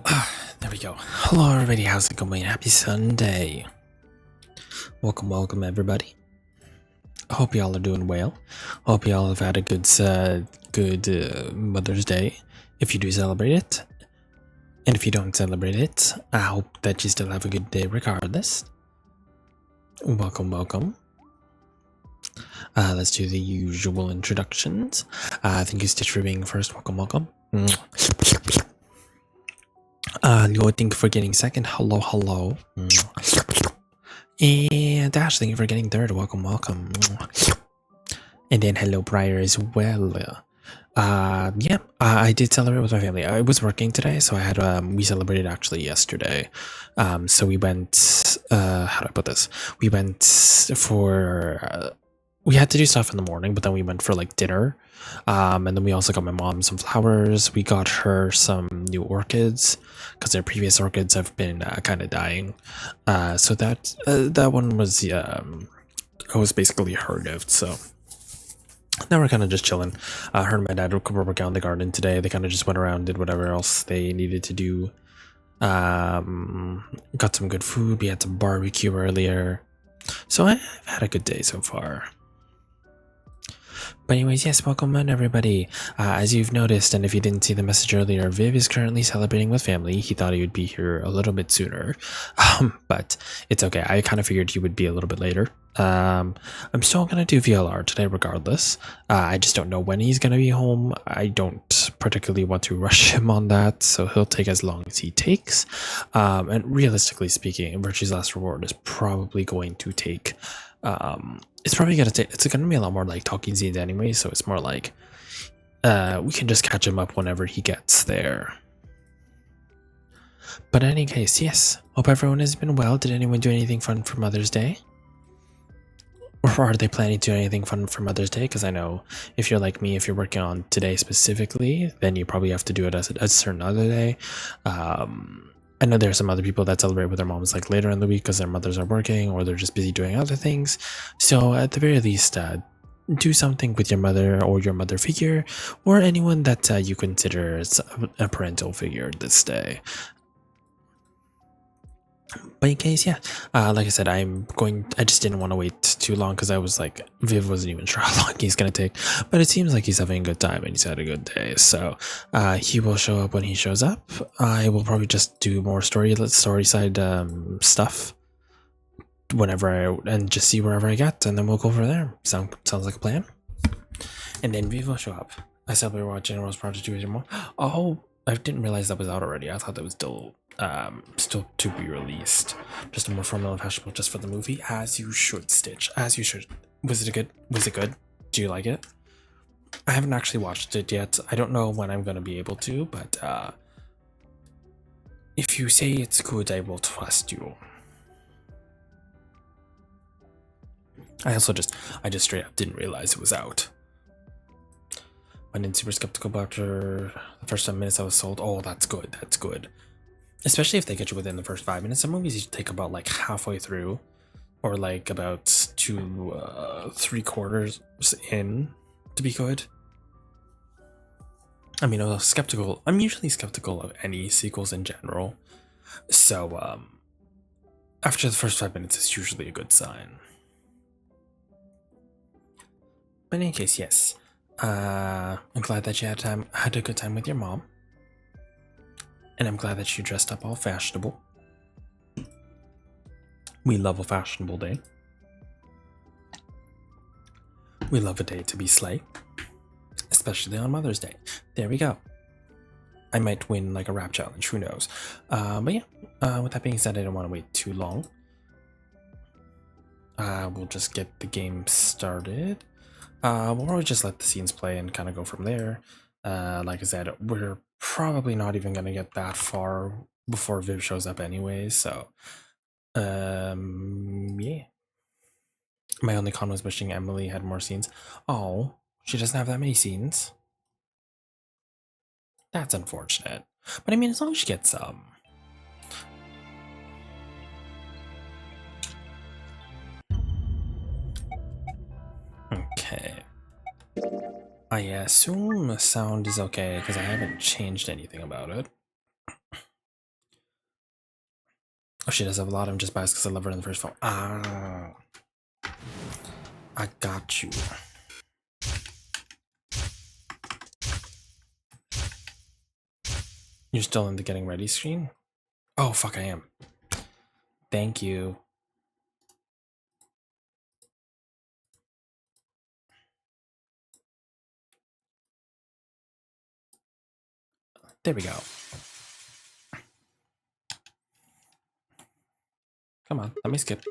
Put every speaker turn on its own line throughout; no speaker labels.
There we go. Hello everybody, how's it going? Happy Sunday. Welcome everybody. Hope y'all are doing well. Hope y'all have had a good Mother's Day, if you do celebrate it. And if you don't celebrate it, I hope that you still have a good day regardless. Welcome. Let's do the usual introductions. Thank you, Stitch, for being first. Welcome. Leo, thank you for getting second. Hello. And Dash, thank you for getting third. Welcome. And then hello, Briar, as well. I did celebrate with my family. I was working today, so I had we celebrated actually yesterday. So we went. How do I put this? We went for. We had to do stuff in the morning, but then we went for like dinner. And then we also got my mom some flowers. We got her some new orchids because their previous orchids have been kind of dying. So that one was it was basically her gift. So now we're kind of just chilling. Her and my dad were working on the garden today. They kind of just went around, did whatever else they needed to do. Got some good food. We had some barbecue earlier. So I've had a good day so far. But anyways, yes, welcome on everybody. As you've noticed, and if you didn't see the message earlier, Viv is currently celebrating with family. He thought he would be here a little bit sooner, but it's okay. I kind of figured he would be a little bit later. I'm still going to do VLR today regardless. I just don't know when he's going to be home. I don't particularly want to rush him on that, so he'll take as long as he takes. And realistically speaking, Virtue's Last Reward is probably going to take... it's probably gonna be a lot more like talking scenes anyway, so it's more like we can just catch him up whenever he gets there. But in any case, yes, hope everyone has been well. Did anyone do anything fun for Mother's Day? Or are they planning to do anything fun for Mother's Day? Because I know if you're like me, if you're working on today specifically, then you probably have to do it as a certain other day. I know there are some other people that celebrate with their moms like later in the week because their mothers are working or they're just busy doing other things. So at the very least, do something with your mother or your mother figure or anyone that you consider as a parental figure this day. But in case, yeah, like I said, I just didn't want to wait too long because I was like, Viv wasn't even sure how long he's going to take. But it seems like he's having a good time and he's had a good day. So he will show up when he shows up. I will probably just do more story side stuff and just see wherever I get. And then we'll go from there. Sounds like a plan. And then Viv will show up. I said we were watching Rose Project 2 with your mom. Oh, I didn't realize that was out already. I thought that was still to be released. Just a more formal fashionable just for the movie, as you should, Stitch. As you should. Was it good? Do you like it? I haven't actually watched it yet. I don't know when I'm gonna be able to, but if you say it's good, I will trust you. I just straight up didn't realize it was out. Went in super skeptical after the first 10 minutes I was sold. Oh, that's good. Especially if they get you within the first 5 minutes. Some movies you take about like halfway through, or like about 3/4 in to be good. I mean, I'm usually skeptical of any sequels in general. So after the first 5 minutes, it's usually a good sign. But in any case, yes. I'm glad that you had a good time with your mom. And I'm glad that you dressed up all fashionable. We love a fashionable day. We love a day to be slay. Especially on Mother's Day. There we go. I might win like a rap challenge, who knows. But yeah, with that being said, I don't want to wait too long. We'll just get the game started. We'll probably just let the scenes play and kind of go from there. Like I said, we're probably not even going to get that far before Viv shows up anyway, so yeah. My only con was wishing Emily had more scenes. Oh, she doesn't have that many scenes. That's unfortunate. But I mean, as long as she gets some. Okay. I assume the sound is okay because I haven't changed anything about it. Oh, she does have a lot. I'm just biased because I love her in the first film. Ah, I got you. You're still in the getting ready screen? Oh, fuck, I am. Thank you. There we go. Come on, let me skip.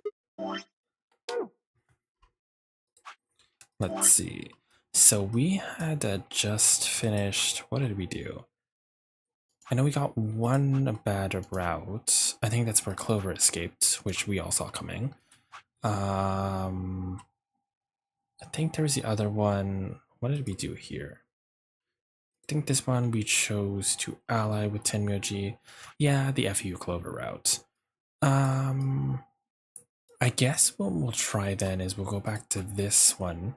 Let's see. So we had just finished. What did we do? I know we got one bad route. I think that's where Clover escaped, which we all saw coming. I think there was the other one. What did we do here? I think this one we chose to ally with Tenmyoji. Yeah, the FU Clover route. I guess what we'll try then is we'll go back to this one.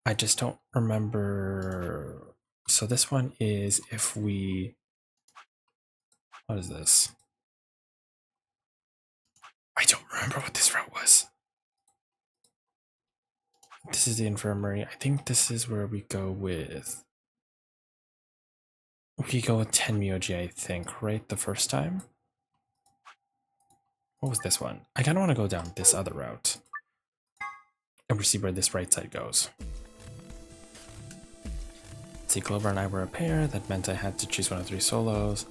I just don't remember. So this one is if we... What is this? I don't remember what this route was. This is the infirmary. I think this is where we go with... We go with Tenmyoji, I think, right? The first time? What was this one? I kind of want to go down this other route. And we see where this right side goes. See, Clover and I were a pair. That meant I had to choose one of 3 solos.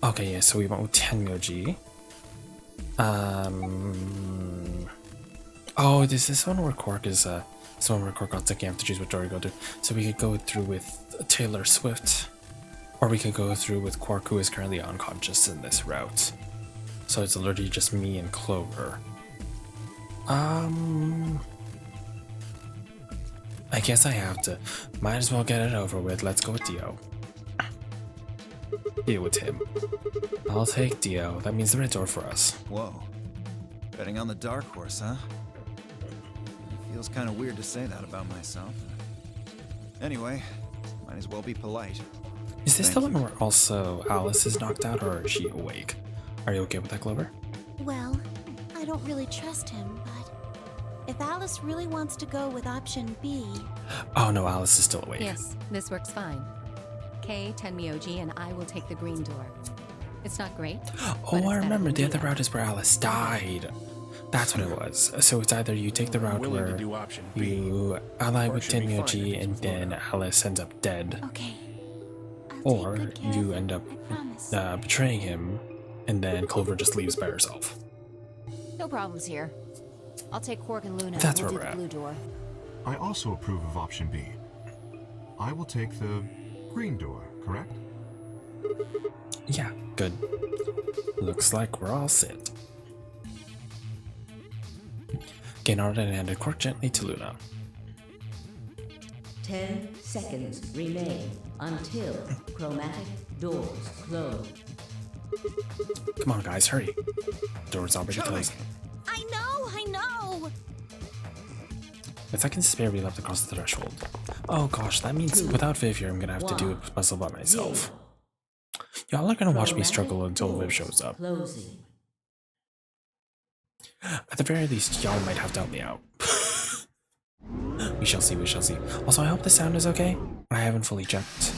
Okay, yeah, so we went with Tenmyoji. Oh, this is one where Quark is, this one where Quark got sick. You have to choose what door you go to. So we could go through with Taylor Swift, or we could go through with Quark, who is currently unconscious in this route. So it's literally just me and Clover. I guess I have to. Might as well get it over with. Let's go with Dio. Deal with him. I'll take Dio. That means the red door for us.
Whoa. Betting on the dark horse, huh? Feels kind of weird to say that about myself. Anyway, might as well be polite.
Is this the one where also Alice is knocked out, or is she awake? Are you okay with that, Clover?
Well, I don't really trust him, but if Alice really wants to go with option B...
Oh no, Alice is still awake.
Yes, this works fine. Kei, Tenmyoji, and I will take the green door. It's not great.
Oh, I remember. The other route is where Alice died. That's what it was. So it's either you take the route where you ally with Tenmyoji and then Alice ends up dead.
Okay.
Or you end up betraying him and then Clover just leaves by herself.
No problems here. I'll take Quark and Luna.
That's
we'll
where
do
we're
the
at.
blue door.
I also approve of option B. I will take the green door, correct?
Yeah, good. Looks like we're all set. Gaynard and handed Quark gently to Luna.
10 seconds remain until chromatic doors close.
Come on, guys, hurry. Door's already closing.
I know!
With seconds to spare, we left across the threshold. Oh gosh, that means without Viv here, I'm gonna have to do a puzzle by myself. Y'all are gonna watch me struggle until Viv shows up.
Closing.
At the very least, y'all might have to help me out. We shall see, we shall see. Also, I hope the sound is okay. I haven't fully checked.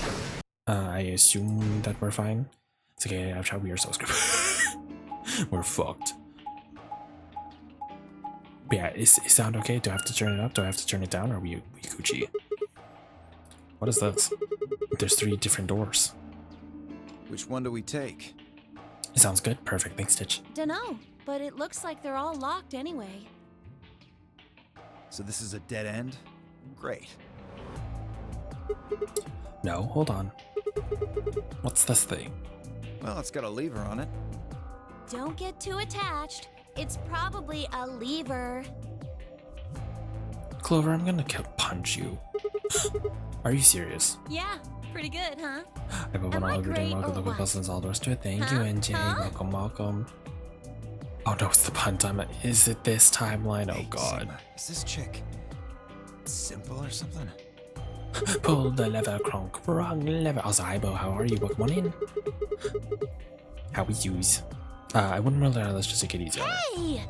I assume that we're fine. It's okay, I've tried. We are so screwed. We're fucked. But yeah, is sound okay? Do I have to turn it up? Do I have to turn it down? Or are we Gucci? What is this? There's 3 different doors.
Which one do we take?
It sounds good. Perfect. Thanks, Stitch.
Dunno, but it looks like they're all locked anyway.
So this is a dead end? Great.
No, hold on. What's this thing?
Well, it's got a lever on it.
Don't get too attached. It's probably a lever.
Clover, I'm gonna punch you. Are you serious?
Yeah, pretty good, huh?
I put one
Am I
all over doing
great
welcome,
or
look
what?
puzzles, all the rest of it. Thank you,
Huh?
NJ.
Huh?
Welcome, welcome. Oh no, it's the pun time. Is it this timeline? Oh
Hey,
god.
Sigma, is this chick simple or something?
Pull the lever, Kronk. Wrong lever. Also, hi, Bo. How are you? Welcome on in. How we use. I wouldn't rule it out. Let's just take it easy on her.
Hey!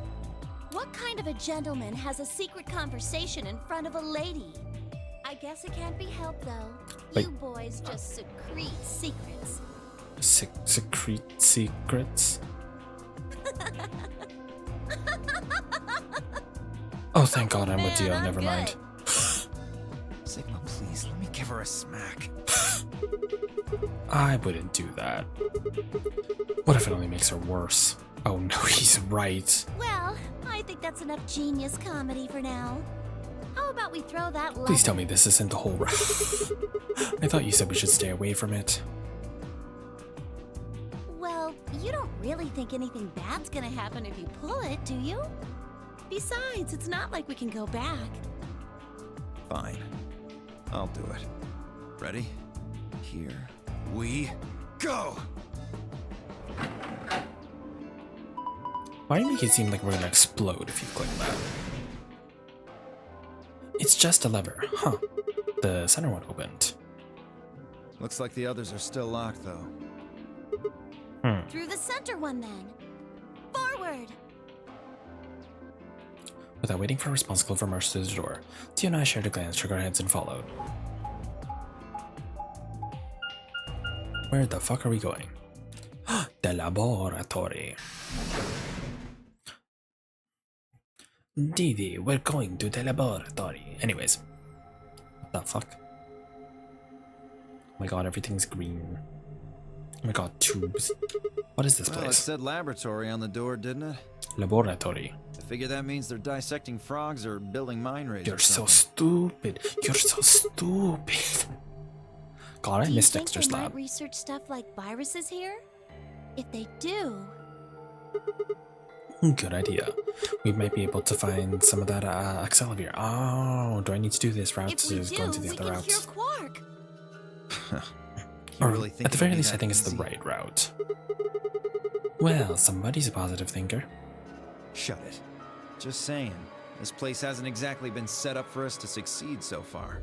What kind of a gentleman has a secret conversation in front of a lady? I guess it can't be helped, though.
Wait.
You boys just secrete secrets.
Secrete secrets? Oh, thank God I'm with you.
Man, I'm
Never mind.
good.
Sigma, please, let me give her a smack.
I wouldn't do that. What if it only makes her worse? Oh no, he's right.
Well, I think that's enough genius comedy for now. How about we throw that
Please tell
lever?
me this isn't the whole I thought you said we should stay away from it.
Well, you don't really think anything bad's gonna happen if you pull it, do you? Besides, it's not like we can go back.
Fine. I'll do it. Ready? Here we go!
Why do you make it seem like we're gonna explode if you click that? It's just a lever, huh? The center one opened.
Looks like the others are still locked, though.
Through the center one, then. Forward!
Without waiting for a response, Clover marched through the door. Tia and I shared a glance, shook our heads, and followed. Where the fuck are we going? The laboratory. Didi, we're going to the laboratory. Anyways. What the fuck? Oh my god, everything's green. Oh my god, tubes. What is this
Well, it
place?
said laboratory on the door, didn't it?
Laboratory.
I figure that means they're dissecting frogs or building mine raids
You're
or
so
something.
stupid. You're so stupid. God, I
Do you
missed
think
Dexter's
they might
lab.
research stuff like viruses here? If they do,
Good idea. We might be able to find some of that Accelavir. Oh, do I need to do this route
if we
to
do,
go into the
we
other
can
routes?
hear Quark.
You
Or
really think
at the
it'll
very
be
least, I
that
think it's the
easy?
right route. Well, somebody's a positive thinker.
Shut it. Just saying. This place hasn't exactly been set up for us to succeed so far.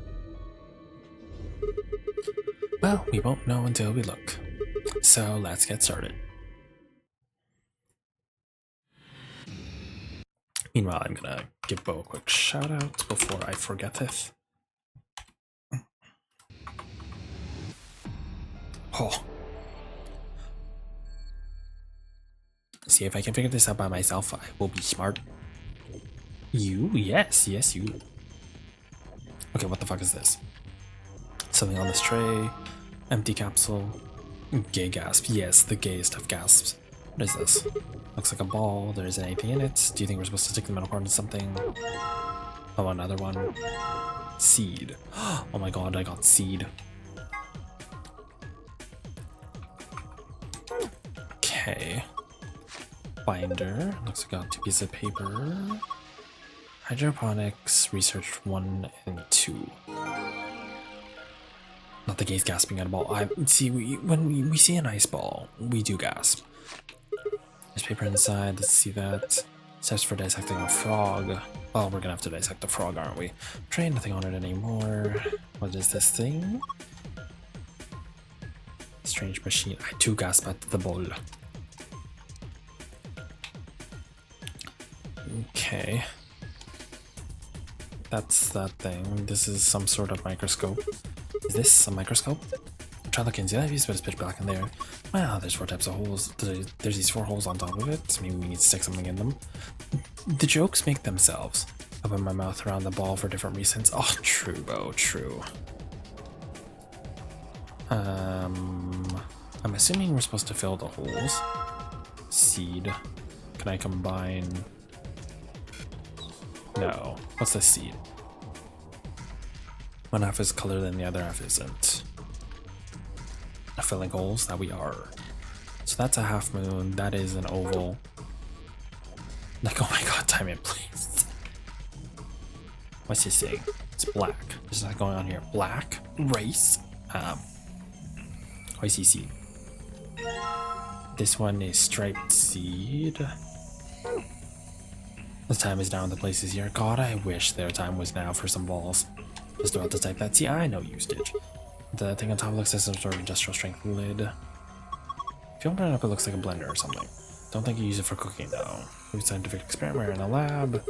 Well, we won't know until we look. So let's get started. Meanwhile, I'm gonna give Bo a quick shout out before I forget it. Oh. See if I can figure this out by myself. I will be smart. You? Yes, yes, you. Okay, what the fuck is this? Something on this tray. Empty capsule. Gay gasp. Yes, the gayest of gasps. What is this? Looks like a ball. There isn't anything in it. Do you think we're supposed to stick the metal part into something? Oh, another one. Seed. Oh my god, I got seed. Okay. Binder. Looks like I got 2 pieces of paper. Hydroponics, research 1 and 2. Not the gaze gasping at a ball. When we see an ice ball, we do gasp. There's paper inside. Let's see that. Steps for dissecting a frog. Oh, we're gonna have to dissect a frog, aren't we? Tray, nothing on it anymore. What is this thing? Strange machine. I do gasp at the ball. Okay. That's that thing. This is some sort of microscope. Is this a microscope? Try looking. See that piece, but it's pitch black in there. Wow, there's 4 types of holes. There's these 4 holes on top of it. Maybe we need to stick something in them. The jokes make themselves. Open my mouth around the ball for different reasons. Oh, true, Bo, true. I'm assuming we're supposed to fill the holes. Seed. Can I combine? No. What's the seed? One half is colored and the other half isn't. Filling holes? That we are. So that's a half moon. That is an oval. Like, oh my god, time it, please. What's he saying? It's black. There's not going on here. Black? Race? YCC. This one is striped seed. The time is now and the place is here. God, I wish their time was now for some balls. Just about to type that. See, I know you, Stitch. The thing on top looks like some sort of industrial strength lid. If you open it up, it looks like a blender or something. Don't think you use it for cooking though. Maybe scientific experiment in the lab.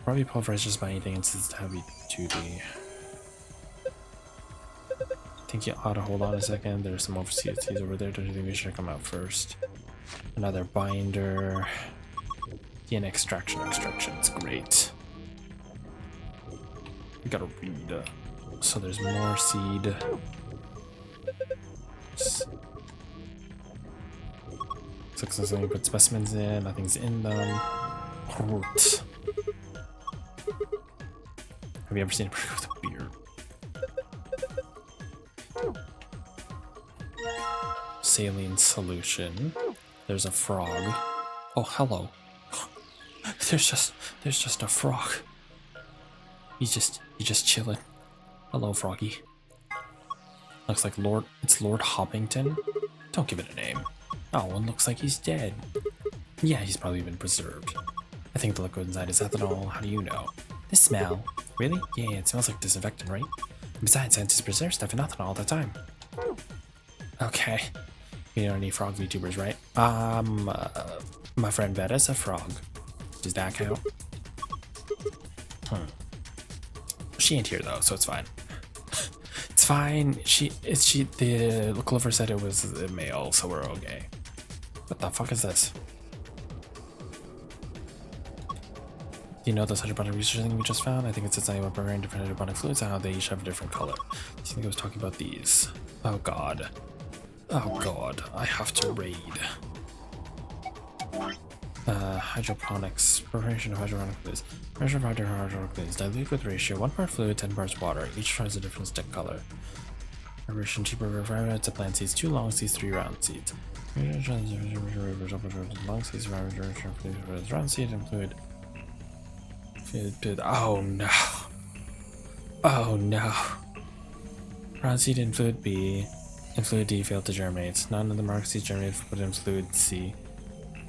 Probably pulverized just by anything since it's heavy duty. I think you ought to hold on a second. There's some overseas over there. Don't you think we should come out first? Another binder. DNA extraction's great. We gotta read. So there's more seed. Successfully put specimens in. Nothing's in them. Groot. Have you ever seen a bird with a beard? Saline solution. There's a frog. Oh, hello. There's just a frog. He's just chilling. Hello, froggy. Looks like it's Lord Hoppington. Don't give it a name. Oh, one looks like he's dead. Yeah, he's probably been preserved. I think the liquid inside is ethanol. How do you know? The smell. Really? Yeah, it smells like disinfectant, right? And besides, scientists preserve stuff in ethanol all the time. Okay. You know any frog VTubers, right? My friend Veda's a frog. Does that count? She ain't here though, so it's fine. It's fine. The Clover said it was a male, so we're okay. What the fuck is this? Do you know this hydroponic research thing we just found? I think it says something about preparing different hydroponic fluids and how they each have a different color. Do you think I was talking about these? Oh god. Oh god. I have to raid. Hydroponics. Preparation of hydroponic fluids. Measure of hydroponic fluids. Dilute with ratio 1 part fluid, 10 parts water. Each has a different stick color. Preparation cheaper requirement to plant seeds 2 long seeds, 3 round seeds. Long seeds, round seed, and fluid. Oh no. Oh no. Round seed in fluid B. In fluid D failed to germinate. None of the marked seeds germinated but in fluid C.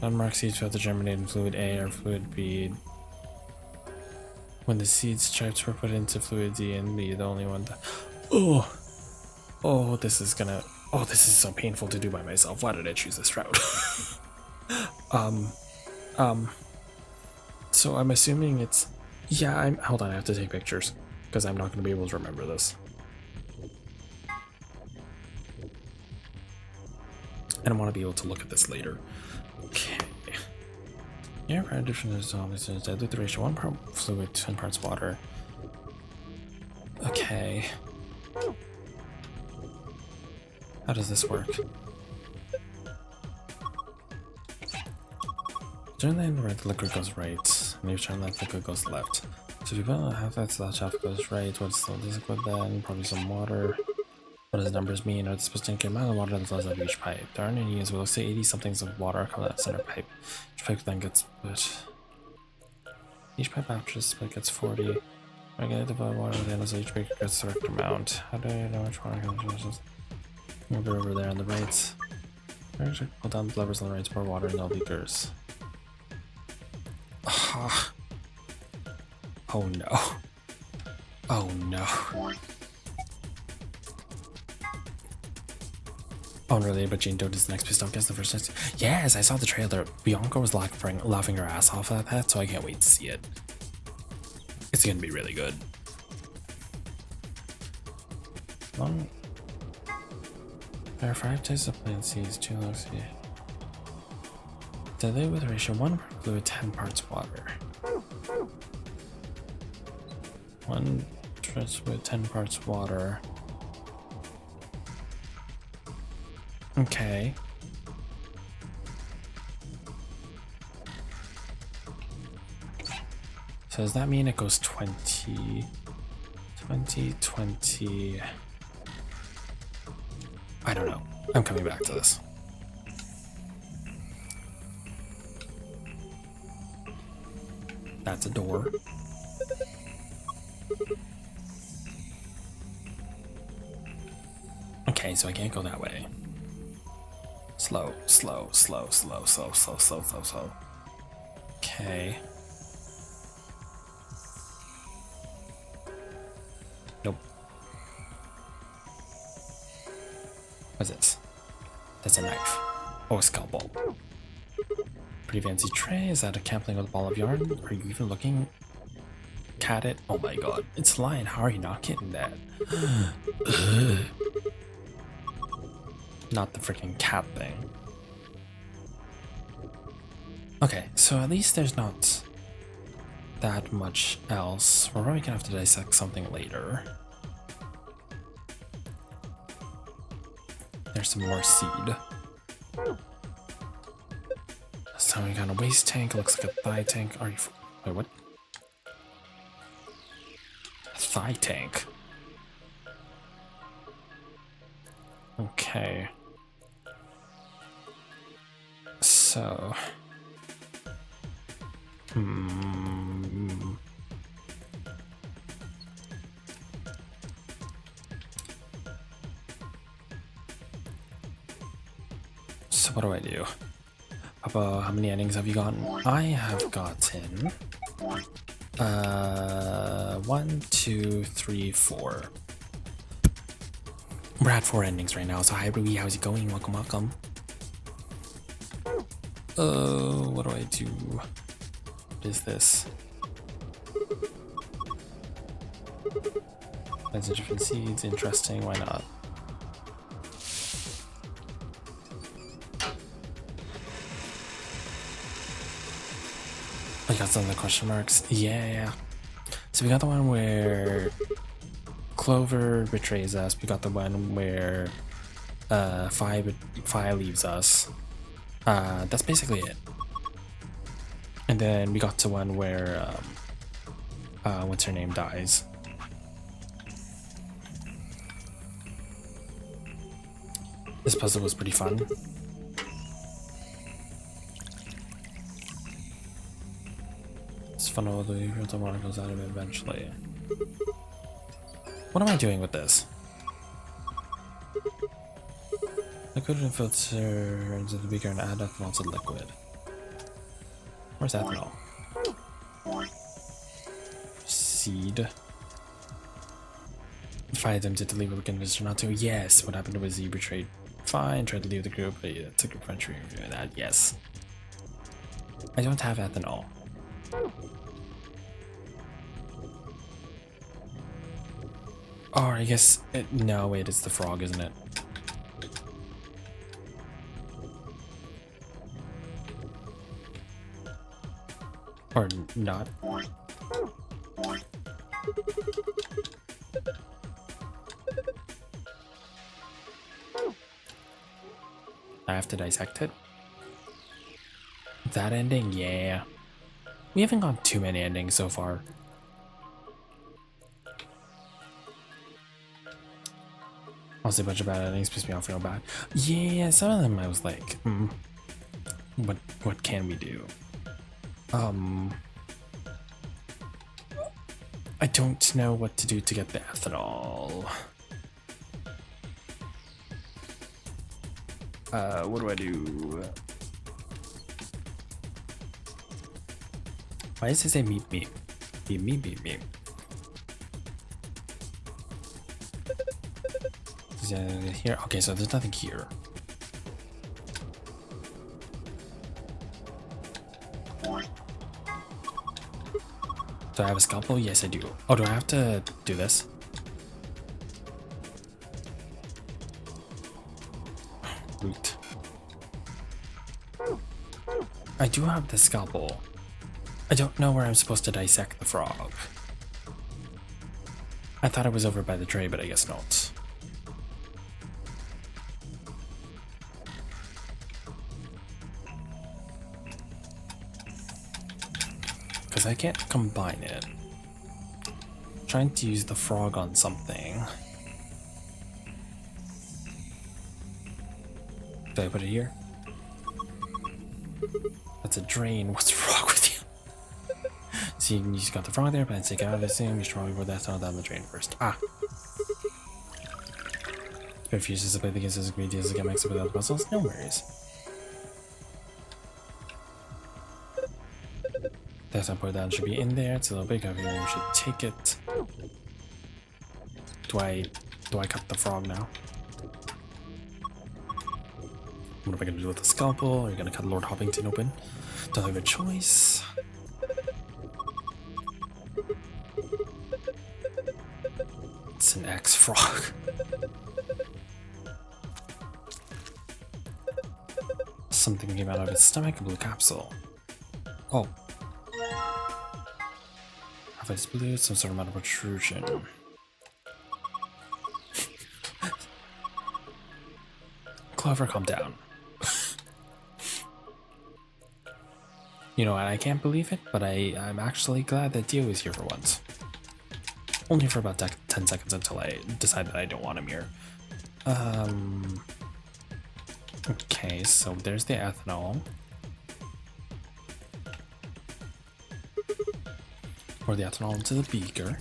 Non-marked seeds failed to germinate in fluid A or fluid B. When the seed stripes were put into fluid D and B, the only one that... Oh, this is gonna... Oh, this is so painful to do by myself. Why did I choose this route? So I'm assuming it's... Yeah, hold on, I have to take pictures. Because I'm not gonna be able to remember this. And I want to be able to look at this later. Okay. Yeah, right. Addition is always dilute the ratio 1 part fluid, 10 parts water. Okay. How does this work? Turn that right, the liquid goes right. And you turn that liquid goes left. So if you put half that slash half goes right, what's the liquid then? Probably some water. What does the numbers mean? Are they supposed to indicate the amount of water that flows out of each pipe? There aren't any units, but let's say 80 somethings of water come out of the center pipe. Each pipe then gets split. Each pipe after the split gets 40. I get the water at the end, so each pipe gets the correct amount. How do I know which water comes? Move it over there on the right. Pull down the levers on the right to pour water in the beakers. Oh no. Oh no. Unrelated, but Jane Doe is the next pissed off guess the first time. Yes, I saw the trailer. Bianca was laughing her ass off at that, so I can't wait to see it. It's gonna be really good. There are 5 types of plant seeds, 2 low seed. Dilute with ratio 1 part fluid, 10 parts water. 1 with 10 parts water. Okay. So does that mean it goes 20, 20? I don't know. I'm coming back to this. That's a door. Okay, so I can't go that way. Slow. Okay. Nope. What's this? That's a knife. Oh, a scalpel. Pretty fancy tray. Is that a campling with a ball of yarn? Are you even looking at it? Oh my god, it's lying. How are you not getting that? Not the freaking cat thing. Okay, so at least there's not that much else. We're probably gonna have to dissect something later. There's some more seed. This time we got a waste tank. Looks like a thigh tank. Are you? Wait, what? A thigh tank. Okay. So. So what do I do? Papa, how many endings have you gotten? I have gotten 1, 2, 3, 4. We're at 4 endings right now. So hi Ruby, how's it going? Welcome, welcome. What do I do? What is this? Plants and different seeds, interesting, why not? I got some of the question marks. Yeah. So we got the one where Clover betrays us. We got the one where Fi leaves us. That's basically it. And then we got to one where what's her name dies. This puzzle was pretty fun. It's fun, although you feel tomorrow goes out of it eventually. What am I doing with this? Liquid and filter into the beaker and add ethanol to the liquid. Where's ethanol? Seed. If I attempted to leave, we can visit or not to. Yes. What happened to a Z betrayed? Fine. Tried to leave the group, but yeah, took a country doing that. Yes. I don't have ethanol. Oh, I guess no. Wait, it's the frog, isn't it? Or not. I have to dissect it. That ending? Yeah. We haven't gone too many endings so far. Honestly, a bunch of bad endings pissed me off real bad. Yeah, some of them I was like, what can we do? I don't know what to do to get the ethanol. What do I do? Why does it say meep meep? Meep meep meep meep. Is it here? Okay, so there's nothing here. Do I have a scalpel? Yes, I do. Oh, do I have to do this? Root. I do have the scalpel. I don't know where I'm supposed to dissect the frog. I thought it was over by the tray, but I guess not. Because I can't combine it. I'm trying to use the frog on something. Did I put it here? That's a drain. What's wrong with you? See, you just got the frog there, but take it out of the thing. You should probably put that down the drain first. Ah. If you just play the games as ingredients to get mixed up with other puzzles, no worries. That's not put down. Should be in there. It's a little big over here. We should take it. Do I cut the frog now? What am I gonna do with the scalpel? Are you gonna cut Lord Hoppington open? Don't have a choice. It's an X-Frog. Something came out of his stomach, a blue capsule. Oh. Half it's blue, some sort of amount of protrusion. Clover, calm down. You know, I can't believe it, but I'm actually glad that Dio is here for once. Only for about 10 seconds until I decide that I don't want him here. Okay, so there's the ethanol. Pour the ethanol into the beaker.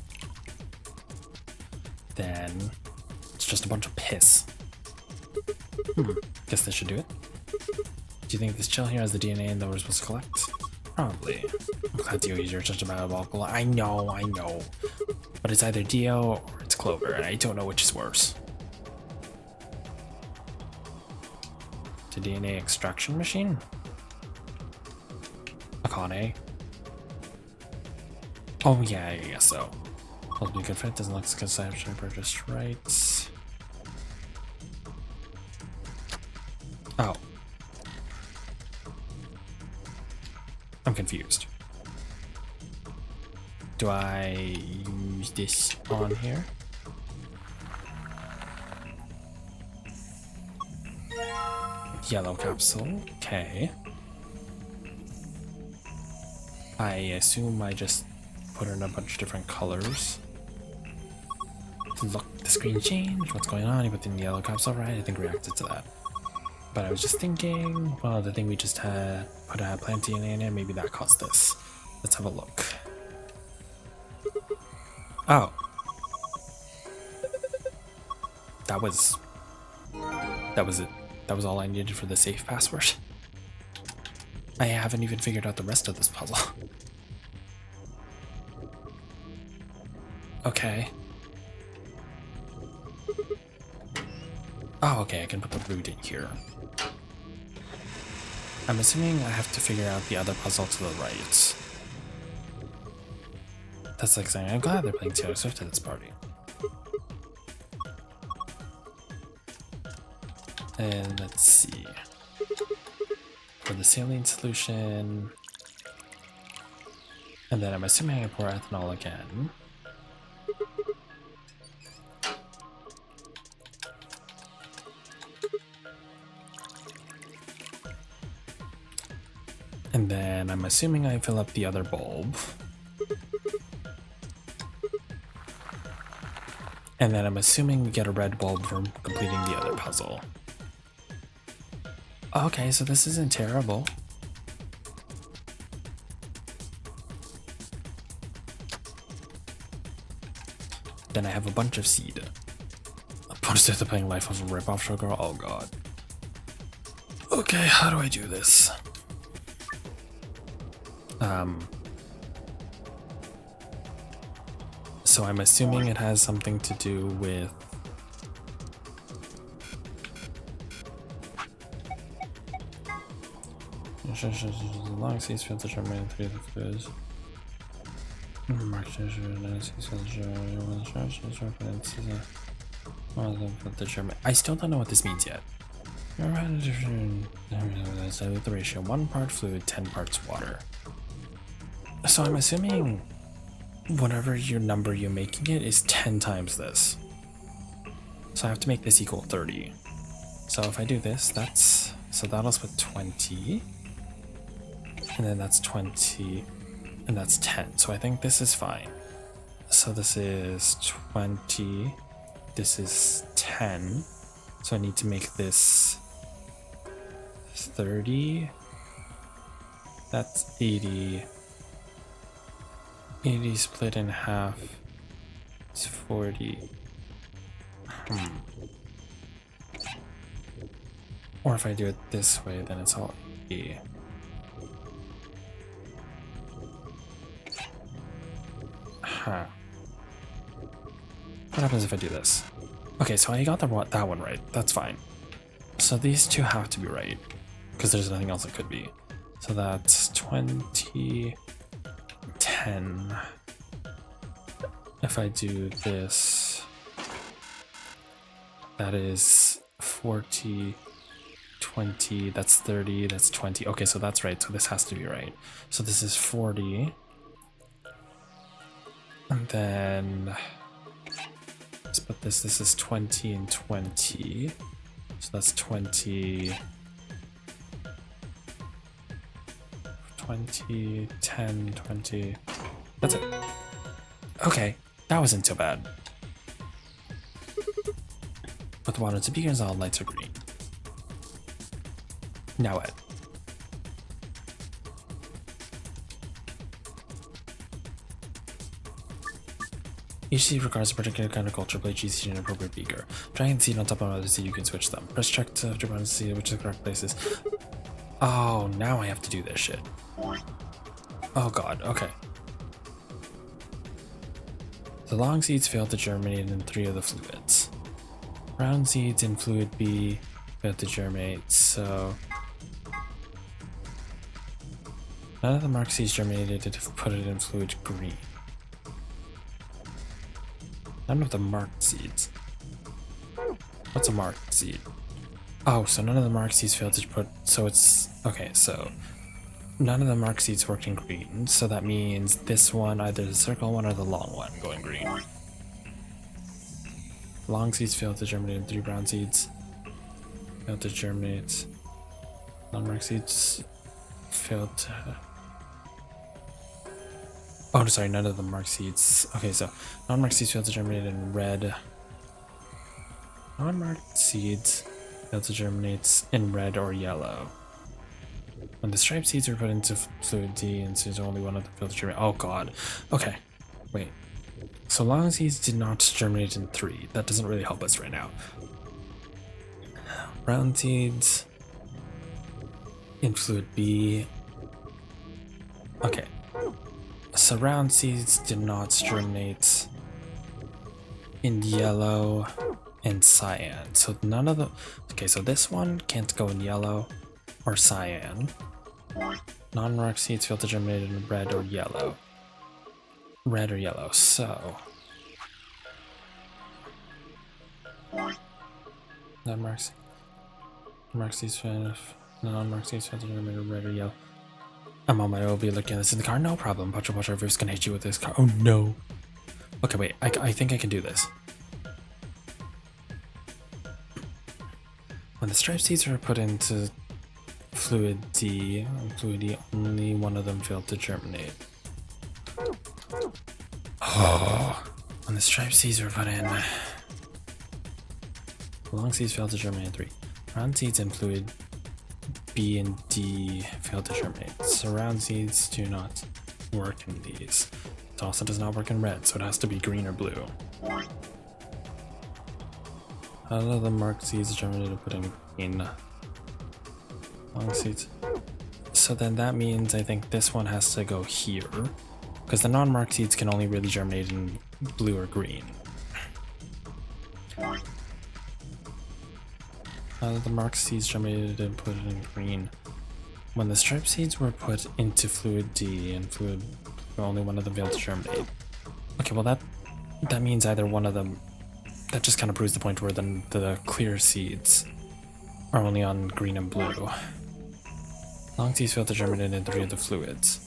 Then it's just a bunch of piss. Guess this should do it. Do you think this gel here has the DNA that we're supposed to collect? Probably. I'm glad Dio used your such a bad alcohol. I know. But it's either Dio or it's Clover, and I don't know which is worse. The DNA extraction machine? Akane. Oh yeah, I guess so. Will be good fit, doesn't look as good as I actually purchased right. Oh. I'm confused. Do I use this on here? Yellow capsule, okay. I assume I just put in a bunch of different colors. Look, the screen changed, what's going on? You put in the yellow capsule, right? I think reacted to that. But I was just thinking, well, the thing we just had put a plant DNA in it, maybe that caused this. Let's have a look. Oh. That was it. That was all I needed for the safe password. I haven't even figured out the rest of this puzzle. Okay. Oh, okay, I can put the root in here. I'm assuming I have to figure out the other puzzle to the right. That's like saying, I'm glad they're playing Taylor Swift at this party. And let's see. For the saline solution. And then I'm assuming I pour ethanol again. And then I'm assuming I fill up the other bulb. And then I'm assuming we get a red bulb from completing the other puzzle. Okay, so this isn't terrible. Then I have a bunch of seed. Opposed to playing Life of a Ripoff Sugar, oh god. Okay, how do I do this? So I'm assuming it has something to do with long seas fields that germinate in 3 of the foods. I still don't know what this means yet. The ratio 1 part fluid, 10 parts water. So I'm assuming whatever your number you're making it is 10 times this. So I have to make this equal 30. So if I do this, so that'll split 20. And then that's 20. And that's 10. So I think this is fine. So this is 20. This is 10. So I need to make this 30. That's 80. 80 split in half is 40. Or if I do it this way, then it's all 80. Huh. What happens if I do this? Okay, so I got that one right. That's fine. So these two have to be right, because there's nothing else it could be. So that's 20, 10. If I do this, that is 40, 20, that's 30, that's 20. Okay, so that's right, so this has to be right. So this is 40. And then let's put this is 20 and 20. So that's 20, 20, 10, 20. That's it. Okay, that wasn't so bad. With the water to begins, all lights are green. Now what? Each seed requires a particular kind of culture, but each seed in an appropriate beaker. Trying the seed on top of another seed, you can switch them. Press check to see which is the correct places. Oh, now I have to do this shit. Oh god, okay. The long seeds failed to germinate in 3 of the fluids. Round seeds in fluid B failed to germinate, so none of the marked seeds germinated to put it in fluid green. None of the marked seeds. What's a marked seed? Oh, so none of the marked seeds failed to put, so it's, okay, so none of the marked seeds worked in green, so that means this one, either the circle one or the long one, going green. Long seeds failed to germinate in 3 brown seeds. Failed to germinate. Non-marked seeds failed to... Oh, sorry, none of the marked seeds. Okay, so non-marked seeds failed to germinate in red. Non-marked seeds failed to germinate in red or yellow. When the striped seeds were put into fluid D, and so only one of them failed to germinate. Oh god. Okay, wait. So long seeds did not germinate in 3. That doesn't really help us right now. Brown seeds in fluid B. Okay. So round seeds did not germinate in yellow and cyan. So none of the... Okay, so this one can't go in yellow or cyan. Non-marked seeds failed to germinate in red or yellow. Red or yellow, so... Non-marked seeds failed... Non-marked seeds failed to germinate in red or yellow. I'm on my own, be looking at this in the car, no problem. Watch our Viveros gonna hit you with this car. Oh no. Okay, wait, I think I can do this. When the striped seeds were put into fluid D, only one of them failed to germinate. Oh, when the striped seeds were put in, long seeds failed to germinate in 3. Round seeds in fluid B and D failed to germinate. So round seeds do not work in these. It also does not work in red, so it has to be green or blue. Out of the marked seeds germinated putting in long seeds. So then that means I think this one has to go here, because the non-marked seeds can only really germinate in blue or green. The marked seeds germinated and put it in green. When the striped seeds were put into fluid D and fluid, only one of them failed to germinate. Okay, well that means either one of them. That just kind of proves the point where the clear seeds are only on green and blue. Long seeds failed to germinate in 3 of the fluids.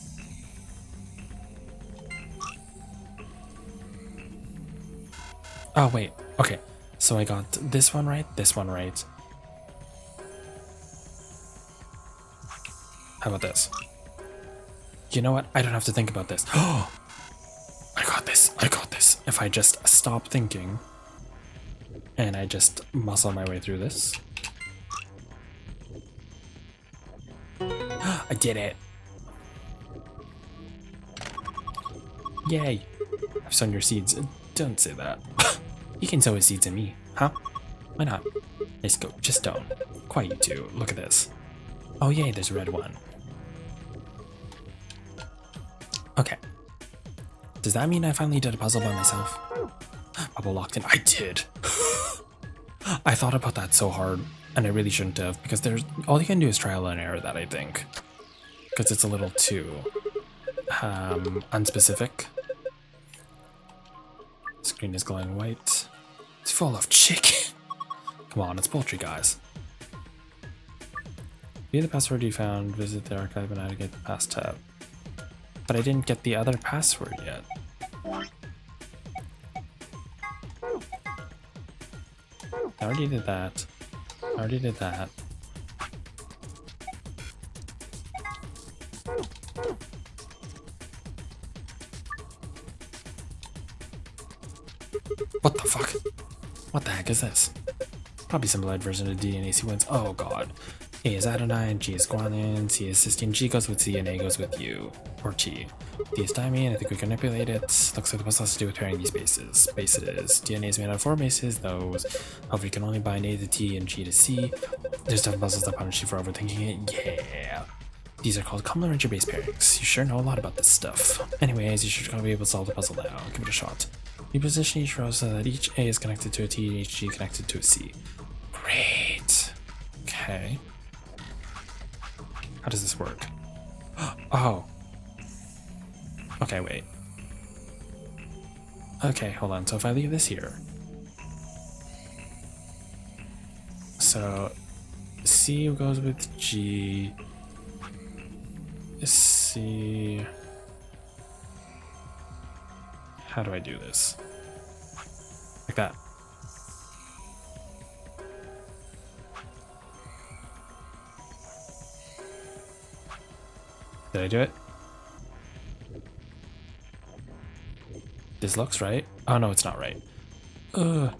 Oh wait, okay. So I got this one right, this one right. How about this? You know what? I don't have to think about this. Oh! I got this. I got this. If I just stop thinking and I just muscle my way through this. I did it. Yay. I've sown your seeds. Don't say that. You can sow his seeds in me, huh? Why not? Let's go. Just don't. Quiet, you two. Look at this. Oh yay, there's a red one. Okay. Does that mean I finally did a puzzle by myself? Bubble locked in. I did. I thought about that so hard. And I really shouldn't have, because there's all you can do is trial and error that, I think. Because it's a little too unspecific. Screen is glowing white. It's full of chicken. Come on, it's poultry, guys. Via the password you found, visit the archive and navigate the pass tab. But I didn't get the other password yet. I already did that. I already did that. What the fuck? What the heck is this? Probably some light version of D and A sequence. Oh god. A is Adenine, G is guanine, C is cysteine, G goes with C, and A goes with U. Or T. D is thymine, I think we can manipulate it. Looks like the puzzle has to do with pairing these bases. Base it is. DNA is made out of 4 bases, those. However, you can only bind A to T and G to C. There's different puzzles that punish you for overthinking it. Yeah. These are called complementary base pairings. You sure know a lot about this stuff. Anyways, you should be able to solve the puzzle now. Give it a shot. You position each row so that each A is connected to a T and each G connected to a C. Great. Okay. How does this work? Oh. Okay, wait. Okay, hold on. So if I leave this here. So C goes with G. C. How do I do this? Like that. Did I do it? This looks right. Oh no, it's not right. Ugh.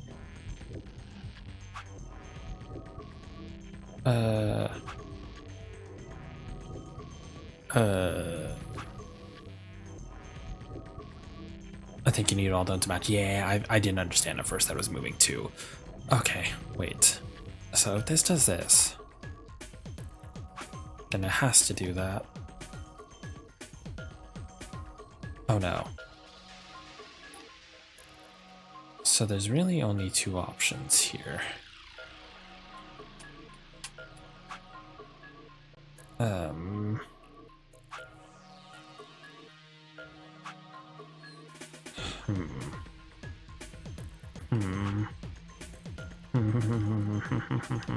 I think you need it all done to match. Yeah, I didn't understand at first that it was moving too. Okay, wait. So if this does this, then it has to do that. Oh no. So there's really only 2 options here.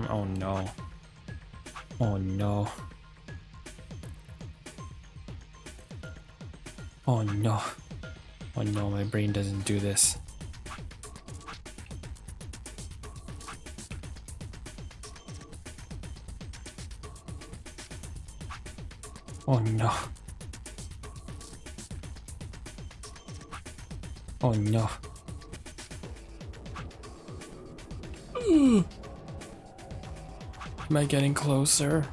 Oh no. Oh no. Oh no. Oh no, my brain doesn't do this. Oh no. Oh no. Am I getting closer?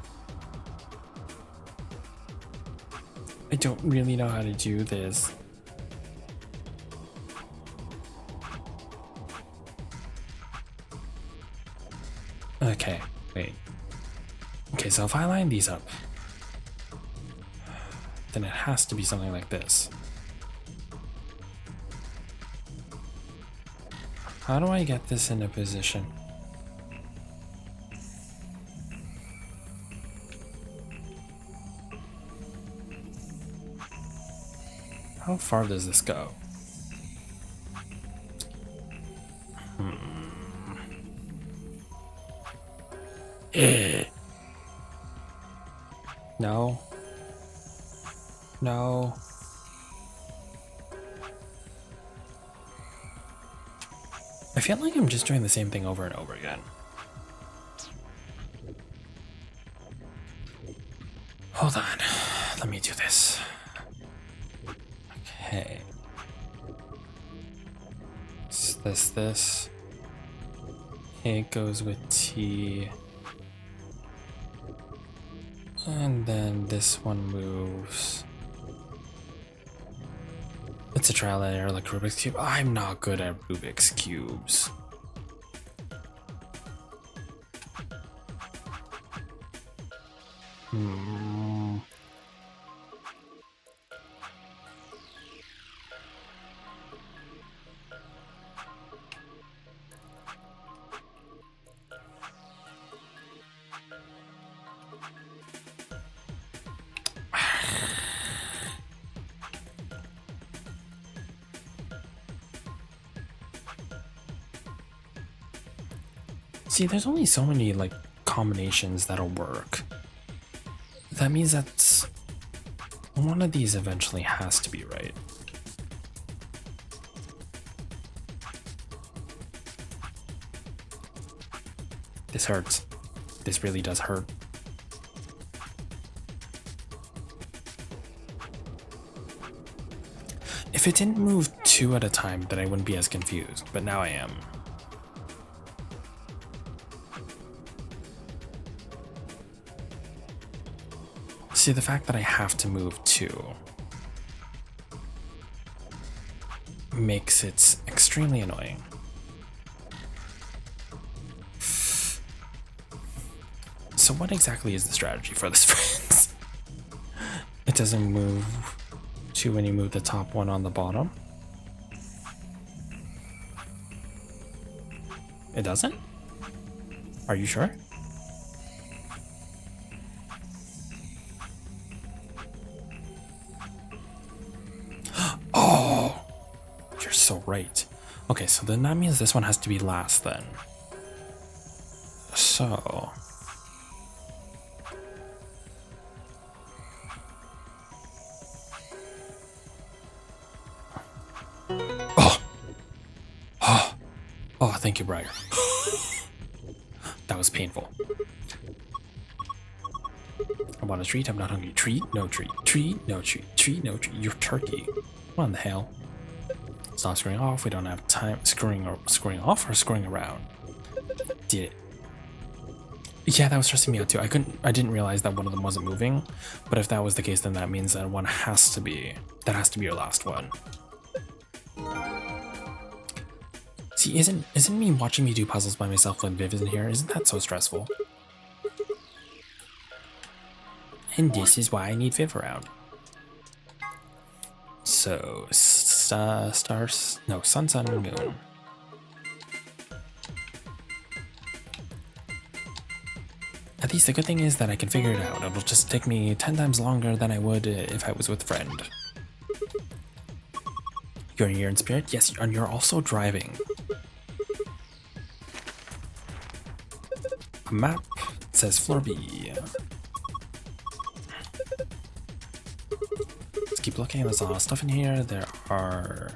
I don't really know how to do this. Okay, wait. Okay, so if I line these up, then it has to be something like this. How do I get this into position? How far does this go? No. No. I feel like I'm just doing the same thing over and over again. Hold on. Let me do this. Okay. It's this. It goes with T. And then this one moves. It's a trial and error like Rubik's Cube. I'm not good at Rubik's Cubes. See, there's only so many, like, combinations that'll work. That means that one of these eventually has to be right. This hurts. This really does hurt. If it didn't move 2 at a time, then I wouldn't be as confused, but now I am. See, the fact that I have to move 2 makes it extremely annoying. So what exactly is the strategy for this, friends? It doesn't move 2 when you move the top one on the bottom? It doesn't? Are you sure? Oh! You're so right. Okay, so then that means this one has to be last then. So... Oh, thank you, Briar. That was painful. I want a treat, I'm not hungry. Treat, no treat. Treat, no treat. Treat, no treat. You're turkey. What in the hell? Stop screwing off, we don't have time. Screwing off or screwing around? Did it. Yeah, that was stressing me out too. I didn't realize that one of them wasn't moving, but if that was the case, then that means that one has to be, that has to be your last one. See, isn't me watching me do puzzles by myself when Viv isn't here, isn't that so stressful? And this is why I need Viv around. So, stars, no, sun, moon. At least the good thing is that I can figure it out. It'll just take me 10 times longer than I would if I was with a friend. You're here in spirit? Yes, and you're also driving. A map says floor B. Let's keep looking. There's a lot of stuff in here. There are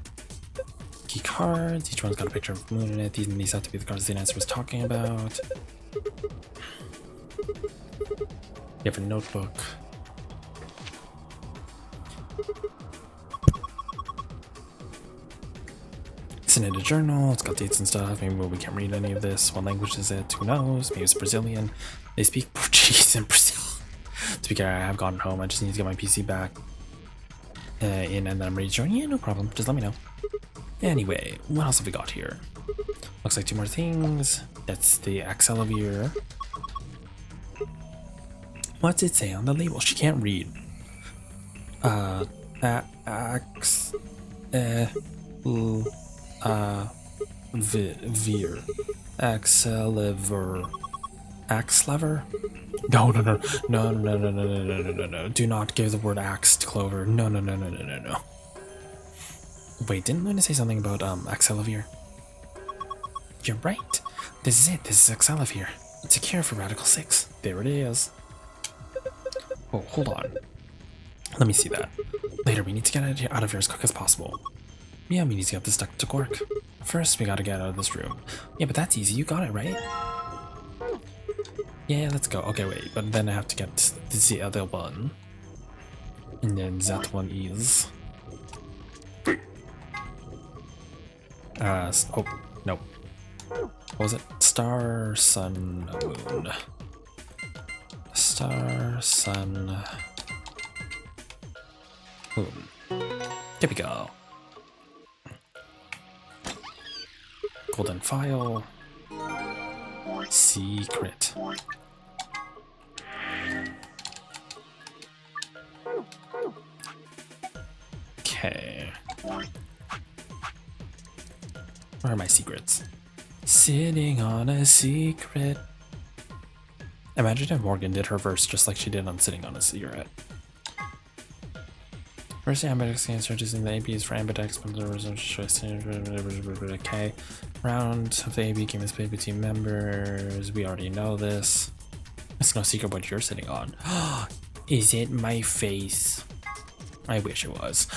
key cards. Each one's got a picture of the moon in it. These have to be the cards the answer was talking about. You have a notebook. It's in a journal, it's got dates and stuff. Maybe we can't read any of this. What language is it? Who knows? Maybe it's Brazilian. They speak Portuguese in Brazil. To be fair, I have gotten home. I just need to get my PC back in and then I'm ready to join. Yeah, no problem. Just let me know. Anyway, what else have we got here? Looks like 2 more things. That's the Axelavir. What's it say on the label? She can't read. Veer. Axelavir. Axelavir? No. Do not give the word axe to Clover. No. Wait, didn't Luna say something about Axelavir? You're right. This is it. This is Axelavir. It's a cure for Radical 6. There it is. Oh, hold on. Let me see that. Later, we need to get out of here as quick as possible. Yeah, we need to get this stuck to work. First, we gotta get out of this room. Yeah, but that's easy. You got it, right? Yeah, let's go. Okay, wait. But then I have to get the other one. And then that one is... oh, no. What was it? Star, sun, moon. Star, sun, moon. There we go. Golden file. Secret. Okay. Where are my secrets? Sitting on a secret. Imagine if Morgan did her verse just like she did on Sitting on a Cigarette. First, the ambidex scan searches in the ABs for ambidex. Okay. Round of the AB game is played between members. We already know this. It's no secret what you're sitting on. Is it my face? I wish it was.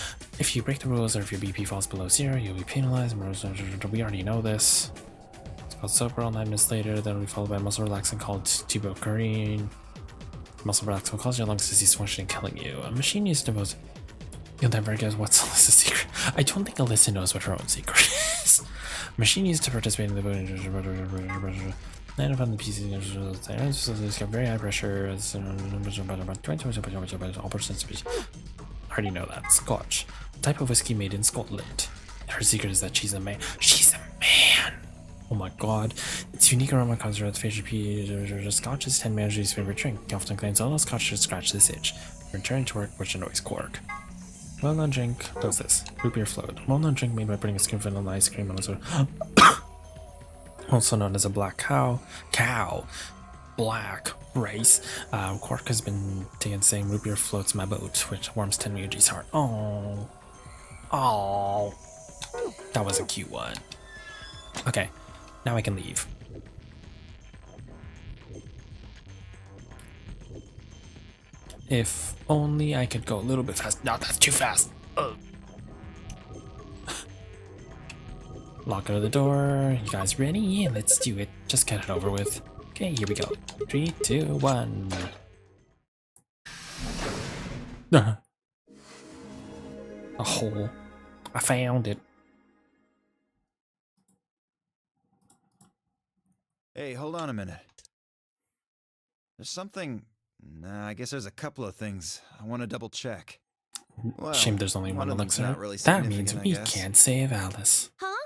If you break the rules or if your BP falls below 0, you'll be penalized. We already know this. It's called sober. 9 minutes later, then we followed by muscle relaxing called tuberculin. Muscle relaxing will cause your lungs to cease functioning, killing you. A machine used to most. You'll never guess what's Alyssa's secret. I don't think Alyssa knows what her own secret is. Machine used to participate in the voting. Nine of the pieces got very high pressure. All percent speech. I already know that. Scotch. Type of whiskey made in Scotland. Her secret is that she's a man. She's a man! Oh my god. Its unique aroma comes from its facial pea. Scotch is 10 manager's favorite drink. He often claims all Scotch should scratch this itch. Return to work, which annoys Quark. Well-known drink does this. Root beer float. Well-known drink made by putting a scoop of vanilla ice cream on a soda. Also known as a black cow. Black rice. Quark has been taken saying root beer floats my boat, which warms Tenryuji's heart. Oh. That was a cute one. Okay, now I can leave. If only I could go a little bit fast. No, that's too fast. Lock out the door. You guys ready? Yeah, let's do it. Just get it over with. Okay, here we go. 3, 2, 1. A hole. I found it.
Hey, hold on a minute. There's something... Nah, I guess there's a couple of things I want to double check. Well,
shame there's only one
of them's
elixir.
not really
That means
significant,
we
I guess.
can't save Alice.
Huh?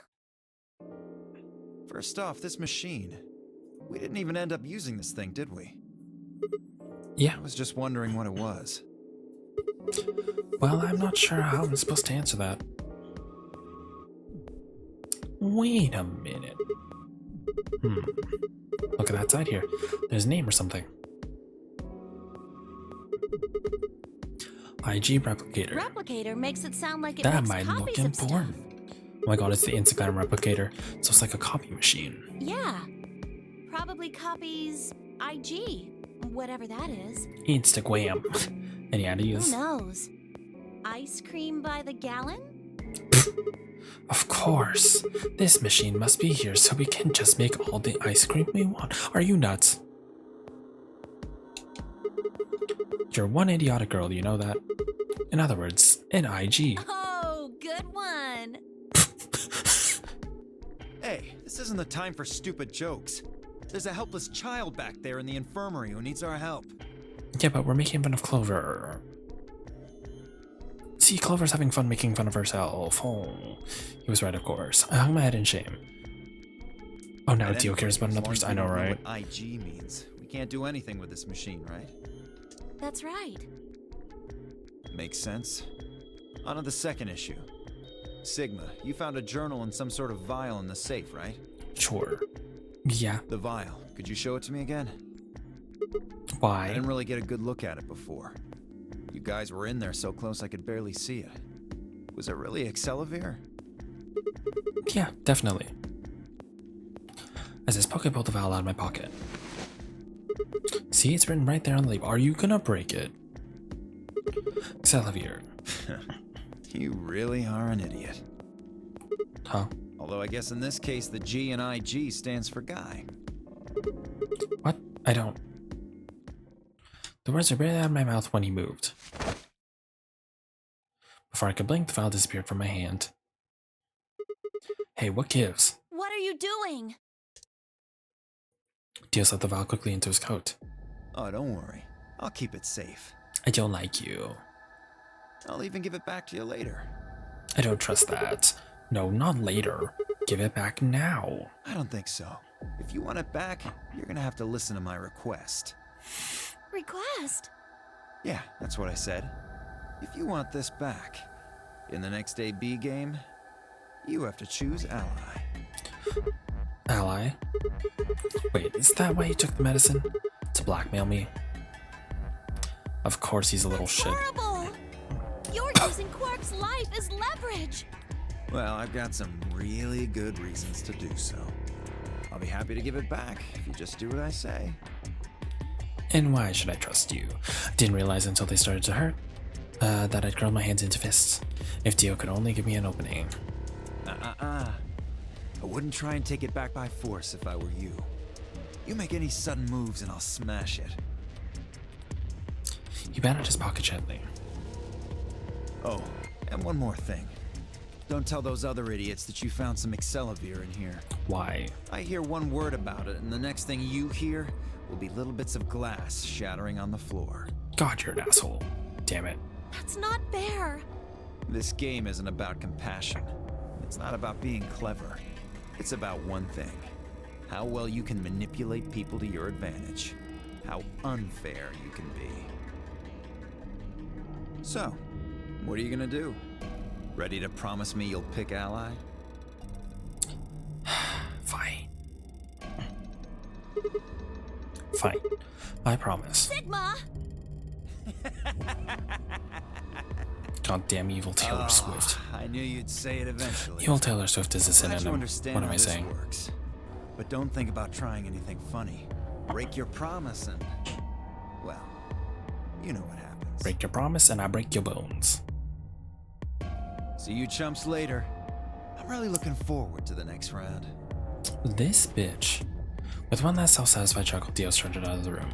First off, this machine. We didn't even end up using this thing, did we?
Yeah.
I was just wondering what it was.
Well, I'm not sure how I'm supposed to answer that. Wait a minute. Look at that side here. There's a name or something. IG replicator.
Replicator makes it sound like it
That
makes
might look
copies of stuff.
important. Oh my god, it's the Instagram replicator. So it's like a copy machine.
Yeah. Probably copies IG, whatever that is.
Instagram. Any ideas?
Who knows? Ice cream by the gallon?
Of course. This machine must be here so we can just make all the ice cream we want. Are you nuts? You're one idiotic girl, you know that? In other words, an IG.
Oh, good one.
Hey, this isn't the time for stupid jokes. There's a helpless child back there in the infirmary who needs our help.
Yeah, but we're making fun of Clover. See, Clover's having fun making fun of herself. Oh, he was right, of course. I hung my head in shame. Oh, now
At
Dio
any
cares
rate,
about
as long
others.
as we
I know,
don't
right?
What IG means. We can't do anything with this machine, right?
That's right.
Makes sense. On to the second issue. Sigma, you found a journal and some sort of vial in the safe, right?
Sure. Yeah.
The vial. Could you show it to me again? I
Why?
didn't really get a good look at it before. You guys were in there so close I could barely see it. Was it really Excelivir?
Yeah, definitely. As I spoke, I pulled the vial out of my pocket. See, it's written right there on the label. Are you gonna break it? Excelivir.
You really are an idiot.
Huh?
Although I guess in this case the G in IG stands for guy.
What? I don't. The words were barely out of my mouth when he moved. Before I could blink, the vial disappeared from my hand. Hey, what gives?
What are you doing?
Dio slipped the vial quickly into his coat.
Oh, don't worry. I'll keep it safe.
I don't like you.
I'll even give it back to you later.
I don't trust that. No, not later. Give it back now.
I don't think so. If you want it back, you're gonna have to listen to my request.
Request?
Yeah, that's what I said. If you want this back, in the next AB game, you have to choose ally.
Ally? Wait, is that why he took the medicine? To blackmail me? Of course he's a little shit.
Horrible! You're using Quark's life as leverage.
Well, I've got some really good reasons to do so. I'll be happy to give it back if you just do what I say.
And why should I trust you? Didn't realize until they started to hurt that I'd curl my hands into fists. If Dio could only give me an opening.
I wouldn't try and take it back by force if I were you. You make any sudden moves and I'll smash it.
You better just pocket gently.
Oh, and one more thing. Don't tell those other idiots that you found some Excelavir in here.
Why?
I hear one word about it, and the next thing you hear will be little bits of glass shattering on the floor.
God, you're an asshole. Damn it.
That's not fair.
This game isn't about compassion. It's not about being clever. It's about one thing. How well you can manipulate people to your advantage. How unfair you can be. So, what are you gonna do? Ready to promise me you'll pick Ally?
Fine. Fine. I promise.
Sigma!
Goddamn evil Taylor Swift.
I knew you'd say it eventually.
Evil Taylor Swift is a
Glad you
synonym.
understand
What am
how
I
this
saying?
works. But don't think about trying anything funny. Break your promise and, well, you know what happens.
Break your promise and I break your bones.
See you chumps later. I'm really looking forward to the next round.
This bitch. With one last self-satisfied chuckle, Dio strutted out of the room.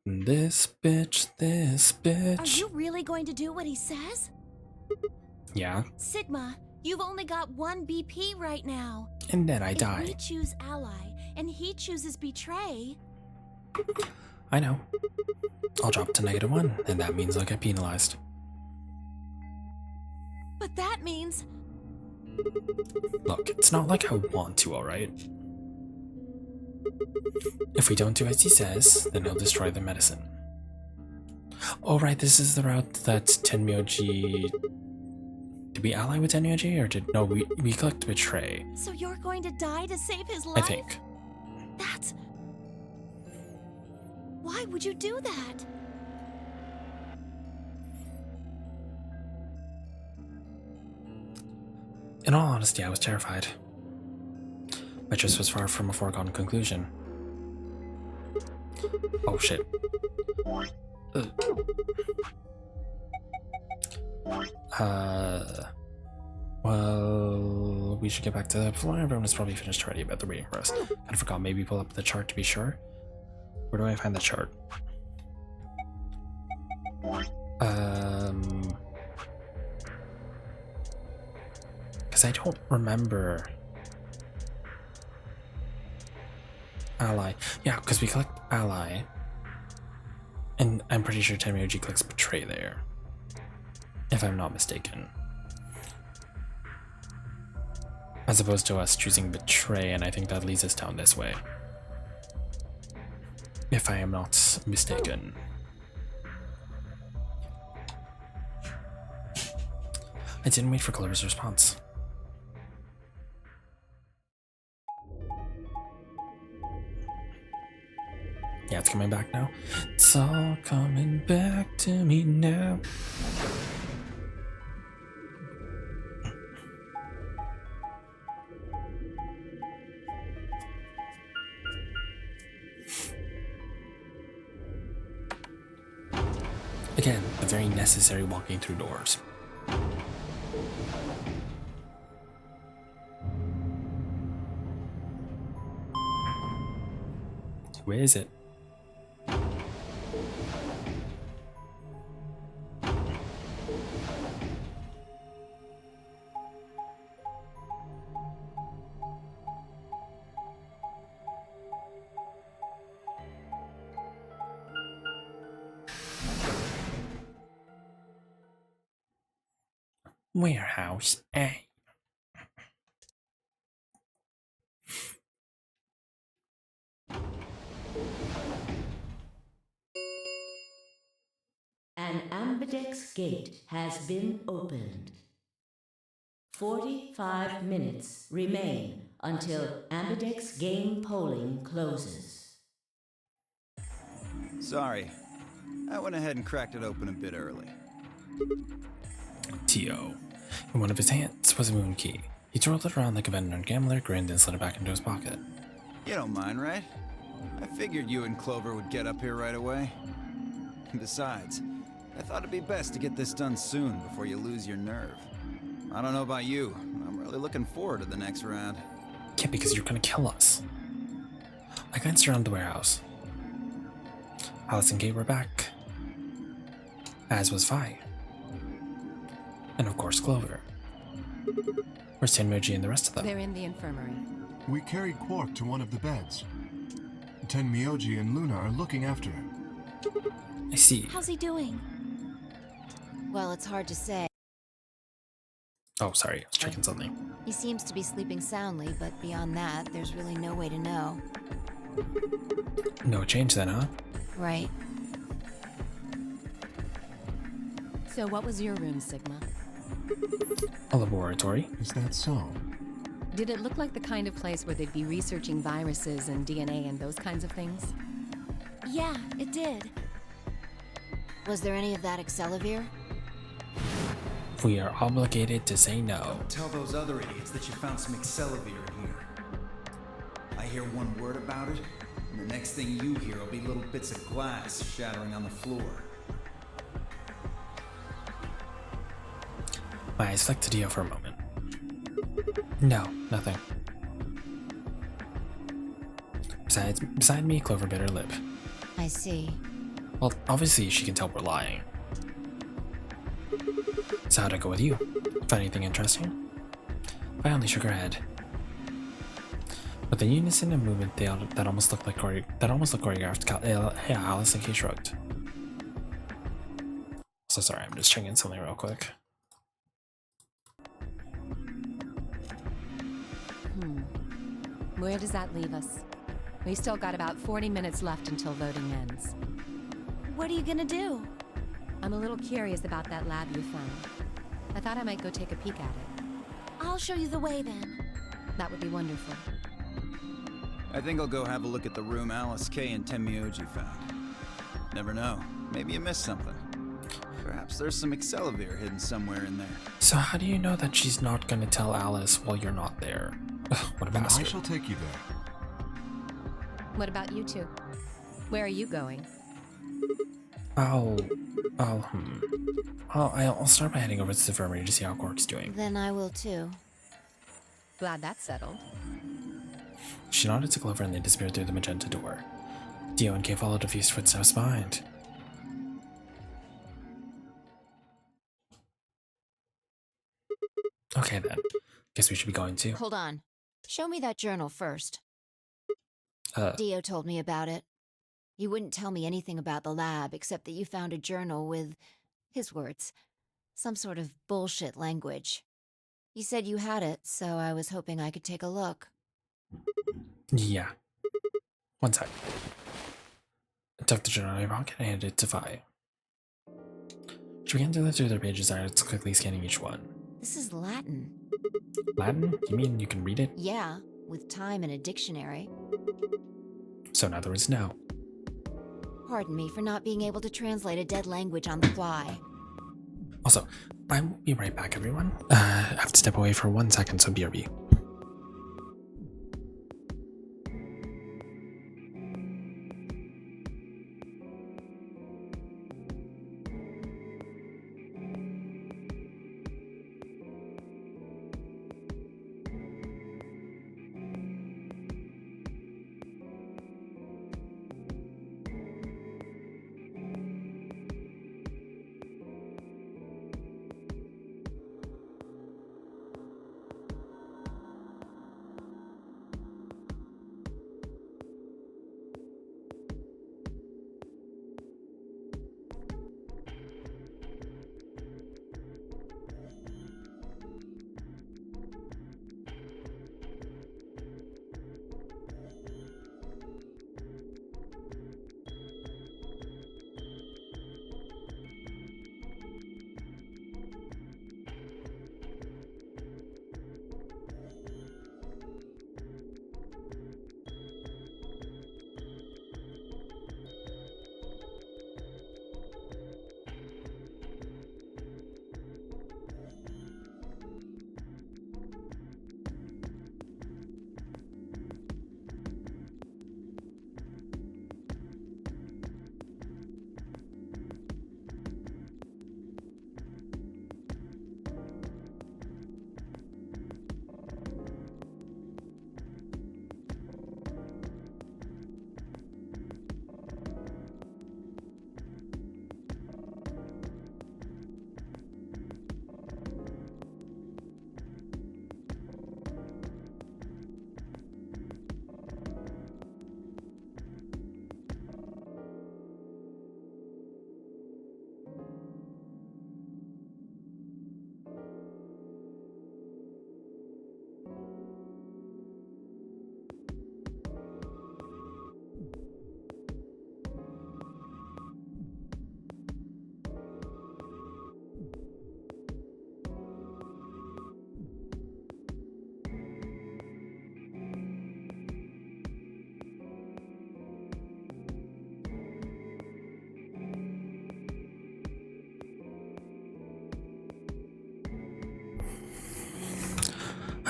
This bitch, this
Are
bitch.
you really going to do what he says?
Yeah,
Sigma, you've only got one BP right now.
and then I
If
die.
we choose ally and he chooses betray,
I know. I'll drop to -1, and that means I'll get penalized.
but that means
Look, it's not like I want to, alright? If we don't do as he says, then he'll destroy the medicine. Oh right, this is the route that Tenmyoji... Did we ally with Tenmyoji, or did... No, we clicked betray,
so you're going to die to save his life?
I think.
That's... Why would you do that?
In all honesty, I was terrified. My choice was far from a foregone conclusion. Oh shit. Well, we should get back to the floor. Everyone is probably finished already about the waiting for us. I forgot, maybe pull up the chart to be sure. Where do I find the chart? Because I don't remember. Ally. Yeah, because we clicked ally. And I'm pretty sure Tenmyoji clicks betray there. If I'm not mistaken. As opposed to us choosing betray, and I think that leads us down this way. If I am not mistaken. I didn't wait for Claire's response. Yeah, it's coming back now. It's all coming back to me now. Again, a very necessary walking through doors. Where is it? Warehouse A.
An ambidex gate has been opened. 45 minutes remain until ambidex game polling closes.
Sorry. I went ahead and cracked it open a bit early.
Tio. In one of his hands was a moon key. He twirled it around like a veteran gambler, grinned, and slid it back into his pocket.
You don't mind, right? I figured you and Clover would get up here right away. Besides, I thought it'd be best to get this done soon before you lose your nerve. I don't know about you, but I'm really looking forward to the next round.
Yeah, because you're gonna kill us. I glanced around the warehouse. Alice and Kate were back, as was Vi. And of course, Clover. Where's Tenmoji and the rest of them?
They're in the infirmary.
We carried Quark to one of the beds. Tenmyoji and Luna are looking after him.
I see.
How's he doing?
Well, it's hard to say.
Oh, sorry, I was checking something.
He seems to be sleeping soundly, but beyond that, there's really no way to know.
No change then, huh?
Right.
So what was your room, Sigma?
A laboratory.
Is that so?
Did it look like the kind of place where they'd be researching viruses and DNA and those kinds of things?
Yeah, it did.
Was there any of that Excelivir?
We are obligated to say no.
Tell those other idiots that you found some Excelivir in here. I hear one word about it, and the next thing you hear will be little bits of glass shattering on the floor.
My eyes flicked to Dio for a moment. No, nothing. Beside me, Clover bit her lip.
I see.
Well, obviously she can tell we're lying. So how'd it go with you? Find anything interesting? I only shook her head. With a unison and movement that almost looked choreographed, Alice and Kate shrugged. So sorry, I'm just checking something real quick.
Where does that leave us? We still got about 40 minutes left until voting ends.
What are you gonna do?
I'm a little curious about that lab you found. I thought I might go take a peek at it.
I'll show you the way then.
That would be wonderful.
I think I'll go have a look at the room Alice K and Tenmyoji found. Never know, maybe you missed something. Perhaps there's some Excelivir hidden somewhere in there.
So how do you know that she's not gonna tell Alice while you're not there? Ugh, what a
Then I
bastard.
shall take you there.
What about you two? Where are you going?
I'll start by heading over to the infirmary to see how Quark's doing.
Then I will too.
Glad that's settled.
She nodded to Clover and they disappeared through the magenta door. Dio and Kay followed a few footsteps behind. Okay then. Guess we should be going too.
Hold on. Show me that journal first.
Uh,
Dio told me about it. You wouldn't tell me anything about the lab except that you found a journal with, his words, some sort of bullshit language. He said you had it, so I was hoping I could take a look.
yeah. One sec. I took the journal out of my pocket and handed it to Vi. She began to look through their pages and I was quickly scanning each one.
This is Latin.
Latin? You mean you can read it?
Yeah, with time and a dictionary.
So in other words, no.
Pardon me for not being able to translate a dead language on the fly.
Also, I will be right back, everyone. I have to step away for 1 second, so BRB.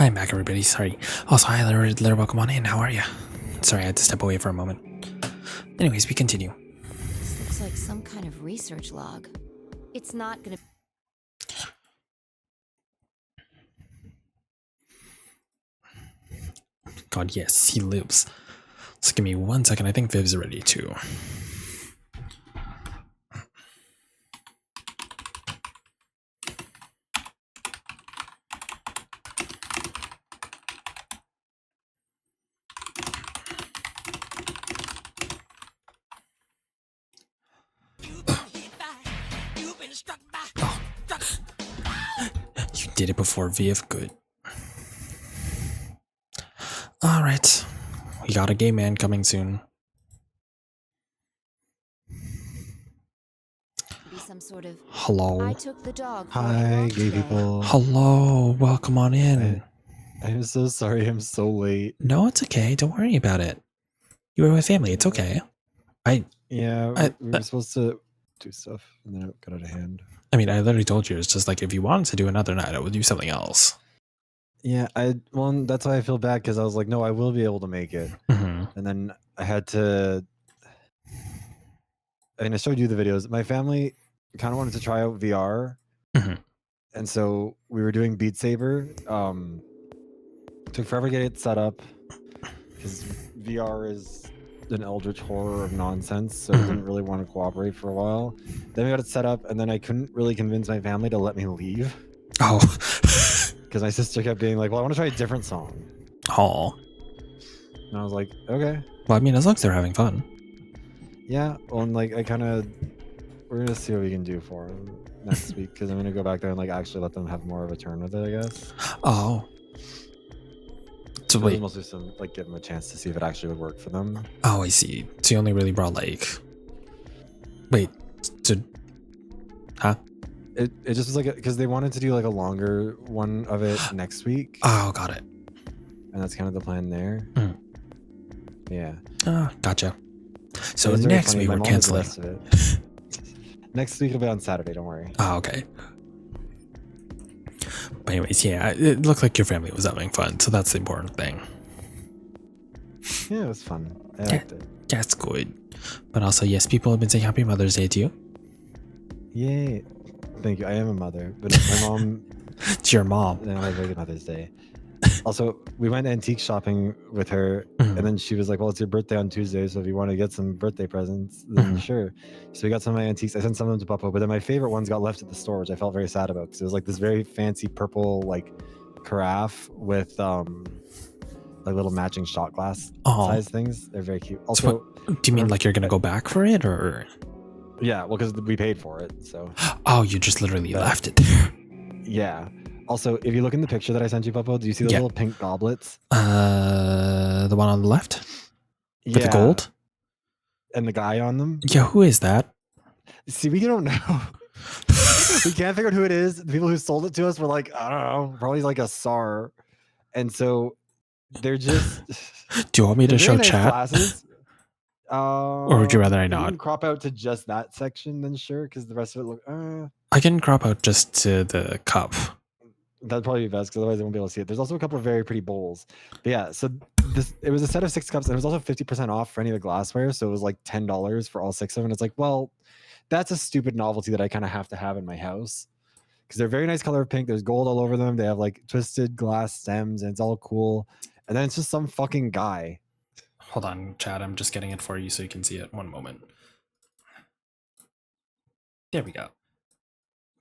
I'm back, everybody. Sorry. Also, hi, Larry. Welcome on in. How are you? Sorry, I had to step away for a moment. Anyways, we continue.
This looks like some kind of research log. It's not gonna.
God, yes, he lives. Just give me 1 second. I think Viv's ready too. Oh. You did it before, Viv. Good. Alright. We got a gay man coming soon.
Be some sort of.
Hello.
I took the dog for a
Hi,
walk
gay
today.
people.
Hello. Welcome on in.
I'm so sorry I'm so late.
No, it's okay. Don't worry about it. You were with family. It's okay.
Yeah,
I-
we were supposed to do stuff, and then it got out of hand.
I mean, I literally told you. It's just like if you wanted to do another night, I would do something else.
Yeah, well, that's why I feel bad, because I was like, no, I will be able to make it.
Mm-hmm.
And then I had to. I mean, I showed you the videos. My family kind of wanted to try out VR,
Mhm.
and so we were doing Beat Saber. Took forever to get it set up because VR is an eldritch horror of nonsense, so it didn't really want to cooperate for a while. Then we got it set up, and then I couldn't really convince my family to let me leave
Oh.
because my sister kept being like, "Well, I want to try a different song,"
Oh.
and I was like, "Okay,
Well, I mean, as long as they're having fun.
yeah." Well, and like we're gonna see what we can do for them next week, because I'm gonna go back there and like actually let them have more of a turn with it, I guess.
Oh. So
It was
wait.
mostly to like give them a chance to see if it actually would work for them.
Oh, I see. So you only really brought like. Wait. So. Huh?
It just was like, because they wanted to do like a longer one of it next week,
Oh, got it.
and that's kind of the plan there.
Mm.
Yeah.
Ah, gotcha. So
It was very
next
funny.
week
My
we're
mom did the
canceling.
rest of it. Next week will be on Saturday. Don't worry.
Oh, okay. But anyways, yeah, it looked like your family was having fun, so that's the important thing.
Yeah, it was fun. I liked it.
That's good. But also, yes, people have been saying Happy Mother's Day to you.
Yay. Thank you. I am a mother, but my mom
To your mom.
didn't have a very good Mother's Day. Also, we went antique shopping with her,
Mhm.
and then she was like, "Well, it's your birthday on Tuesday, so if you want to get some birthday presents, then
Mhm.
sure." So we got some of my antiques. I sent some of them to Puppo, but then my favorite ones got left at the store, which I felt very sad about, because it was like this very fancy purple like carafe with like little matching shot glass
Oh.
size things. They're very cute.
So
Also,
what, do you mean like you're gonna go back for it, or?
yeah, well, because we paid for it, so
Oh, you just literally
That-
left it there.
yeah. Also, if you look in the picture that I sent you, Puppo, do you see those
Yeah.
little pink goblets?
The one on the left with
Yeah,
the gold.
and the guy on them.
Yeah, who is that?
See, we don't know. We can't figure out who it is. The people who sold it to us were like, I don't know, probably like a SAR. And so they're just
Do you want me to
they're
show
very nice
chat,
glasses.
or would you rather I
If you
not?
can crop out to just that section, then sure, because the rest of it look
I can crop out just to the cup.
that'd probably be best, because otherwise they won't be able to see it. There's also a couple of very pretty bowls. But yeah, so it was a set of 6 cups, and it was also 50% off for any of the glassware. So it was like $10 for all 6 of them. It's like, well, that's a stupid novelty that I kind of have to have in my house, because they're very nice color of pink. There's gold all over them. They have like twisted glass stems, and it's all cool. And then it's just some fucking guy.
Hold on, chat. I'm just getting it for you so you can see it. One moment. There we go.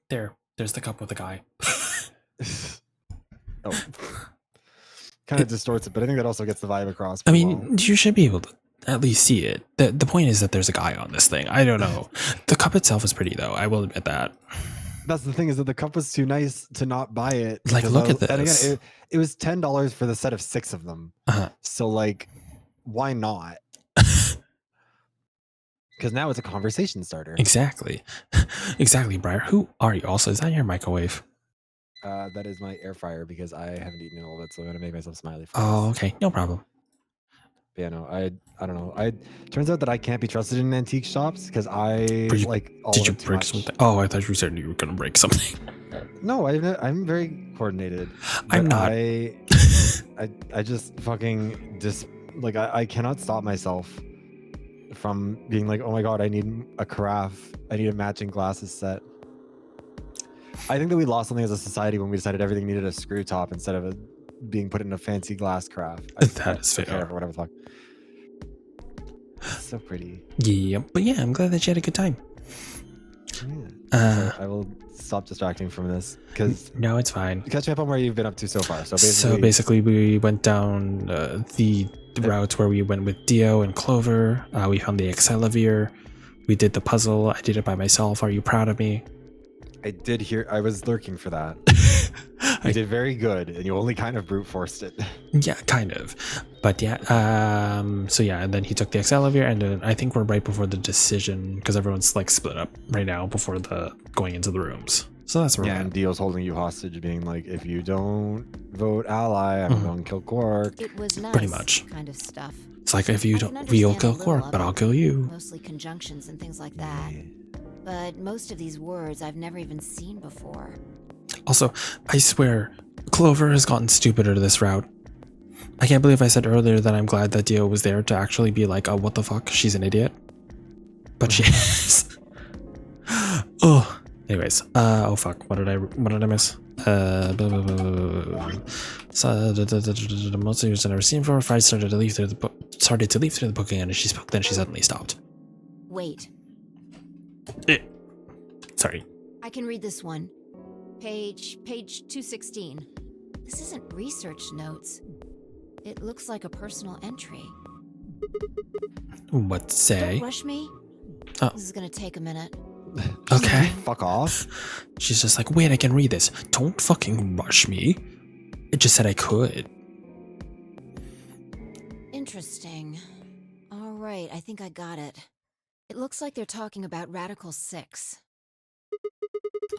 There's the cup with the guy.
Oh, kind of distorts it, but I think that also gets the vibe across.
I
pretty
mean,
well.
you should be able to at least see it. The point is that there's a guy on this thing. I don't know. The cup itself is pretty, though. I will admit that.
That's the thing, is that the cup was too nice to not buy it.
Like,
because
look at
and
this.
again, it was $10 for the set of 6 of them.
Uh-huh.
So like, why not? Because now it's a conversation starter.
Exactly. Exactly, Briar. Who are you? Also, is that your microwave?
That is my air fryer, because I haven't eaten in a little bit, so I'm gonna make myself smiley. For
Oh,
this.
okay. No problem.
Yeah, no, I don't know. Turns out that I can't be trusted in antique shops because I
Were you-
like all
Did
of
you
it too
break
much.
something? Oh, I thought you said you were gonna break something.
No, I'm very coordinated.
I'm
But
not.
I just fucking just like I cannot stop myself from being like, oh my god, I need a carafe. I need a matching glasses set. I think that we lost something as a society when we decided everything needed a screw top instead of being put in a fancy glass carafe.
That is
or
fair.
whatever the fuck. It's so pretty.
Yeah, but yeah, I'm glad that you had a good time.
Yeah. Sorry, I will stop distracting from this because
No, it's fine.
catch me up on where you've been up to so far.
So basically, we went down the route where we went with Dio and Clover. We found the Excelivir. We did the puzzle. I did it by myself. Are you proud of me?
I did hear. I was lurking for that. You did very good, and you only kind of brute forced it.
Yeah, kind of. But yeah, so yeah, and then he took the Excelivir, and then I think we're right before the decision because everyone's like split up right now before the going into the rooms. So that's where we're
Yeah, and
at.
Dio's holding you hostage, being like, if you don't vote ally, I'm going to kill Quark.
It was nice,
Pretty much.
kind of stuff.
It's like if you
I
don't,
can
we'll
understand
kill
a little
Quark,
of
but
it.
I'll kill you.
Mostly conjunctions and things like that. But most of these words I've never even seen before.
Also, I swear, Clover has gotten stupider this route. I can't believe I said earlier that I'm glad that Dio was there to actually be like, oh, what the fuck? She's an idiot. But she is. Oh. Anyways, oh fuck, what did I miss? So the most users I've ever seen before. Fried started to leave through the book again, and she spoke. Then she suddenly stopped.
Wait,
Sorry.
I can read this one. Page 216. This isn't research notes. It looks like a personal entry.
What say?
Don't rush me.
Oh.
This is gonna take a minute.
Okay.
Fuck off.
She's just like, wait, I can read this. Don't fucking rush me. It just said I could.
Interesting. All right, I think I got it. It looks like they're talking about Radical 6.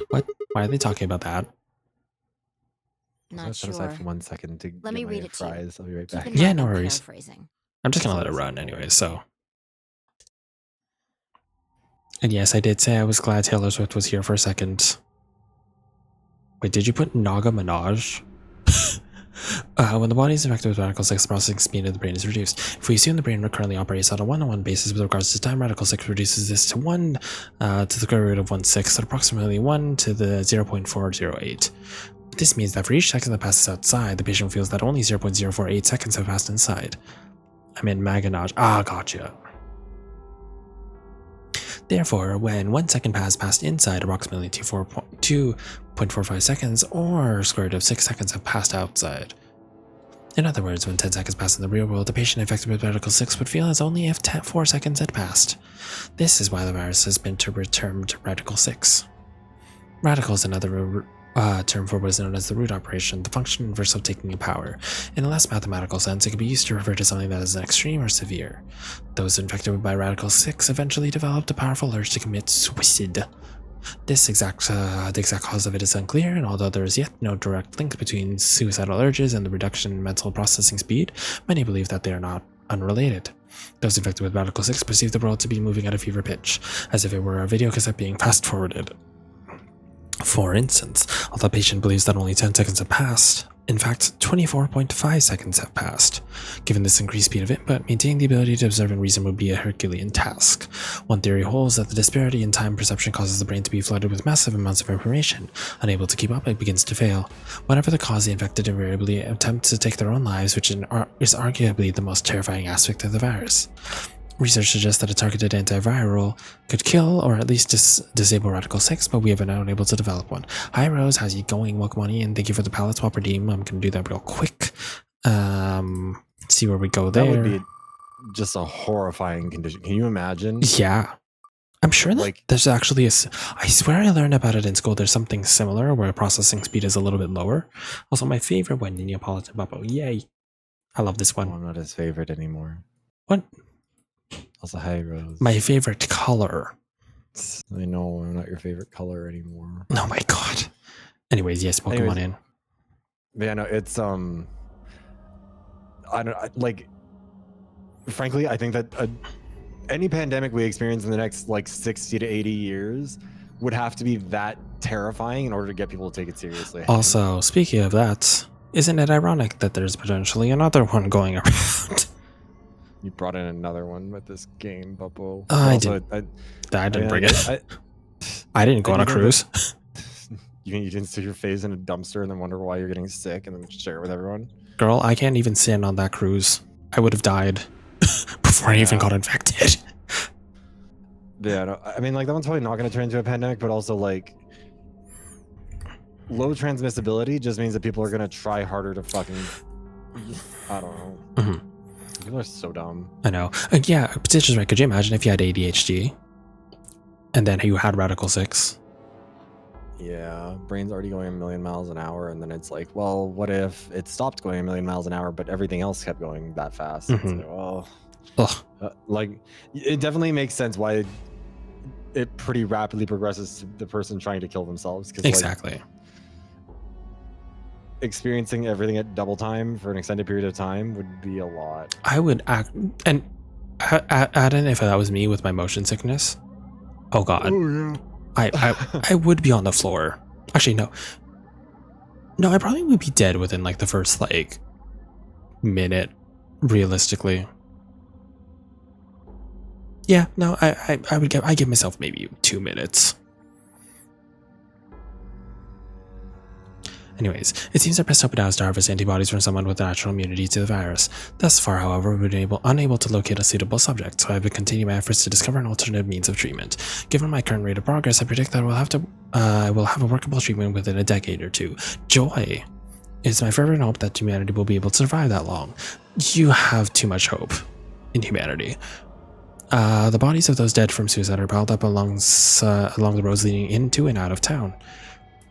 What? Why are they talking about that?
Not
Set
sure.
aside for 1 second to
Let me
get
read
my
it to you.
fries. I'll be right
Keep
back.
in
Yeah,
mind
no
I'm
worries.
paraphrasing.
I'm just gonna let it run anyway, so. And yes, I did say I was glad Taylor Swift was here for a second. Wait, did you put Naga Minaj? When the body is infected with Radical 6, the processing speed of the brain is reduced. If we assume the brain currently operates on a one-on-one basis with regards to time, Radical 6 reduces this to 1 to the square root of 1/6, at approximately 1 to the 0.408. This means that for each second that passes outside, the patient feels that only 0.048 seconds have passed inside. I mean, Maganaj. Ah, gotcha. Therefore, when 1 second passed inside, approximately 2.45 seconds, or square root of 6 seconds have passed outside. In other words, when 10 seconds pass in the real world, the patient infected with Radical 6 would feel as only if 4 seconds had passed. This is why the virus has been termed Radical 6. Radical is another term for what is known as the root operation, the function inverse of taking a power. In a less mathematical sense, it can be used to refer to something that is an extreme or severe. Those infected by Radical 6 eventually developed a powerful urge to commit suicide. The exact cause of it is unclear, and although there is yet no direct link between suicidal urges and the reduction in mental processing speed, many believe that they are not unrelated. Those infected with Radical 6 perceive the world to be moving at a fever pitch, as if it were a video cassette being fast-forwarded. For instance, although the patient believes that only 10 seconds have passed, in fact, 24.5 seconds have passed. Given this increased speed of input, maintaining the ability to observe and reason would be a Herculean task. One theory holds that the disparity in time perception causes the brain to be flooded with massive amounts of information. Unable to keep up, it begins to fail. Whatever the cause, the infected invariably attempt to take their own lives, which is arguably the most terrifying aspect of the virus. Research suggests that a targeted antiviral could kill or at least disable Radical 6, but we have been unable to develop one. Hi Rose, how's it going? Welcome on in. Thank you for the palette swap redeem. I'm going to do that real quick. See where we go there.
That would be just a horrifying condition. Can you imagine?
Yeah. I'm sure that there's actually I swear I learned about it in school. There's something similar where processing speed is a little bit lower. Also, my favorite one, Neapolitan Bubble. Yay. I love this one.
Oh, I'm not his favorite anymore.
What?
Also, hi, Rose.
My favorite color.
I know, I'm not your favorite color anymore.
Oh my god. Anyways, yes, Pokemon in.
Yeah, no, it's I don't like frankly, I think that any pandemic we experience in the next like 60 to 80 years would have to be that terrifying in order to get people to take it seriously.
Also, speaking of that, isn't it ironic that there's potentially another one going around?
You brought in another one with this game, Bubble.
I
Also,
didn't bring
guess-
it. I didn't go on a cruise.
You didn't stick your face in a dumpster and then wonder why you're getting sick and then share it with everyone?
Girl, I can't even sin on that cruise. I would have died before I even got infected.
Yeah, no, I mean, like, that one's probably not going to turn into a pandemic, but also, like, low transmissibility just means that people are going to try harder to fucking, I don't know.
Mm-hmm.
People are so dumb.
I know. Yeah, Petition's right. Could you imagine if you had ADHD and then you had Radical 6?
Yeah, brain's already going a million miles an hour, and then it's like, well, what if it stopped going a million miles an hour, but everything else kept going that fast? It's like, well, like, it definitely makes sense why it pretty rapidly progresses to the person trying to kill themselves. Because
exactly.
Like, experiencing everything at double time for an extended period of time would be a lot.
I would act, and add in if that was me with my motion sickness. Oh god.
Oh yeah.
I would be on the floor. Actually, no. No, I probably would be dead within like the first like minute, realistically. Yeah, no, I give myself maybe 2 minutes. Anyways, it seems our best hope now is to harvest antibodies from someone with natural immunity to the virus. Thus far, however, we've been unable to locate a suitable subject, so I've been continuing my efforts to discover an alternative means of treatment. Given my current rate of progress, I predict that I will have a workable treatment within a decade or two. Joy! It's my fervent hope that humanity will be able to survive that long. You have too much hope in humanity. The bodies of those dead from suicide are piled up along the roads leading into and out of town.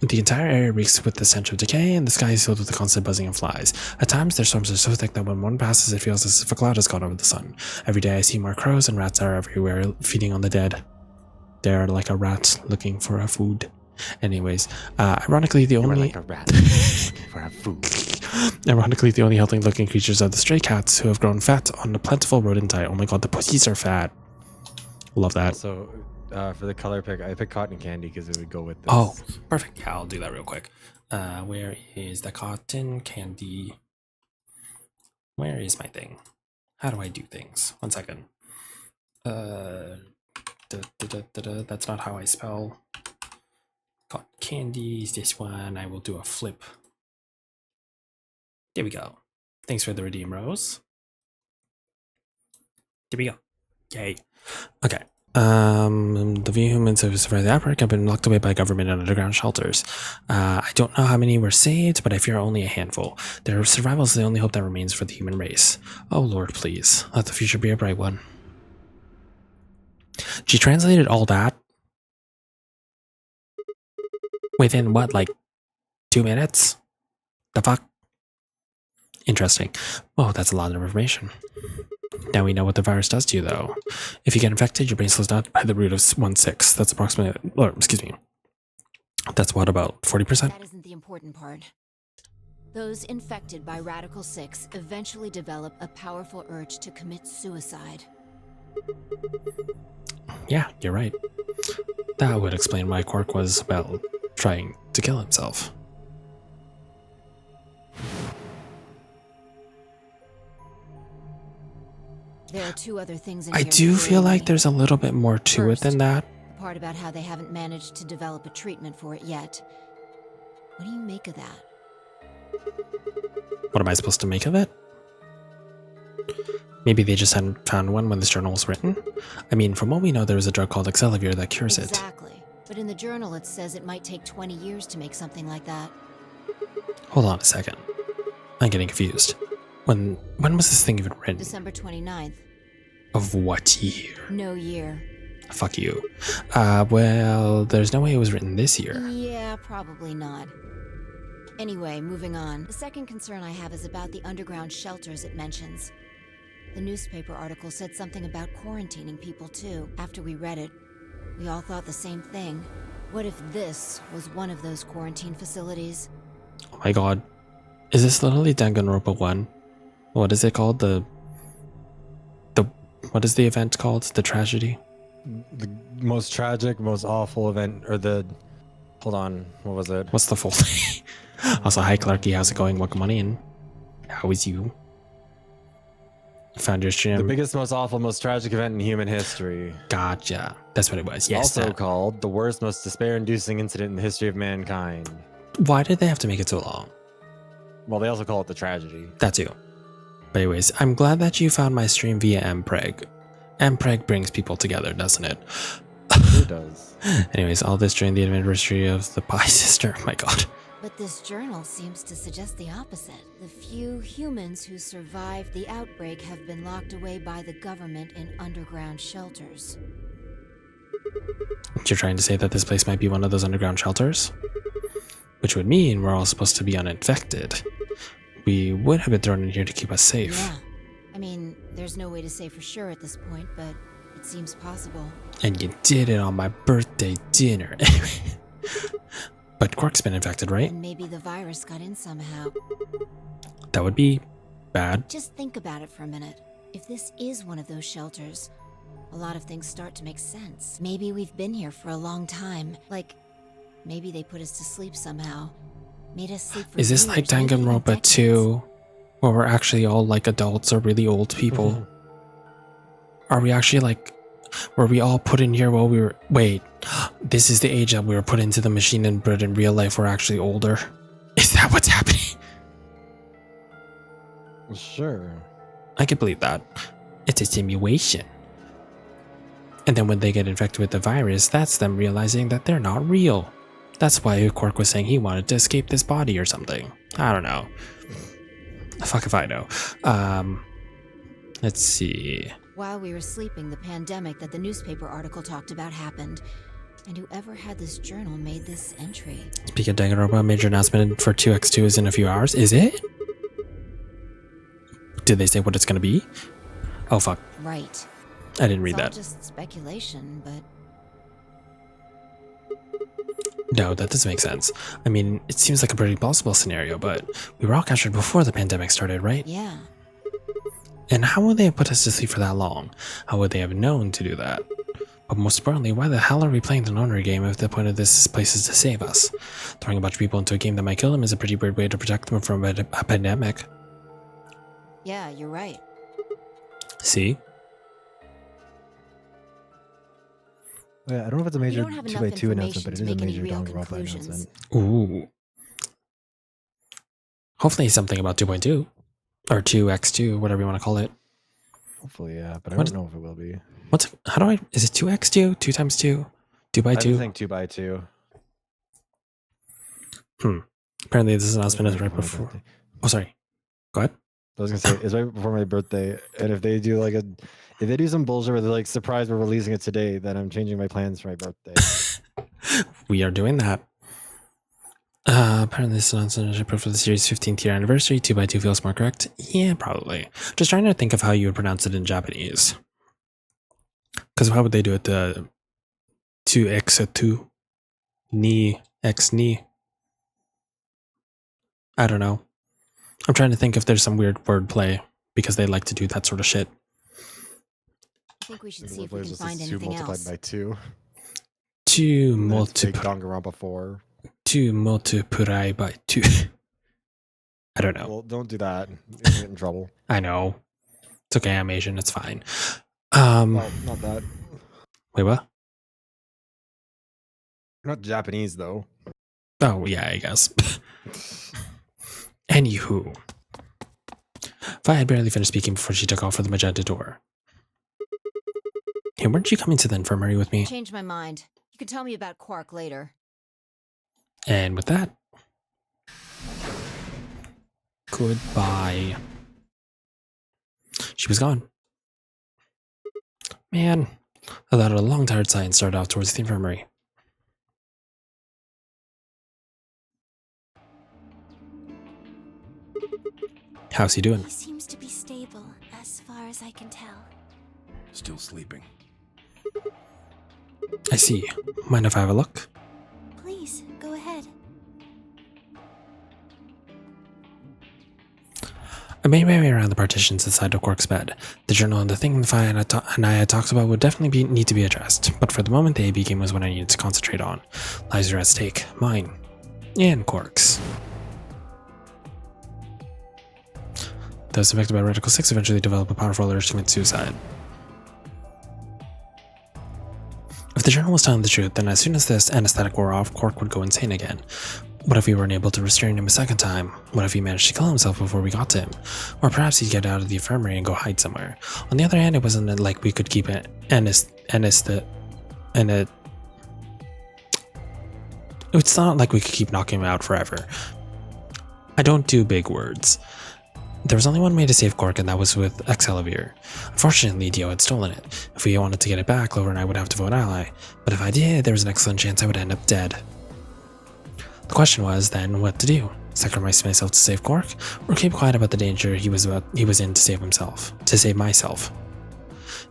The entire area reeks with the stench of decay, and the sky is filled with the constant buzzing of flies. At times, their swarms are so thick that when one passes, it feels as if a cloud has gone over the sun. Every day I see more crows, and rats are everywhere, feeding on the dead. They're like a rat looking for a food. Anyways, ironically, the only
like a rat looking for a food.
Ironically, the only healthy-looking creatures are the stray cats who have grown fat on a plentiful rodent diet. Oh my god, the pussies are fat. Love that.
So, for the color pick, I picked cotton candy because it would go with this.
Oh, perfect. Yeah, I'll do that real quick. Where is the cotton candy? Where is my thing? How do I do things? 1 second. That's not how I spell. Cotton candy is this one. I will do a flip. There we go. Thanks for the redeem rose. There we go. Yay. Okay. The few humans who survived the outbreak have been locked away by government and underground shelters. I don't know how many were saved, but I fear only a handful. Their survival is the only hope that remains for the human race. Oh Lord, please, let the future be a bright one. She translated all that within what, like 2 minutes? The fuck? Interesting. Oh, that's a lot of information. Now we know what the virus does to you, though. If you get infected, your brain slows down by the root of 1/6. That's approximately, or excuse me, that's what, about 40%?
That isn't the important part. Those infected by Radical 6 eventually develop a powerful urge to commit suicide.
Yeah, you're right. That would explain why Quark was, well, trying to kill himself.
There are 2 other things in
I
here
do
that
feel
worry
like
me.
there's a little bit more to it than that.
The part about how they haven't managed to develop a treatment for it yet. What do you make of that?
What am I supposed to make of it? Maybe they just hadn't found one when this journal was written? I mean, from what we know, there is a drug called Excelivir that cures it.
Exactly. But in the journal it says it might take 20 years to make something like that.
Hold on a second. I'm getting confused. When was this thing even written?
December 29th.
Of what year?
No year.
Fuck you. Well, there's no way it was written this year.
Yeah, probably not. Anyway, moving on. The second concern I have is about the underground shelters it mentions. The newspaper article said something about quarantining people too. After we read it, we all thought the same thing. What if this was one of those quarantine facilities?
Oh my god. Is this literally Danganronpa 1? What is it called? What is the event called? The tragedy?
The most tragic, most awful event, or the... Hold on, what was it?
What's the full thing? Also, hi Clarky, how's it going? Welcome on in. How is you? Found your stream.
The biggest, most awful, most tragic event in human history.
Gotcha. That's what it was. Yes.
Also called the worst, most despair-inducing incident in the history of mankind.
Why did they have to make it so long?
Well, they also call it the tragedy.
That too. But anyways, I'm glad that you found my stream via Mpreg. Mpreg brings people together, doesn't it?
It does.
Anyways, all this during the anniversary of the Pie Sister. Oh my god.
But this journal seems to suggest the opposite. The few humans who survived the outbreak have been locked away by the government in underground shelters.
You're trying to say that this place might be one of those underground shelters? Which would mean we're all supposed to be uninfected. We would have been thrown in here to keep us safe.
Yeah. I mean, there's no way to say for sure at this point, but it seems possible.
And you did it on my birthday dinner. Anyway. But Quark's been infected, right?
And maybe the virus got in somehow.
That would be bad.
Just think about it for a minute. If this is one of those shelters, a lot of things start to make sense. Maybe we've been here for a long time. Like, maybe they put us to sleep somehow. Made us sleep for
Is this
years,
like
maybe even
Danganronpa
decades.
2? Where we're actually all like adults or really old people? Are we actually like... Were we all put in here while we were... Wait. This is the age that we were put into the machine and but in real life we're actually older? Is that what's happening?
Sure.
I can believe that. It's a simulation. And then when they get infected with the virus, that's them realizing that they're not real. That's why Quark was saying he wanted to escape this body or something. I don't know. Fuck if I know. Let's see.
While we were sleeping, the pandemic that the newspaper article talked about happened. And whoever had this journal made this entry.
Speaking of Danganronpa, major announcement for 2x2 is in a few hours. Is it? Did they say what it's gonna be? Oh fuck.
Right.
I didn't read
It's all
that.
just speculation, but
No, that doesn't make sense. I mean, it seems like a pretty plausible scenario, but we were all captured before the pandemic started, right?
yeah.
And how would they have put us to sleep for that long? How would they have known to do that? But most importantly, why the hell are we playing the loner game if the point of this place is to save us? Throwing a bunch of people into a game that might kill them is a pretty weird way to protect them from a pandemic.
Yeah, you're right.
See?
Yeah, I don't know if it's a major
don't have enough
2x2 announcement,
information
but it
to
is a
make any
major
real
Danganronpa
conclusions.
announcement.
Ooh. Hopefully something about 2.2. Or 2x2, whatever you want to call it.
Hopefully, yeah, but I
What
don't know if it will be.
How do I, is it 2x2? 2 times 2? 2 by
I
2?
think 2x2.
Apparently this announcement is
Right
right
before my
before.
birthday.
Oh, sorry. Go ahead.
I was gonna say it's right before my birthday, and if they do if they do some bullshit where they're like, surprise, we're releasing it today, then I'm changing my plans for my birthday.
We are doing that. Apparently this announcement is approved for the series' 15th year anniversary. 2 by 2 feels more correct. Yeah, probably. Just trying to think of how you would pronounce it in Japanese. Because how would they do it? 2x2? Ni x ni? I don't know. I'm trying to think if there's some weird wordplay because they like to do that sort of shit.
I think we should
The
see if we
wordplay
can
is just
find
2
anything
multiplied
else.
by 2.
2
And then it's take
multiply
Danganronpa 4.
2 multiply by 2. I don't know.
Well, don't do that. You're gonna get in trouble.
I know. It's okay, I'm Asian, it's fine.
Well, not that.
Wait, what?
Not Japanese though.
Oh, yeah, I guess. Anywho. Vi had barely finished speaking before she took off for the magenta door. Hey, weren't you coming to the infirmary with me?
Changed my mind. You can tell me about Quark later.
And with that, goodbye. She was gone. Man, I let out a long tired sigh and started off towards the infirmary. How's he doing?
He seems to be stable, as far as I can tell.
Still sleeping.
I see. Mind if I have a look?
Please, go ahead.
I made my way around the partitions inside of Quark's bed. The journal and the thing Fi and I had talked about would definitely need to be addressed, but for the moment the AB game was what I needed to concentrate on. Lives are at stake. Mine. And Quark's. Those affected by Reticle 6 eventually develop a powerful urge to commit suicide. If the journal was telling the truth, then as soon as this anesthetic wore off, Quark would go insane again. What if we weren't able to restrain him a second time? What if he managed to kill himself before we got to him? Or perhaps he'd get out of the infirmary and go hide somewhere. On the other hand, it wasn't like we could keep it's not like we could keep knocking him out forever. I don't do big words. There was only one way to save Quark, and that was with Excalibur. Unfortunately, Dio had stolen it. If we wanted to get it back, Clover and I would have to vote ally. But if I did, there was an excellent chance I would end up dead. The question was, then, what to do? Sacrifice myself to save Quark, or keep quiet about the danger he was in to save himself, to save myself?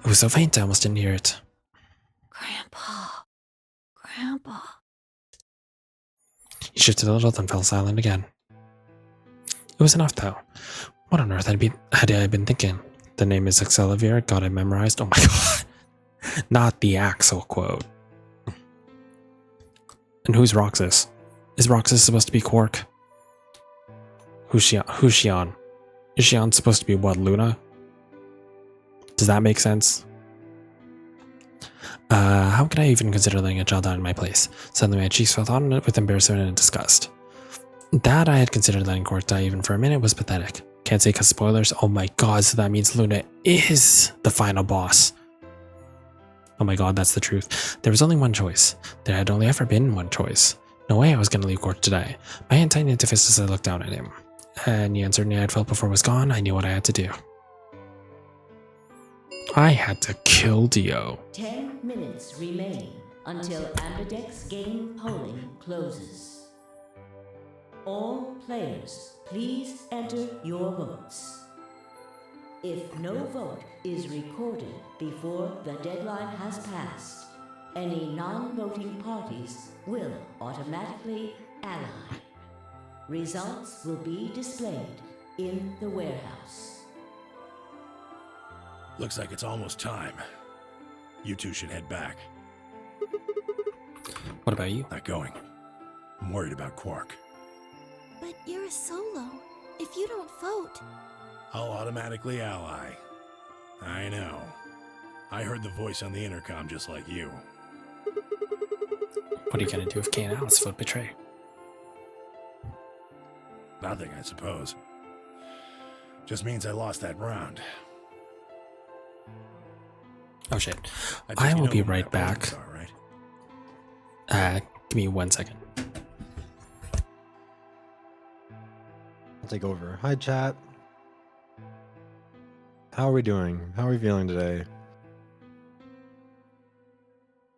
It was so faint I almost didn't hear it.
Grandpa.
He shifted a little, then fell silent again. It was enough, though. What on earth had I been thinking? The name is Excalibur, got it memorized. Oh my god. Not the Axel quote. And who's Roxas? Is Roxas supposed to be Quark? Who's she on? Is she on supposed to be what, Luna? Does that make sense? How could I even consider letting a child die in my place? Suddenly my cheeks felt hot with embarrassment and disgust. That I had considered letting Quark die even for a minute was pathetic. Can't say 'cause spoilers. Oh my god, so that means Luna is the final boss. Oh my god, that's the truth. There was only one choice. There had only ever been one choice. No way I was going to leave Quark to die. My hand tightened into fist as I looked down at him. And the uncertainty I had felt before was gone. I knew what I had to do. I had to kill Dio.
10 minutes remain until Ambidex game polling closes. All players, please enter your votes. If no vote is recorded before the deadline has passed, any non-voting parties will automatically ally. Results will be displayed in the warehouse.
Looks like it's almost time. You two should head back.
What about you?
Not going. I'm worried about Quark.
But you're a solo. If you don't vote...
I'll automatically ally. I know. I heard the voice on the intercom just like you.
What are you gonna do if Kay and Alice vote betray?
Nothing, I suppose. Just means I lost that round.
Oh shit. I will be right back.
Are, right?
Give me 1 second.
I'll take over. Hi, chat. How are we doing? How are we feeling today?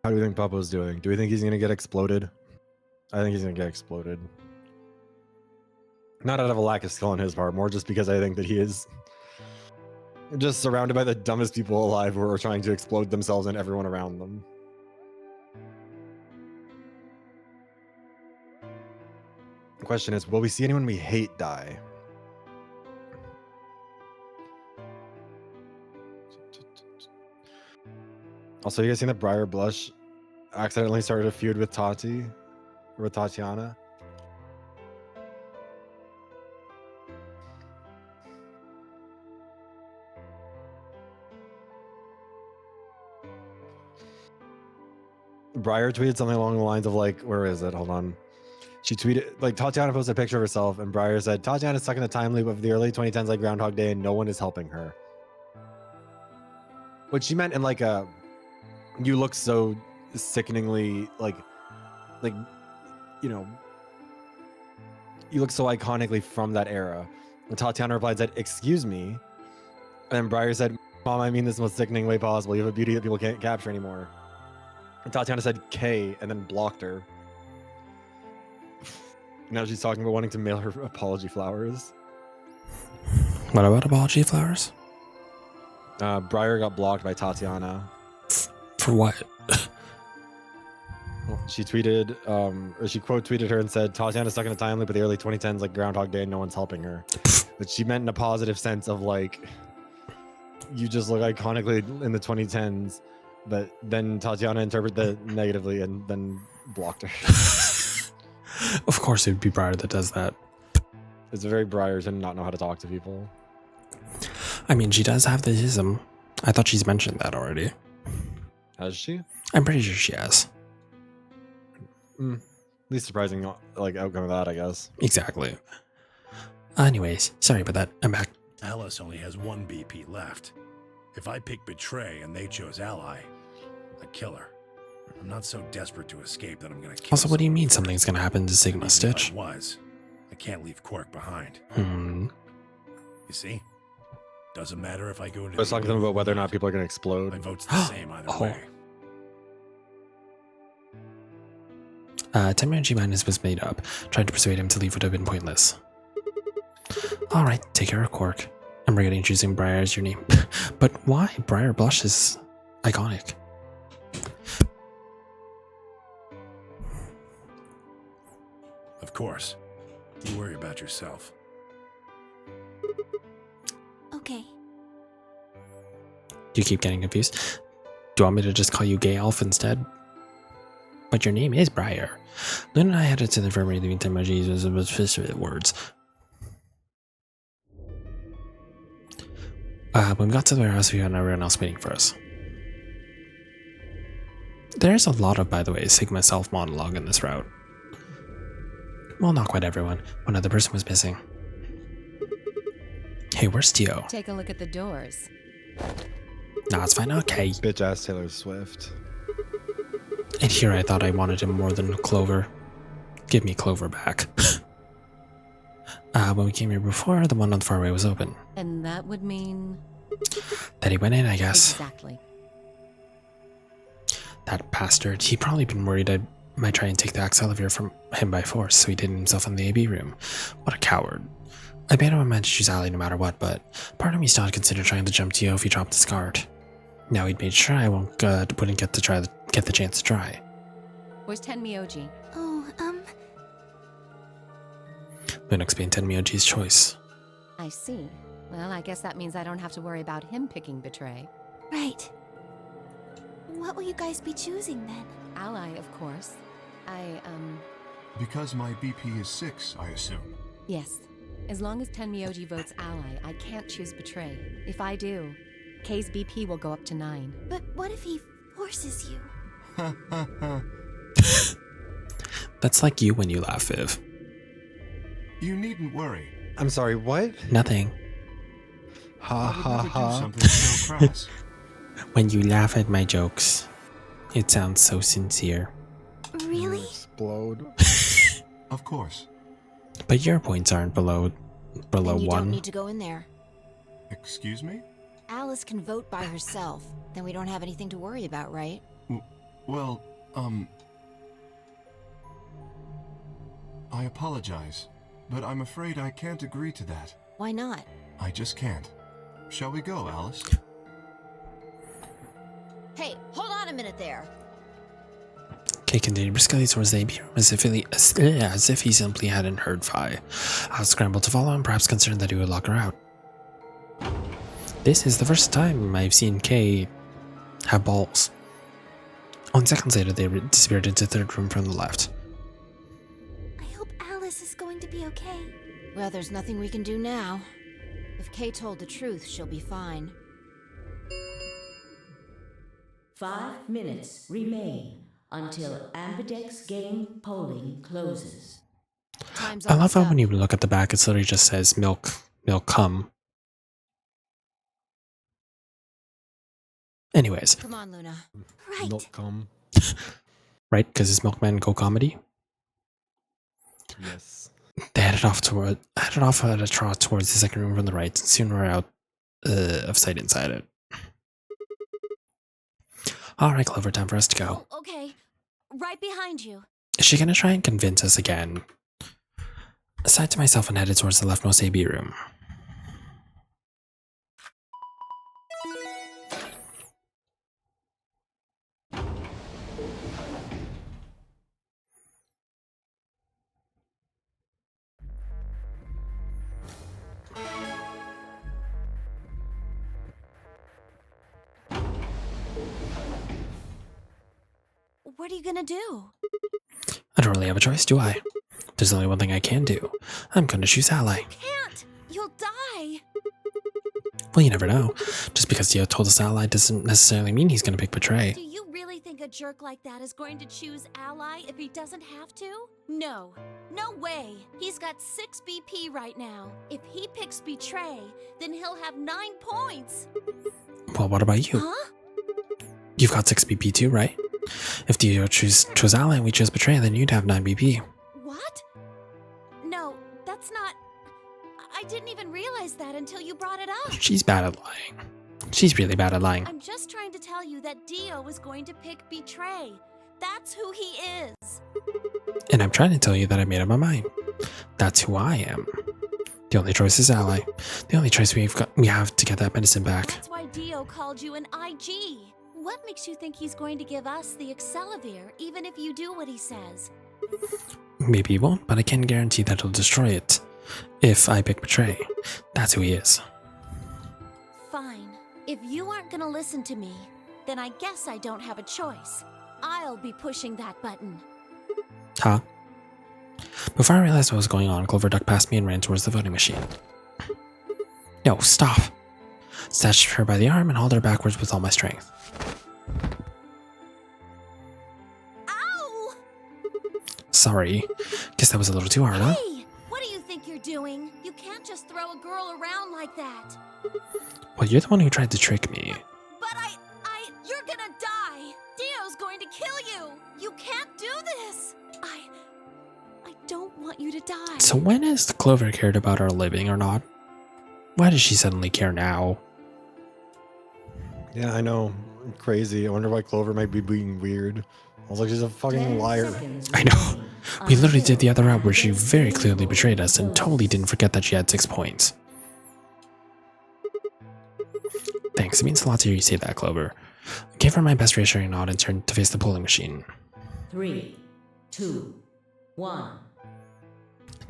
How do we think Papa's doing? Do we think he's going to get exploded? I think he's going to get exploded. Not out of a lack of skill on his part, more just because I think that he is just surrounded by the dumbest people alive who are trying to explode themselves and everyone around them. The question is, will we see anyone we hate die? Also, you guys seen that Briar Blush accidentally started a feud with Tati? Or with Tatiana? Briar tweeted something along the lines of like, where is it? Hold on. She tweeted, like, Tatiana posted a picture of herself, and Briar said, Tatiana's stuck in a time loop of the early 2010s like Groundhog Day, and no one is helping her. What she meant in like a, you look so sickeningly, like, you know, you look so iconically from that era. And Tatiana replied, said, excuse me. And then Briar said, Mom, I mean this in the most sickening way possible. You have a beauty that people can't capture anymore. And Tatiana said K and then blocked her. Now she's talking about wanting to mail her apology flowers.
What about apology flowers?
Briar got blocked by Tatiana.
For what?
She tweeted, or she quote tweeted her and said, Tatiana's stuck in a time loop of the early 2010s like Groundhog Day and no one's helping her. but she meant in a positive sense of like, you just look iconically in the 2010s, but then Tatiana interpreted that negatively and then blocked her.
Of course, it would be Briar that does that.
It's very Briar to not know how to talk to people.
I mean, she does have the ism. I thought she's mentioned that already.
Has she?
I'm pretty sure she has.
Least surprising, like, outcome of that, I guess.
Exactly. Anyways, sorry about that. I'm back.
Alice only has one BP left. If I pick Betray and they chose Ally, I'd kill her. I'm not so desperate to escape that I'm gonna kill
Also, what do you mean
someone.
something's gonna happen to Sigma
Even
Stitch?
If I was, I can't leave Quark behind.
Hmm.
You see? Doesn't matter if I go into
I was talking to them about whether or not people are going to explode.
My vote's the same either way.
10-man minus was made up. Trying to persuade him to leave would have been pointless. Alright, take care of Quark. I'm regretting choosing Briar as your name. But why? Briar Blush is iconic.
Of course. You worry about yourself.
Okay.
You keep getting confused. Do you want me to just call you Gay Elf instead? But your name is Briar. Luna and I headed to the infirmary, leaving 10 emojis with words. When we got to the warehouse, we found everyone else waiting for us. There's a lot of, by the way, Sigma self-monologue in this route. Well, not quite everyone. One other person was missing. Hey, where's Tio?
Take a look at the doors.
Nah, it's fine. Okay.
Bitch ass Taylor Swift.
And here I thought I wanted him more than Clover. Give me Clover back. When we came here before, the one on the far way was open.
And that would mean...
That he went in, I guess.
Exactly.
That bastard. He'd probably been worried I might try and take the axe elevator from him by force, so he did himself in the AB room. What a coward. I made up my mind to choose Ally no matter what, but part of me still had considered trying to jump Tio if he dropped his guard. Now he'd made sure I wouldn't get the chance to try.
Where's Tenmyoji?
Oh,
Luna explained Tenmyoji's choice.
I see. Well, I guess that means I don't have to worry about him picking Betray.
right. What will you guys be choosing then?
Ally, of course.
Because my BP is 6, I assume.
Yes. As long as Tenmyoji votes Ally, I can't choose Betray. If I do, K's BP will go up to 9.
But what if he forces you?
That's like you when you laugh, Viv.
You needn't worry.
I'm sorry, what?
Nothing.
Ha
I would
ha
never do
ha.
something so crass.
When you laugh at my jokes, it sounds so sincere.
Really?
Explode.
Of course.
But your points aren't below
Then you don't
1.
need to go in there.
Excuse me?
Alice can vote by herself. Then we don't have anything to worry about, right?
Well, I apologize, but I'm afraid I can't agree to that.
Why not?
I just can't. Shall we go, Alice?
Hey, hold on a minute there.
Kay continued briskly towards the AB room as if he simply hadn't heard Vi. I scrambled to follow him, perhaps concerned that he would lock her out. This is the first time I've seen Kay have balls. 1 second later, they disappeared into the third room from the left.
I hope Alice is going to be okay.
Well, there's nothing we can do now. If Kay told the truth, she'll be fine.
5 minutes remain until Ambidex game polling closes.
Time's
I love
almost
how
up.
when you look at the back, it literally just says milk come. Anyways,
Come on, Luna.
Right.
Milk cum.
right? Because it's Milkman Go Comedy.
Yes.
They headed off at a trot towards the second room from the right, and soon were out of sight inside it. Alright, Clover, time for us to go.
Oh, okay. Right behind you.
Is she gonna try and convince us again? Aside to myself and headed towards the leftmost AB room.
what are you gonna do?
I don't really have a choice, do I? There's only one thing I can do. I'm gonna choose Ally.
You can't! You'll die!
Well, you never know. Just because Dio told us Ally doesn't necessarily mean he's gonna pick Betray.
Do you really think a jerk like that is going to choose Ally if he doesn't have to? No. No way. He's got 6 BP right now. If he picks Betray, then he'll have 9 points.
Well, what about you?
Huh?
You've got 6 BP too, right? If Dio chose Ally and we chose Betray, then you'd have 9 BP.
What? No, that's not... I didn't even realize that until you brought it up.
She's bad at lying. She's really bad at lying.
I'm just trying to tell you that Dio is going to pick Betray. That's who he is.
And I'm trying to tell you that I made up my mind. That's who I am. The only choice is Ally. The only choice we have to get that medicine back.
That's why Dio called you an IG. What makes you think he's going to give us the Excelavir, even if you do what he says?
Maybe he won't, but I can guarantee that he'll destroy it. If I pick Betray. That's who he is.
Fine. If you aren't gonna listen to me, then I guess I don't have a choice. I'll be pushing that button.
Huh? Before I realized what was going on, Clover ducked past me and ran towards the voting machine. No, stop! Snatched her by the arm and hauled her backwards with all my strength.
Ow!
Sorry. Guess that was a little too hard, huh?
Hey! What do you think you're doing? You can't just throw a girl around like that.
Well, you're the one who tried to trick me.
But you're gonna die! Dio's going to kill you! You can't do this! I don't want you to die.
So when has Clover cared about our living or not? Why does she suddenly care now?
Yeah, I know. Crazy. I wonder why Clover might be being weird. I was like, she's a fucking liar.
I know. We literally did the other route where she very clearly betrayed us and totally didn't forget that she had 6 points. Thanks, it means a lot to hear you say that, Clover. I gave her my best reassuring nod and turned to face the polling machine.
3, 2, 1.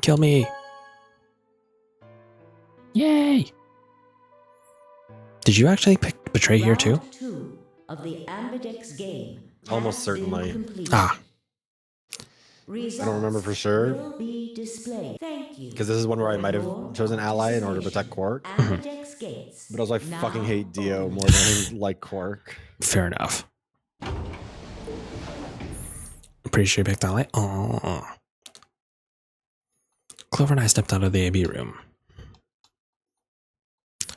Kill me! Yay! Did you actually pick Betray here too?
Round 2 of the Ambidex game.
Almost
has
certainly.
been completed.
Ah.
Results
I don't remember for sure.
will be displayed. Thank you.
Because this is one where I might have chosen Ally in order to protect Quark.
Ambidex gates.
But also I
now
fucking hate Dio
open.
more than I like Quark.
Fair enough. I'm pretty sure you picked Ally. Oh. Clover and I stepped out of the AB room.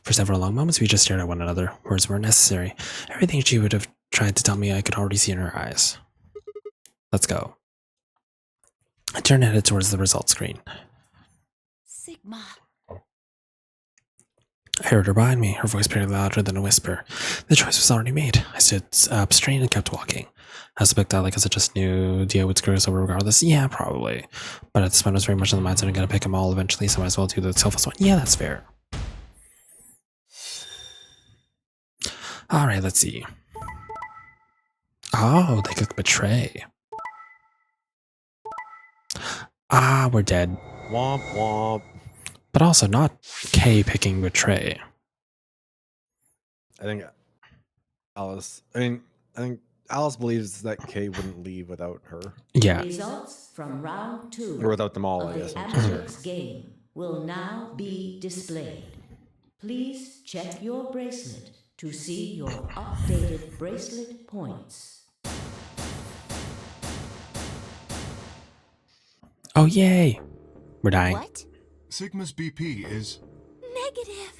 For several long moments, we just stared at one another. Words weren't necessary. Everything she would have tried to tell me, I could already see in her eyes. Let's go. I turned and headed towards the results screen.
Sigma.
I heard her behind me, her voice barely louder than a whisper. The choice was already made. I stood up straight and kept walking. I was picked out like I just knew Dio would screw us over regardless. Yeah, probably. But at this point, I was very much in the mindset I'm gonna pick them all eventually, so I might as well do the selfless one. Yeah, that's fair. Alright, let's see. Oh, they could Betray. Ah, we're dead.
Womp womp.
But also not Kay picking Betray.
I think Alice believes that Kay wouldn't leave without her.
Yeah.
Results from round 2
Or without them all,
of
I
the
guess.
Ambidex game will now be displayed. Please check your bracelet to see your updated bracelet points.
Oh, yay! We're dying.
What?
Sigma's BP is...
Negative.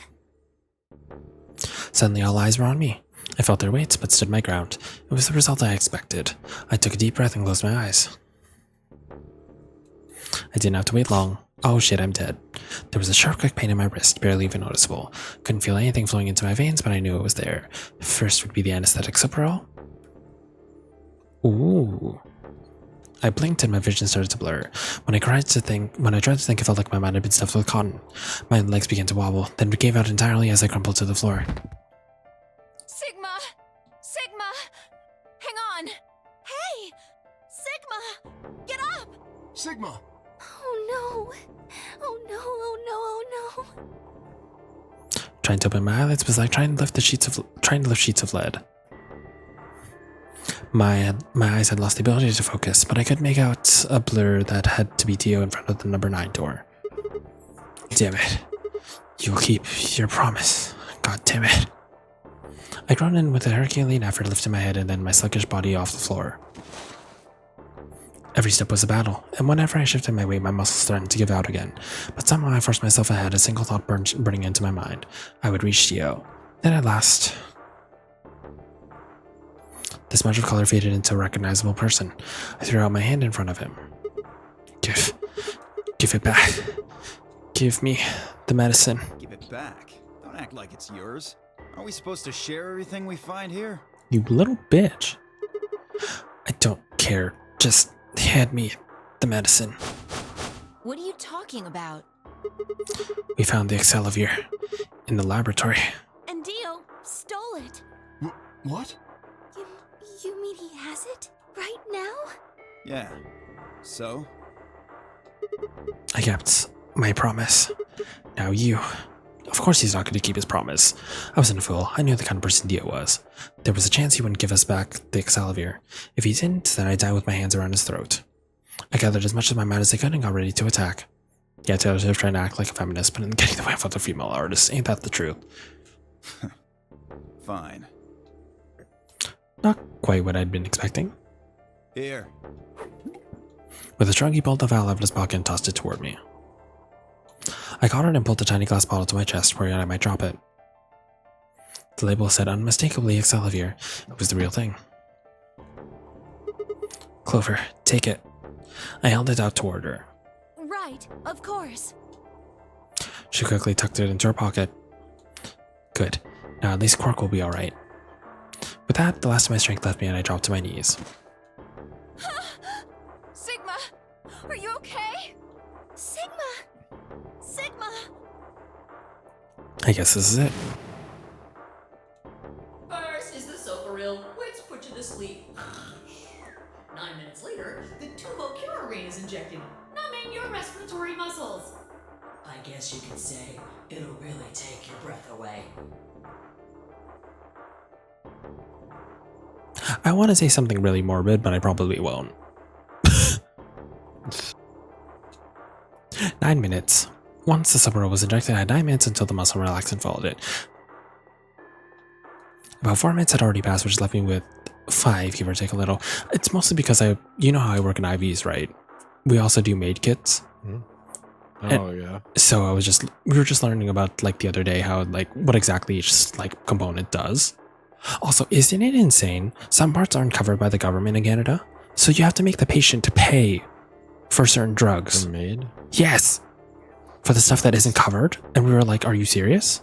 Suddenly all eyes were on me. I felt their weights, but stood my ground. It was the result I expected. I took a deep breath and closed my eyes. I didn't have to wait long. Oh shit, I'm dead. There was a sharp quick pain in my wrist, barely even noticeable. Couldn't feel anything flowing into my veins, but I knew it was there. First would be the anesthetic Superall. Ooh. I blinked and my vision started to blur. When I tried to think, it felt like my mind had been stuffed with cotton. My legs began to wobble, then gave out entirely as I crumpled to the floor.
Sigma! Sigma! Hang on! Hey! Sigma! Get up!
Sigma!
Oh no! Oh no, oh no, oh no.
Trying to open my eyelids was like trying to lift sheets of lead. My eyes had lost the ability to focus, but I could make out a blur that had to be Dio in front of the number 9 door. Damn it. You'll keep your promise. God damn it. I groaned in with a Herculean effort, lifting my head and then my sluggish body off the floor. Every step was a battle, and whenever I shifted my weight, my muscles threatened to give out again. But somehow I forced myself ahead, a single thought burning into my mind. I would reach Dio. Then at last, the smudge of color faded into a recognizable person. I threw out my hand in front of him. Give it back. Give me the medicine.
Give it back. Don't act like it's yours. Aren't we supposed to share everything we find here?
You little bitch. I don't care. Just hand me the medicine.
What are you talking about?
We found the Excelivir in the laboratory.
And Dio stole it.
What?
You mean he has it? Right now?
Yeah. So?
I kept my promise. Now you. Of course he's not going to keep his promise. I wasn't a fool. I knew the kind of person Dio was. There was a chance he wouldn't give us back the Excelivir. If he didn't, then I'd die with my hands around his throat. I gathered as much of my mind as I could and got ready to attack. Yeah, Taylor Swift trying to act like a feminist, but in getting the way of other female artists. Ain't that the truth?
Fine.
Not quite what I'd been expecting.
Here.
With a shrug, he pulled the vial out of his pocket and tossed it toward me. I caught it and pulled the tiny glass bottle to my chest, worried I might drop it. The label said unmistakably Excelivir. It was the real thing. Clover, take it. I held it out toward her.
Right, of course.
She quickly tucked it into her pocket. Good. Now at least Quark will be alright. With that, the last of my strength left me and I dropped to my knees.
Sigma, are you okay? Sigma! Sigma!
I guess this is it.
First, is the soap for real? Let's put you to sleep. 9 minutes later, the tubocurarine is injected, numbing your respiratory muscles. I guess you could say it'll really take your breath away.
I want to say something really morbid, but I probably won't. 9 minutes. Once the submarine was injected, I had 9 minutes until the muscle relaxed and followed it. About 4 minutes had already passed, which left me with 5, give or take a little. It's mostly because you know how I work in IVs, right? We also do maid kits.
Oh, yeah.
So we were just learning about like the other day how like what exactly each like component does. Also, isn't it insane? Some parts aren't covered by the government in Canada, so you have to make the patient pay for certain drugs.
They're made?
Yes, for the stuff that isn't covered. And we were like, "Are you serious?"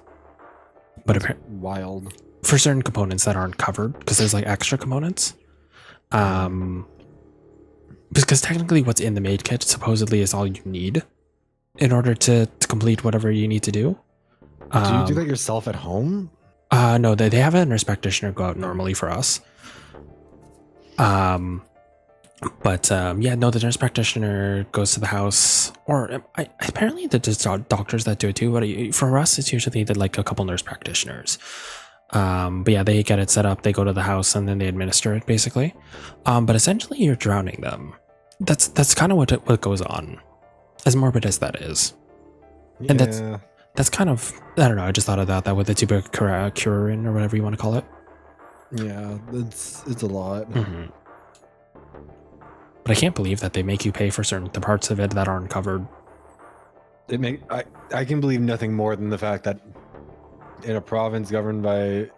But apparently,
Wild.
for certain components that aren't covered, because there's like extra components. Because technically, what's in the maid kit supposedly is all you need in order to complete whatever you need to do.
Do you do that yourself at home?
No, they have a nurse practitioner go out normally for us. Yeah, no, the nurse practitioner goes to the house, or apparently there's doctors that do it too, but for us, it's usually like a couple nurse practitioners. But yeah, they get it set up, they go to the house, and then they administer it, basically. But essentially, you're drowning them. That's kind of what goes on, as morbid as that is. And that's kind of, I don't know, I just thought about that with the tubocurarine or whatever you want to call it.
Yeah, it's a lot.
Mm-hmm. But I can't believe that they make you pay for the parts of it that aren't covered.
I can believe nothing more than the fact that in a province governed by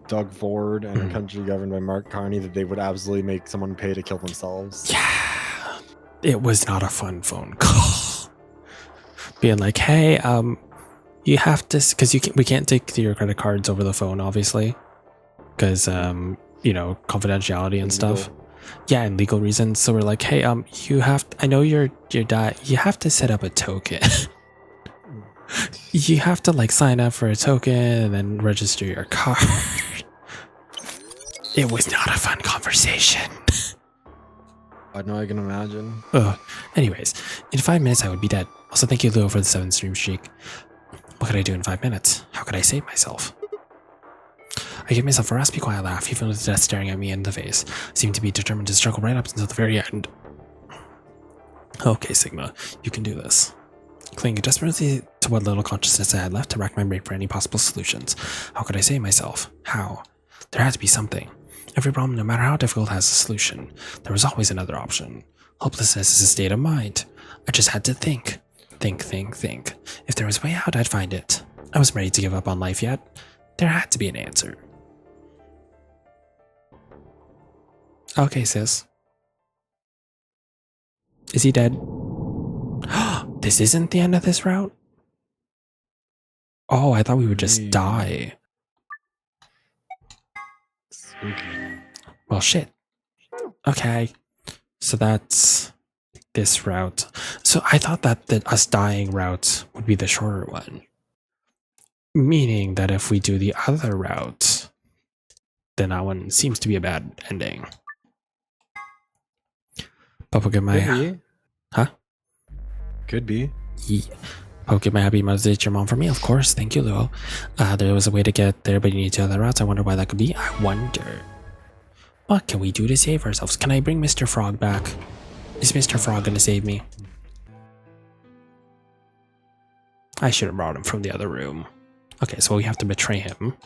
Doug Ford and a country governed by Mark Carney, that they would absolutely make someone pay to kill themselves.
Yeah, it was not a fun phone call. Being like, hey, you have to, because we can't take your credit cards over the phone, obviously, because confidentiality and stuff. Yeah, and legal reasons. So we're like, hey, you have. I know you're dad. You have to set up a token. You have to like sign up for a token and then register your card. It was not a fun conversation.
I know, I can imagine.
Anyways, in 5 minutes I would be dead. Also, thank you, Leo, for the 7 stream streak. What could I do in 5 minutes? How could I save myself? I gave myself a raspy, quiet laugh, even with death staring at me in the face. I seemed to be determined to struggle right up until the very end. Okay, Sigma, you can do this. Clinging desperately to what little consciousness I had left to rack my brain for any possible solutions. How could I save myself? How? There had to be something. Every problem, no matter how difficult, has a solution. There was always another option. Hopelessness is a state of mind. I just had to think. Think. If there was a way out, I'd find it. I wasn't ready to give up on life yet. There had to be an answer. Okay, sis. Is he dead? This isn't the end of this route? Oh, I thought we would just die. Well, shit. Okay. So that's this route. So I thought that the us dying route would be the shorter one. Meaning that if we do the other route, then that one seems to be a bad ending. Papa, get my... Huh?
Could be.
Yeah. Poke, get my happy Mother's Day to your mom for me, of course. Thank you, Luo. There was a way to get there, but you need two other routes. I wonder why that could be. I wonder. What can we do to save ourselves? Can I bring Mr. Frog back? Is Mr. Frog gonna save me? I should have brought him from the other room. Okay, so we have to betray him.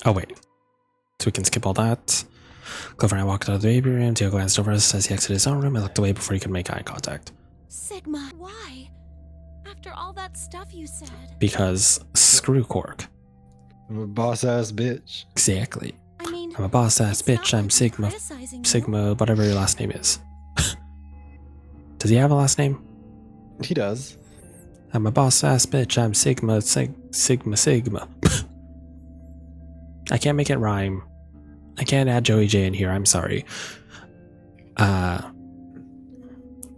Oh, wait. So we can skip all that. Clover and I walked out of the baby room. Theo glanced over us as he exited his own room. I looked away before he could make eye contact.
Sigma, why? After all that stuff you said.
Because screw Quark.
I'm a boss ass bitch.
Exactly.
I mean,
I'm a boss ass
it's not
bitch. I'm
like
Sigma.
criticizing you.
Sigma, whatever your last name is. Does he have a last name?
He does.
I'm a boss ass bitch. I'm Sigma. Sigma. I can't make it rhyme. I can't add Joey J in here. I'm sorry. Where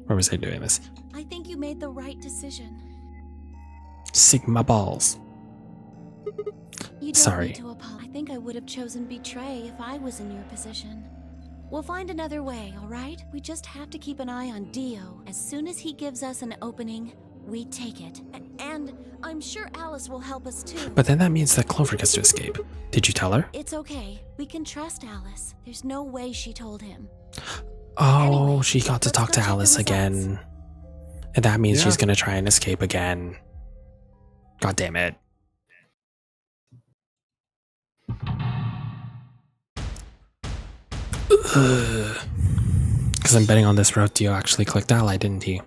was I doing this?
I think you made the right decision.
Sigma balls.
You don't
Sorry.
need to apologize. I think I would have chosen betray if I was in your position. We'll find another way, all right? We just have to keep an eye on Dio. As soon as he gives us an opening, we take it. And I'm sure Alice will help us too.
But then that means that Clover gets to escape. Did you tell her?
It's okay. We can trust Alice. There's no way she told him.
Oh,
Anyway,
she got to
let's
talk
go
to
check the
Alice
results.
again. And that means
Yeah.
she's gonna try and escape again. God damn it. Because I'm betting on this route, Dio actually clicked ally, didn't he?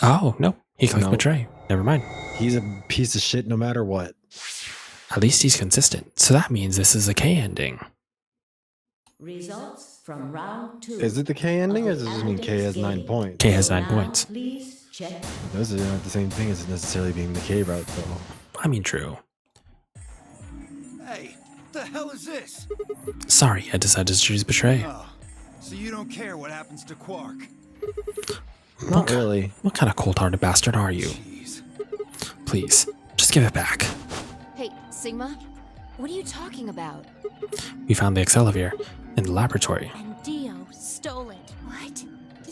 Oh, no. He clicked
No.
betray. Never mind.
He's a piece of shit no matter what.
At least he's consistent. So that means this is a K ending.
Results from round 2.
Is it the K ending, or does it just mean K has 9
game.
points?
K has 9
Now,
points.
Please check.
Those are not the same thing as necessarily being the K route, though.
I mean, true.
Hey, what the hell is this?
Sorry, I decided to choose betray.
Oh, so you don't care what happens to Quark?
Not really.
What kind of cold-hearted bastard are you?
Jeez.
Please, just give it back.
Hey, Sigma? What are you talking about?
We found the Accelavir in the laboratory.
And Dio stole it.
What?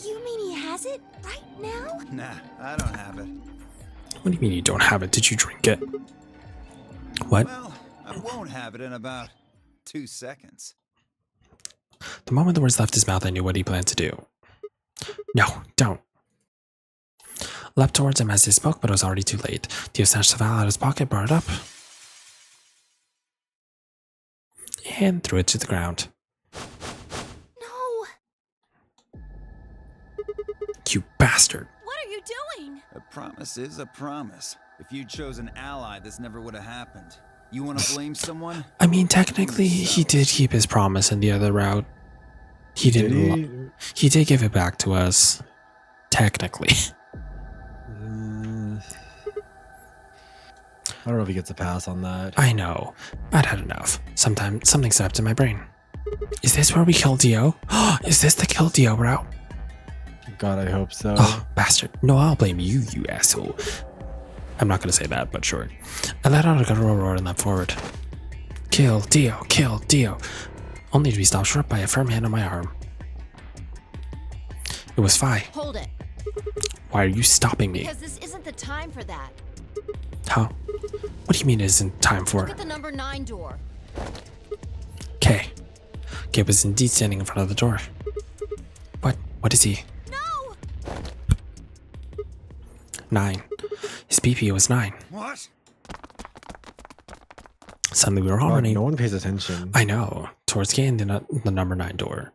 You mean he has it right now?
Nah, I don't have it.
What do you mean you don't have it? Did you drink it? What?
Well, I won't have it in about 2 seconds.
The moment the words left his mouth, I knew what he planned to do. No, don't. Leapt towards him as he spoke, but it was already too late. Dio snatched the vial out of his pocket, brought it up, and threw it to the ground.
No!
You bastard.
What are you doing?
A promise is a promise. If you'd chosen ally, this never would have happened. You want to blame someone?
I mean, technically, he did keep his promise in the other route. He didn't. He did give it back to us. Technically.
I don't know if he gets a pass on that.
I know. I'd had enough. Sometimes something snapped in my brain. Is this where we kill Dio? Is this the kill Dio route?
God, I hope so.
Oh, bastard. No, I'll blame you, you asshole. I'm not gonna say that, but sure. I let out a guttural roar and leapt forward. Kill Dio, kill Dio. only to be stopped short by a firm hand on my arm. It was Phi.
Hold it.
Why are you stopping me?
Because this isn't the time for that.
How? What do you mean it isn't time for?
Look at the number 9 door.
Kay. Kay was indeed standing in front of the door. What? What is he?
No!
9. His BP was 9.
What?
Suddenly we were all
God,
running.
no one pays attention.
I know. Towards Kay and the number 9 door.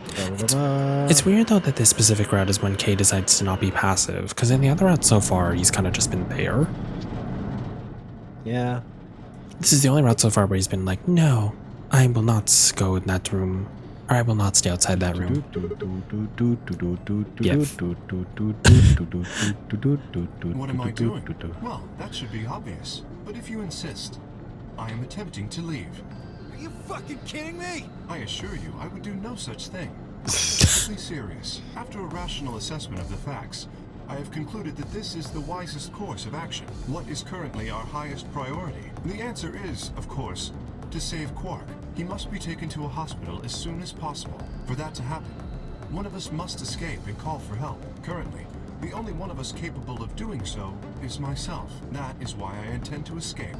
It's weird though that this specific route is when Kay decides to not be passive, because in the other route so far, he's kind of just been there.
Yeah.
This is the only route so far where he's been like, no, I will not go in that room, or I will not stay outside that room.
What am I doing? Well, that should be obvious. But if you insist, I am attempting to leave.
Are you fucking kidding me?
I assure you, I would do no such thing. Perfectly serious. After a rational assessment of the facts, I have concluded that this is the wisest course of action. What is currently our highest priority? The answer is, of course, to save Quark. He must be taken to a hospital as soon as possible. For that to happen, one of us must escape and call for help. Currently, the only one of us capable of doing so is myself. That is why I intend to escape.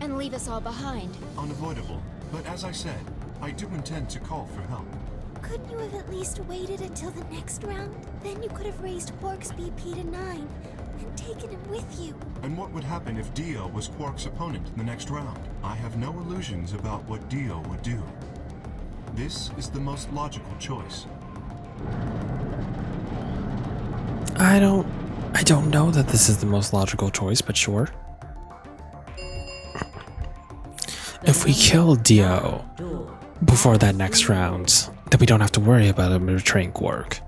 And leave us all behind.
Unavoidable. But as I said, I do intend to call for help.
Couldn't you have at least waited until the next round? Then you could have raised Quark's BP to 9 and taken him with you.
And what would happen if Dio was Quark's opponent in the next round? I have no illusions about what Dio would do. This is the most logical choice.
I don't know that this is the most logical choice, but sure. If we kill Dio before that next round, then we don't have to worry about him betraying Quark.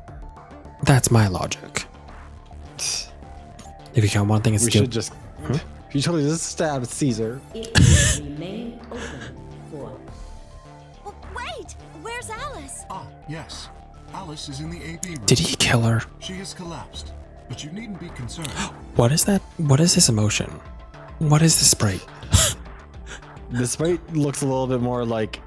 That's my logic. If you count one thing, it's
We
Dio.
should just. You totally just stab Caesar.
It will remain open for
Oh, wait! Where's Alice?
Ah, yes. Alice is in the AB room.
Did he kill her?
She has collapsed, but you needn't be concerned.
What is that? What is this emotion? What is this sprite?
The sprite looks a little bit more like.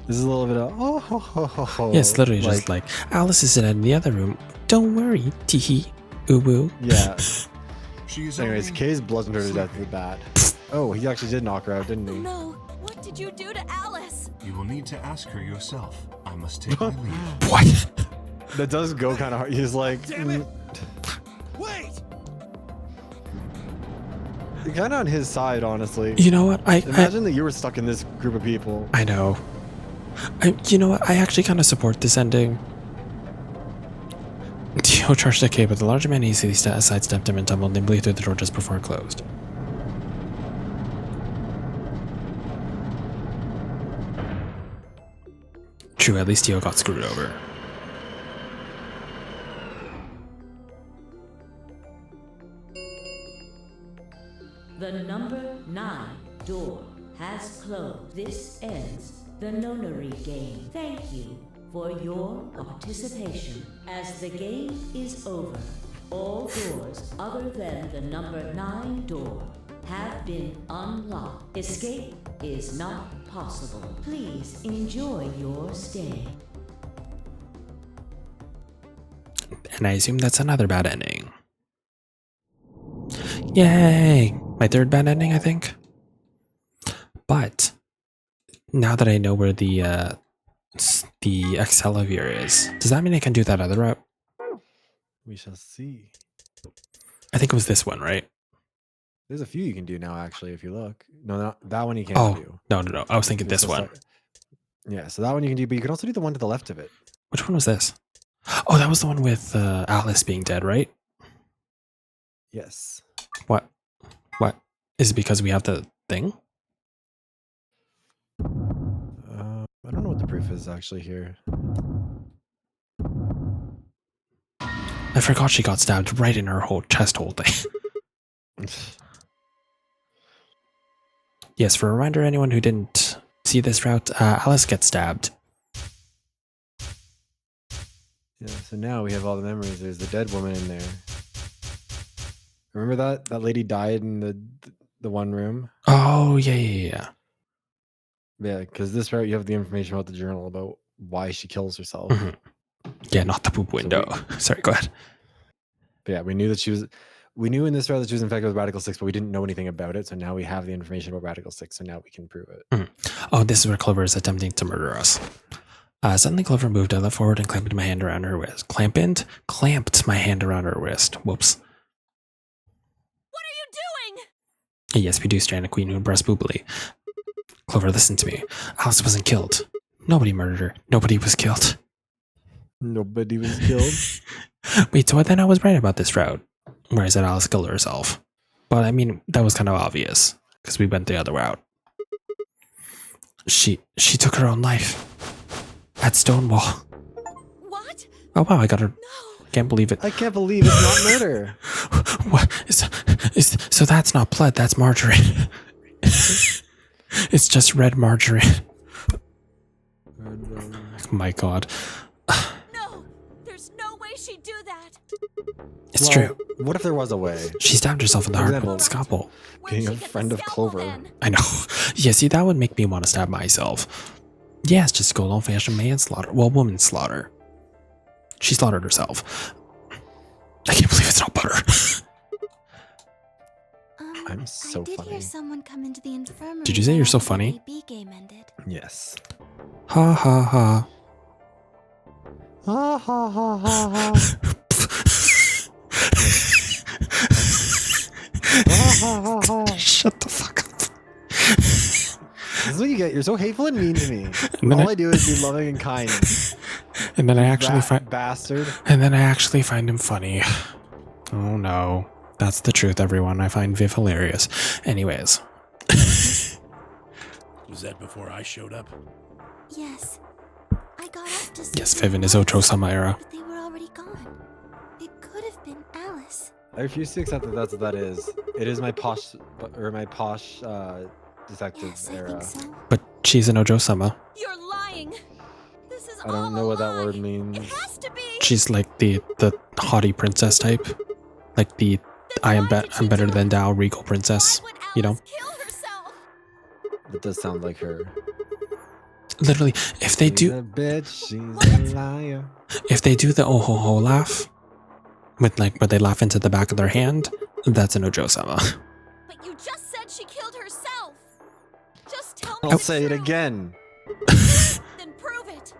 This is a little bit of oh.
Yeah, it's literally just like Alice is in the other room. Don't worry, teehee, ooh woo.
Yeah.
She is
Anyways,
only
Kay's bludgeoned her to death with that. Oh, he actually did knock her out, didn't he?
No! What did you do to Alice?
You will need to ask her yourself. I must take my leave.
What?
That does go kind of hard. He's like,
Damn it! Wait!
you're kind of on his side, honestly.
You know what?
Imagine that you were stuck in this group of people.
I know. You know what? I actually kind of support this ending. Dio charged at Kay, but the larger man easily sidestepped him and tumbled nimbly through the door just before it closed. True, at least Dio got screwed over.
the number 9 door has closed. This ends the nonary game. Thank you for your participation. As the game is over, all doors other than the number 9 door have been unlocked. Escape is not possible. Please enjoy your stay.
And I assume that's another bad ending. Yay! My third bad ending, I think. But now that I know where the Accelavir is, does that mean I can do that other route?
We shall see.
I think it was this one, right?
There's a few you can do now, actually, if you look. No, that one you can't do.
No. I was thinking
It's
this
just
one.
like- yeah, so that one you can do, but you can also do the one to the left of it.
Which one was this? Oh, that was the one with Alice being dead, right?
Yes.
What? Is it because we have the thing?
I don't know what the proof is actually here.
I forgot she got stabbed right in her whole chest hole thing. Yes, for a reminder, anyone who didn't see this route, Alice gets stabbed.
Yeah, so now we have all the memories. There's the dead woman in there. Remember that? That lady died in the one room.
Oh, yeah.
Yeah, because this route you have the information about the journal about why she kills herself.
Mhm. Yeah, not the poop window. Sorry, go ahead.
But yeah, we knew in this route that she was infected with Radical 6, but we didn't know anything about it. So now we have the information about Radical 6, so now we can prove it.
Oh, this is where Clover is attempting to murder us. Suddenly, Clover moved a left forward and clamped my hand around her wrist. Clamped my hand around her wrist. Whoops.
What are you doing?
Yes, we do stand a queen who breast boobily. Clover, listen to me. Alice wasn't killed. Nobody murdered her. Nobody was killed.
Nobody was killed.
Wait, so then I was right about this route, where I said Alice killed herself. But I mean, that was kind of obvious, because we went the other route. She took her own life. At Stonewall.
What?
Oh wow, I got her.
No.
Can't believe it.
I can't believe it's not murder.
What is so that's not blood, that's margarine. It's just red margarine. My god.
No, there's no way she'd do that.
It's true.
What if there was a way?
She stabbed herself in the heart with a scalpel.
Where'd
Being
she
a
get the
friend of
scalpel,
Clover.
then?
I know. Yeah, see, that would make me want to stab myself. Yeah, it's just good old-fashioned manslaughter. Well, woman slaughter. She slaughtered herself. I can't believe it's not butter.
I'm so
I did
funny.
hear someone come into the infirmary.
Did you say you're so
right after the
funny?
VB game ended.
Yes.
Ha ha ha.
Ha ha ha ha ha. Ha ha ha ha.
Shut the fuck up.
This is what you get. You're so hateful and mean to me.
And then
All I do is be loving and kind.
And then I actually find
bastard.
And then I actually find him funny. Oh no. That's the truth, everyone. I find Viv hilarious. Anyways.
Was that before I showed up?
Yes. I got up to see
Yes,
who
Viv
it
in his
was,
Ocho-sama era.
but they were already gone. It could have been Alice.
I refuse to accept that that's what that is. It is my posh detective
Yes, I
era.
think so.
But she's an Ojo-sama.
You're lying. This is
I don't
all
know
a
what that
lie.
word means.
It has to be.
She's like the haughty princess type. Like the
Then why did
I'm
she
better
do
than
it?
thou regal princess.
Why would
You know?
Alice kill herself?
It does sound like her.
Literally, if they
She's
do
a bitch, she's a liar.
if they do the oh ho ho laugh with like where they laugh into the back of their hand, that's an Ojo-sama.
But you just said she killed herself. Just tell me
I'll
the
say it
truth.
again.
Then prove it.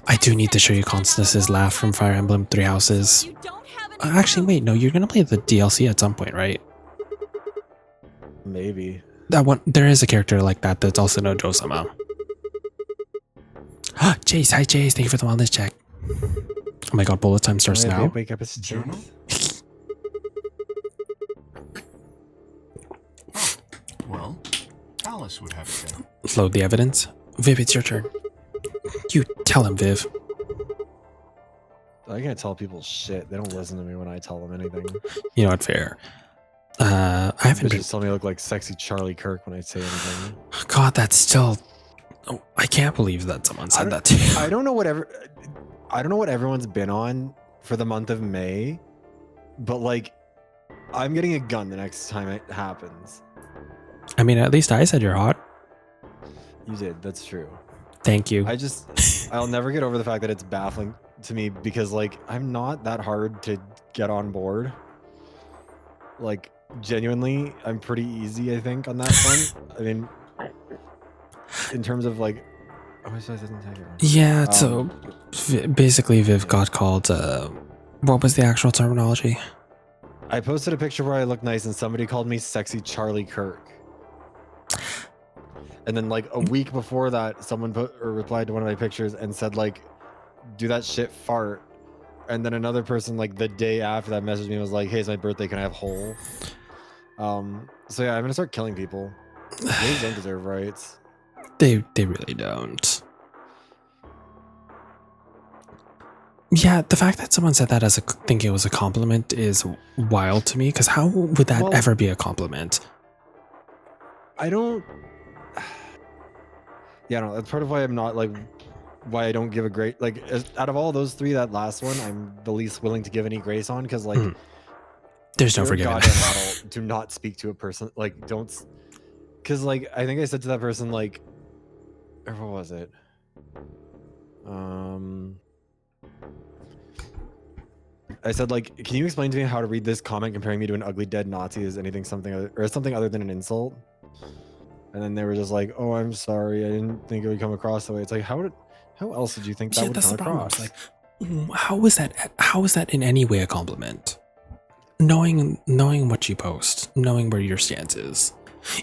I do need to show you Constance's laugh from Fire Emblem Three Houses.
You don't have any
Actually,
proof.
wait, no, you're gonna play the DLC at some point, right?
Maybe.
That one, there is a character like that that's also no Ojo-sama. Chase, hi Chase, thank you for the wellness check. Oh my god, bullet time starts now.
Wake up, it's
Journal? Oh, well, Alice would have it then.
Load the evidence. Viv, it's your turn. You tell him, Viv.
I can't tell people shit. They don't listen to me when I tell them anything.
You know what, fair. I haven't
They
been...
just tell me I look like sexy Charlie Kirk when I say anything.
God, that's still... Oh, I can't believe that someone said that to you.
I don't know what everyone's been on for the month of May, but like, I'm getting a gun the next time it happens.
I mean, at least I said you're hot.
You did. That's true.
Thank you.
I'll never get over the fact that it's baffling to me because like, I'm not that hard to get on board. Like, genuinely, I'm pretty easy, I think, on that front. I mean, in terms of like, oh, so it doesn't take it.
Yeah, so basically Viv got called, what was the actual terminology?
I posted a picture where I look nice and somebody called me sexy Charlie Kirk. And then like a week before that, someone replied to one of my pictures and said like, do that shit fart. And then another person like the day after that messaged me and was like, hey, it's my birthday, can I have hole? So yeah, I'm gonna start killing people. They don't deserve rights.
They really don't. Yeah, the fact that someone said that as thinking it was a compliment is wild to me, because how would that ever be a compliment?
I don't... Yeah, no, that's part of why I'm not like... Why I don't give a great... Like, out of all those three, that last one, I'm the least willing to give any grace on, because like...
There's no
You're a
forgiving
goddamn
that.
adult. Do not speak to a person. Like, don't. Because, like, I think I said to that person, like, or what was it? I said, like, can you explain to me how to read this comment comparing me to an ugly dead Nazi as anything something other than an insult? And then they were just like, "Oh, I'm sorry. I didn't think it would come across that way." It's like, how else did you think that would
That's
come
the problem.
across?
It's like, how is that in any way a compliment? Knowing what you post, knowing where your stance is,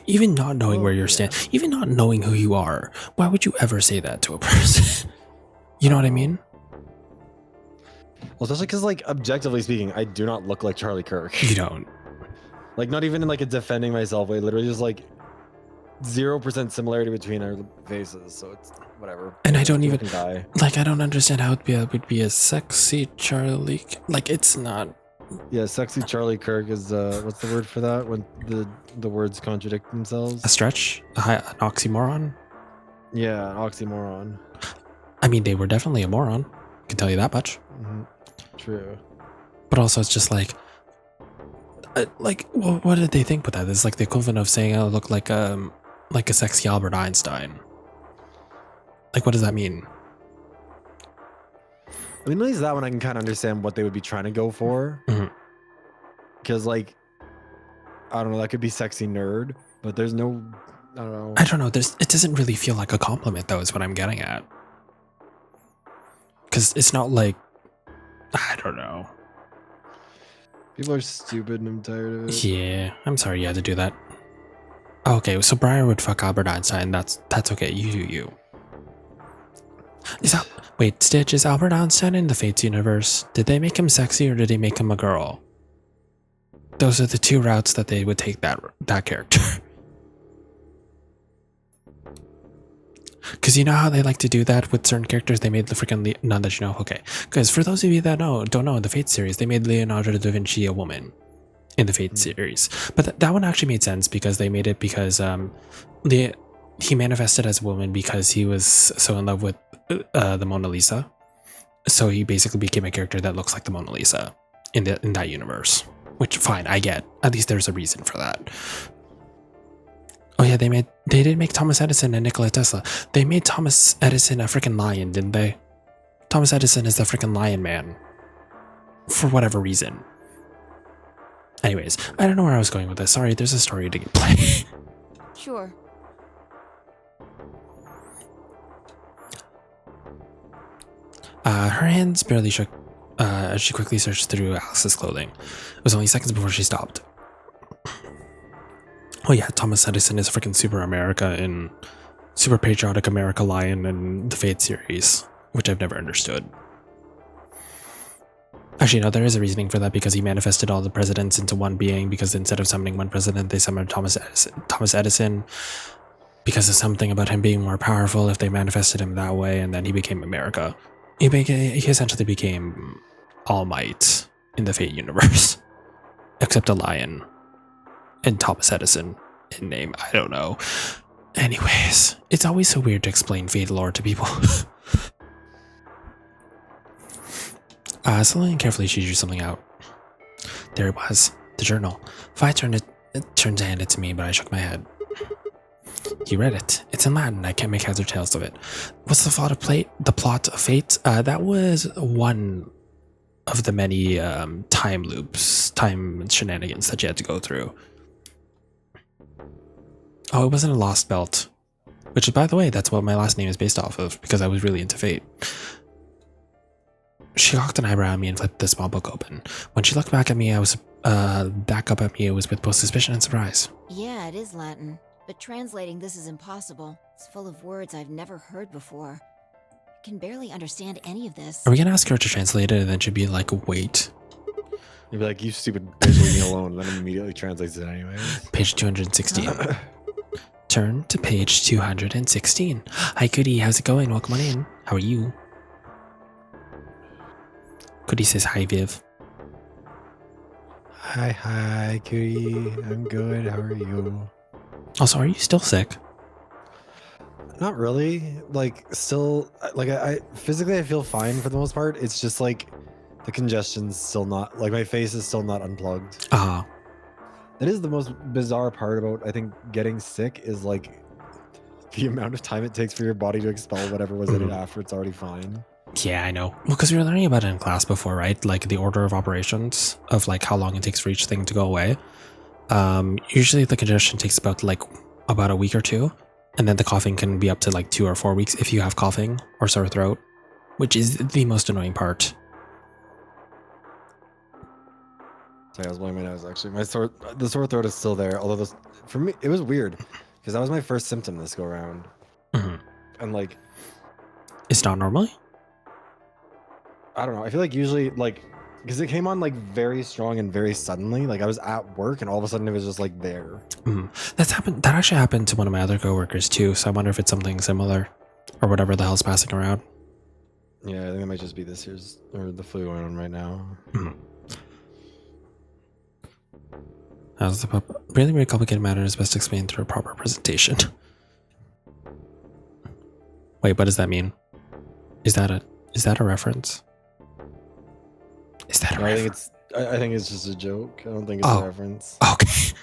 even not knowing where your stance, even not knowing who you are, why would you ever say that to a person? You know what I mean?
Well, especially because, like, objectively speaking, I do not look like Charlie Kirk.
You don't.
Like, not even in like a defending myself way. Literally, just like 0% similarity between our faces. So it's whatever.
And I don't
People
even
can die.
like. I don't understand how it would be a sexy Charlie. Like, it's not.
Yeah, sexy Charlie Kirk is what's the word for that when the words contradict themselves?
A stretch, an oxymoron.
Yeah, an oxymoron.
I mean, they were definitely a moron. I can tell you that much.
True.
But also, it's just like, well, what did they think with that? It's like the equivalent of saying I look like a sexy Albert Einstein. Like, what does that mean?
I mean, at least that one I can kind of understand what they would be trying to go for. Because, like, I don't know, that could be sexy nerd, but there's no, I don't know.
I don't know. It doesn't really feel like a compliment, though, is what I'm getting at. Because it's not like, I don't know.
People are stupid and I'm tired of it.
Yeah, I'm sorry you had to do that. Okay, so Briar would fuck Albert Einstein. That's okay. You do you. Wait, Stitch, is Albert Einstein in the Fates universe? Did they make him sexy or did they make him a girl? Those are the two routes that they would take that character. Because you know how they like to do that with certain characters? They made the freaking none that you know. Okay, because for those of you that don't know, in the Fate series, they made Leonardo da Vinci a woman in the Fate series. But that one actually made sense because they made it because he manifested as a woman because he was so in love with the Mona Lisa. So he basically became a character that looks like the Mona Lisa in that universe. Which, fine, I get. At least there's a reason for that. Oh yeah, they did make Thomas Edison and Nikola Tesla. They made Thomas Edison a freaking lion, didn't they? Thomas Edison is the freaking lion man. For whatever reason. Anyways, I don't know where I was going with this. Sorry, there's a story to play.
Sure.
Her hands barely shook as she quickly searched through Alice's clothing. It was only seconds before she stopped. Oh yeah, Thomas Edison is a freaking super patriotic America lion in the Fate series, which I've never understood. Actually, no, there is a reasoning for that because he manifested all the presidents into one being because instead of summoning one president, they summoned Thomas Edison because of something about him being more powerful if they manifested him that way, and then he became America. He essentially became All Might in the Fate universe, except a lion. And Thomas Edison in name, I don't know. Anyways, it's always so weird to explain Fate lore to people. Slowly and carefully she drew something out. There it was, the journal. Vi turned to hand it to me, but I shook my head. You read it. It's in Latin. I can't make heads or tails of it. What's the plot of Fate? That was one of the many time loops, time shenanigans that you had to go through. Oh, it wasn't a Lost Belt. Which, by the way, that's what my last name is based off of, because I was really into Fate. She cocked an eyebrow at me and flipped the small book open. When she looked back at me, it was with both suspicion and surprise.
Yeah, it is Latin. But translating this is impossible. It's full of words I've never heard before. I can barely understand any of this.
Are we gonna ask her to translate it and then she'd be like, wait?
You'd be like, you stupid bitch, leave me alone. Then it immediately translates it anyways.
Page 216. Turn to page 216. Hi, Goody. How's it going? Welcome on in. How are you? Goody says hi, Viv.
Hi, Cutie. I'm good. How are you?
Also, are you still sick?
Not really. Like, still, like, I physically I feel fine for the most part. It's just like The congestion's still not, like, my face is still not unplugged.
Ah,
That is the most bizarre part about, I think, getting sick is, like, the amount of time it takes for your body to expel whatever was in it after it's already fine.
yeah, I know. Well, because we were learning about it in class before, right? Like the order of operations of like how long it takes for each thing to go away. Usually the congestion takes about a week or two, and then the coughing can be up to like 2 or 4 weeks if you have coughing or sore throat, which is the most annoying part.
Sorry, I was blowing my nose. Actually, the sore throat is still there. Although for me, it was weird because that was my first symptom this go around, and like,
It's not normally.
I don't know. I feel like usually like because it came on like very strong and very suddenly. Like I was at work and all of a sudden it was just like there.
That's happened. That actually happened to one of my other coworkers too. So I wonder if it's something similar, or whatever the hell's passing around.
Yeah, I think it might just be this year's or the flu going on right now.
How's the really, really complicated matter is best explained through a proper presentation. Wait, what does that mean? Is that a reference? Is that a reference?
I think it's just a joke. I don't think it's a reference.
Okay.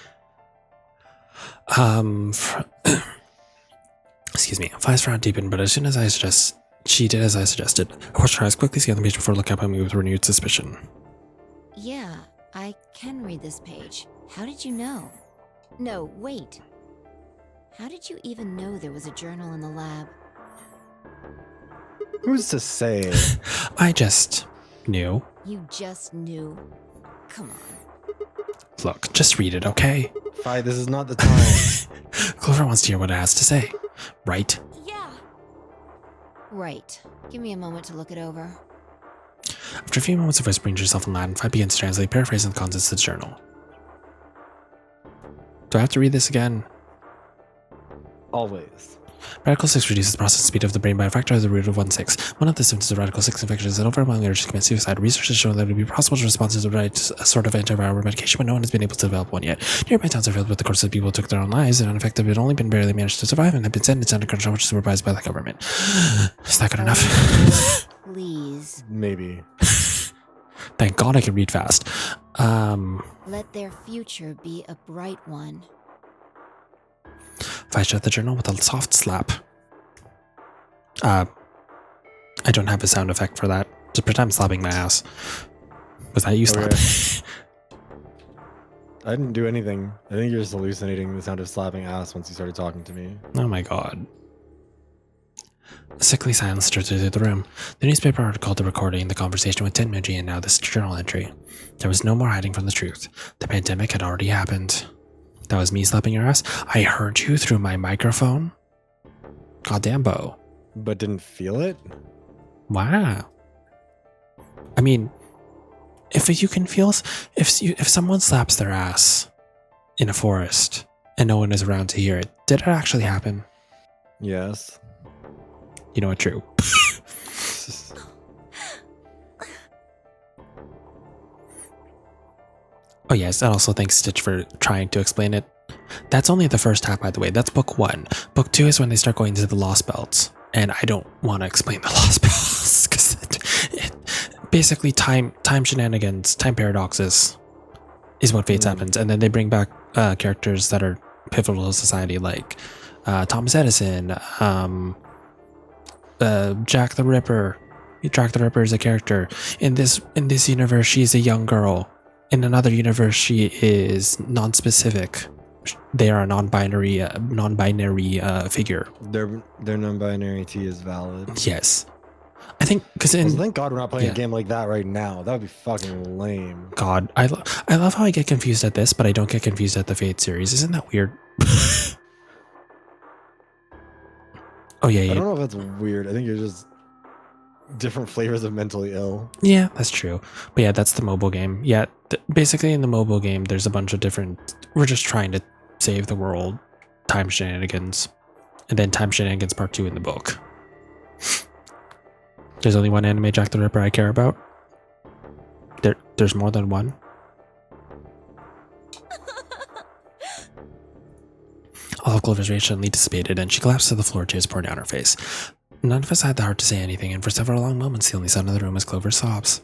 Excuse me. Flies frowned deepened, but as soon as she did as I suggested. I watched her eyes quickly scan the page before looking up at me with renewed suspicion.
Yeah, I can read this page. How did you know? No, wait. How did you even know there was a journal in the lab?
Who's to say?
I just knew.
You just knew? Come on.
Look, just read it, okay?
Fi, this is not the time.
Clover wants to hear what it has to say, right?
Yeah.
Right. Give me a moment to look it over.
After a few moments of whispering to yourself in Latin, Fi begins to translate, paraphrasing the contents of the journal. Do I have to read this again?
Always.
Radical 6 reduces the processing speed of the brain by a factor of the root of 1/6. One of the symptoms of Radical 6 infection is an overwhelming urge to commit suicide. Research has shown that it would be possible to respond to the right sort of antiviral medication, but no one has been able to develop one yet. Nearby towns are filled with the corpses of people who took their own lives, and unaffected had only been barely managed to survive and have been sent into under control, which is supervised by the government. Is that good enough?
Please.
Maybe.
Thank God I can read fast.
Let their future be a bright one.
If I shut the journal with a soft slap. I don't have a sound effect for that. Just pretend I'm slapping my ass. Was that you slapping?
I didn't do anything. I think you're just hallucinating the sound of slapping ass once you started talking to me.
Oh my God. A sickly silence stirred through the room. The newspaper article, the recording, the conversation with Tenmuji, and now this journal entry. There was no more hiding from the truth. The pandemic had already happened. That was me slapping your ass? I heard you through my microphone? Goddamn, Bo.
But didn't feel it?
Wow. I mean, if you can feel... If someone slaps their ass in a forest and no one is around to hear it, did it actually happen?
Yes.
You know what? True. Oh yes, and also thanks Stitch for trying to explain it. That's only the first half, by the way. That's book 1. Book 2 is when they start going to the Lost Belts. And I don't want to explain the Lost Belts, because it basically time shenanigans, time paradoxes is what Fates happens. And then they bring back characters that are pivotal to society, like Thomas Edison, Jack the Ripper. Jack the Ripper is a character. In this universe, she's a young girl. In another universe, she is non-specific. They are a non-binary figure.
Their non-binary T is valid.
Yes, I think because
thank God we're not playing a game like that right now. That would be fucking lame.
God, I love how I get confused at this, but I don't get confused at the Fate series. Isn't that weird? Oh yeah.
I don't know if that's weird. I think you're just different flavors of mentally ill.
Yeah, that's true. But yeah, that's the mobile game. Yeah, basically in the mobile game, there's a bunch of different... We're just trying to save the world. Time shenanigans. And then time shenanigans part 2 in the book. There's only one anime Jack the Ripper I care about. There's more than one. All of Clover's rage suddenly dissipated, and she collapsed to the floor, tears pouring down her face. None of us had the heart to say anything, and for several long moments, the only sound in the room was Clover's sobs.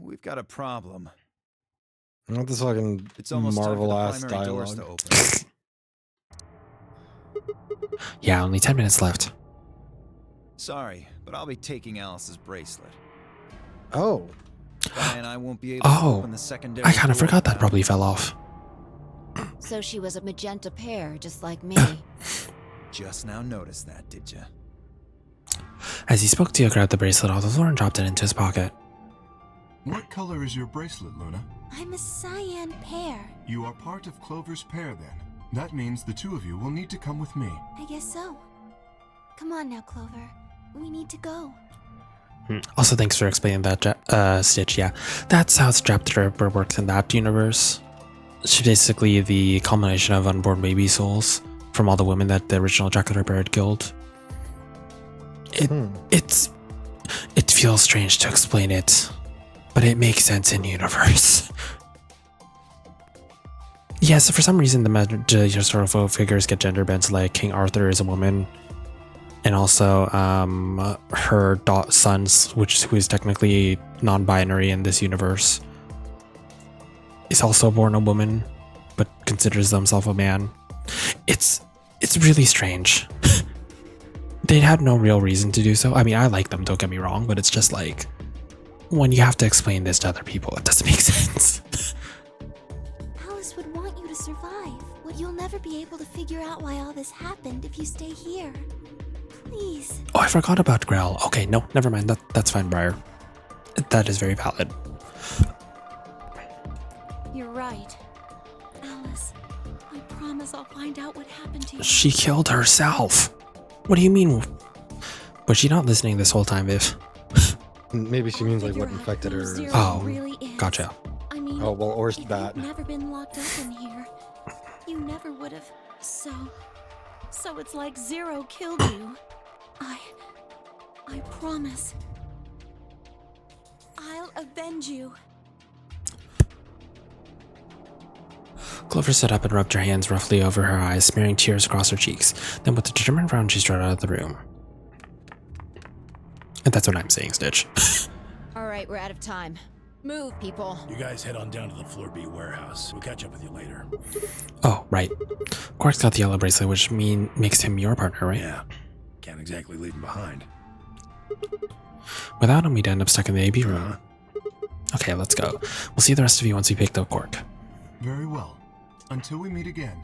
We've got a problem.
Not this fucking
It's almost time for
Marvel
the
ass
primary doors
dialogue.
to open.
Yeah, only 10 minutes left.
Sorry, but I'll be taking Alice's bracelet.
Oh.
And I won't be able to open the secondary
I kind of
door
forgot that
without-
probably fell off.
So she was a magenta pear, just like me.
Just now noticed that, did you?
As he spoke, Dio grabbed the bracelet off the floor and dropped it into his pocket.
What color is your bracelet, Luna?
I'm a cyan pear.
You are part of Clover's pair, then. That means the two of you will need to come with me.
I guess so. Come on now, Clover. We need to go.
Also, thanks for explaining that, Stitch. Yeah, that's how Strap Tripper works in that universe. She's basically the culmination of unborn baby souls from all the women that the original Jack the Ripper had killed. It feels strange to explain it, but it makes sense in universe. Yeah, so for some reason the historical figures get gender bent, like King Arthur is a woman, and also her son, who is technically non-binary in this universe, is also born a woman, but considers himself a man. It's really strange. They had no real reason to do so. I mean, I like them, don't get me wrong, but it's just like, when you have to explain this to other people, it doesn't make sense.
Alice would want you to survive. But you'll never be able to figure out why all this happened if you stay here. Please.
Oh, I forgot about Grell. Okay, no, never mind. That's fine, Briar. That is very valid.
You're right. Alice, I promise I'll find out what happened to you.
She killed herself. What do you mean? Was she not listening this whole time, Viv?
Maybe she means like
Figure
what
out
infected
who
her.
Zero
Oh,
really is.
gotcha.
I mean,
Oh, well, or
if
that.
you'd never been locked up in here, you never would have. So it's like Zero killed you. I promise. I'll avenge you.
Clover stood up and rubbed her hands roughly over her eyes, smearing tears across her cheeks. Then with a determined frown, she strode out of the room. And that's what I'm saying, Stitch.
All right, we're out of time. Move, people.
You guys head on down to the Floor B warehouse. We'll catch up with you later.
Oh, right. Quark's got the yellow bracelet, which makes him your partner, right?
Yeah. Can't exactly leave him behind.
Without him, we'd end up stuck in the AB room. Okay, let's go. We'll see the rest of you once we picked up Quark.
Very well. Until we meet again.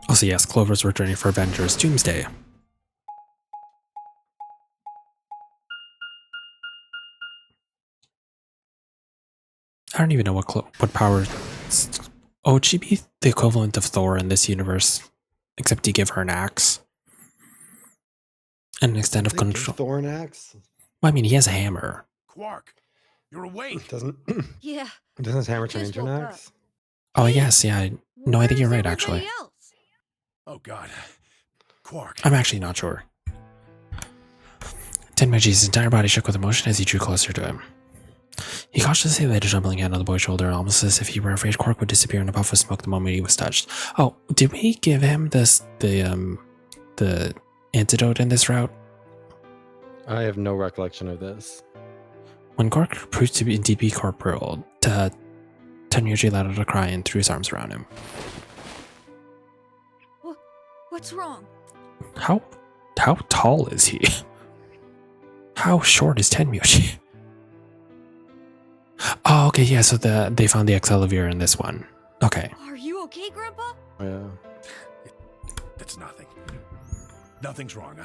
Also, yes, Clover's returning for Avengers Doomsday. I don't even know what power. Oh, would she be the equivalent of Thor in this universe? Except you give her an axe. And an extent of control.
Thorn axe?
Well, I mean, he has a hammer.
Quark, you're awake.
Doesn't
Yeah.
doesn't his hammer turn
Just
into an
woke
axe?
Oh, yes, yeah. No, I think you're right, actually.
Where's everybody else?
Oh God, Quark.
I'm actually not sure. Tenmaji's entire body shook with emotion as he drew closer to him. He cautiously laid a trembling hand on the boy's shoulder, almost as if he were afraid Quark would disappear in a puff of smoke the moment he was touched. Oh, did we give him the antidote in this route?
I have no recollection of this.
When Quark proved to be indeed be corporeal, Tenryuji let out a cry and threw his arms around him.
What's wrong?
How tall is he? How short is Tenryuji? Oh, okay, yeah, so they found the Excelivir in this one. Okay.
Are you okay, Grandpa?
Yeah.
It's nothing. Nothing's wrong.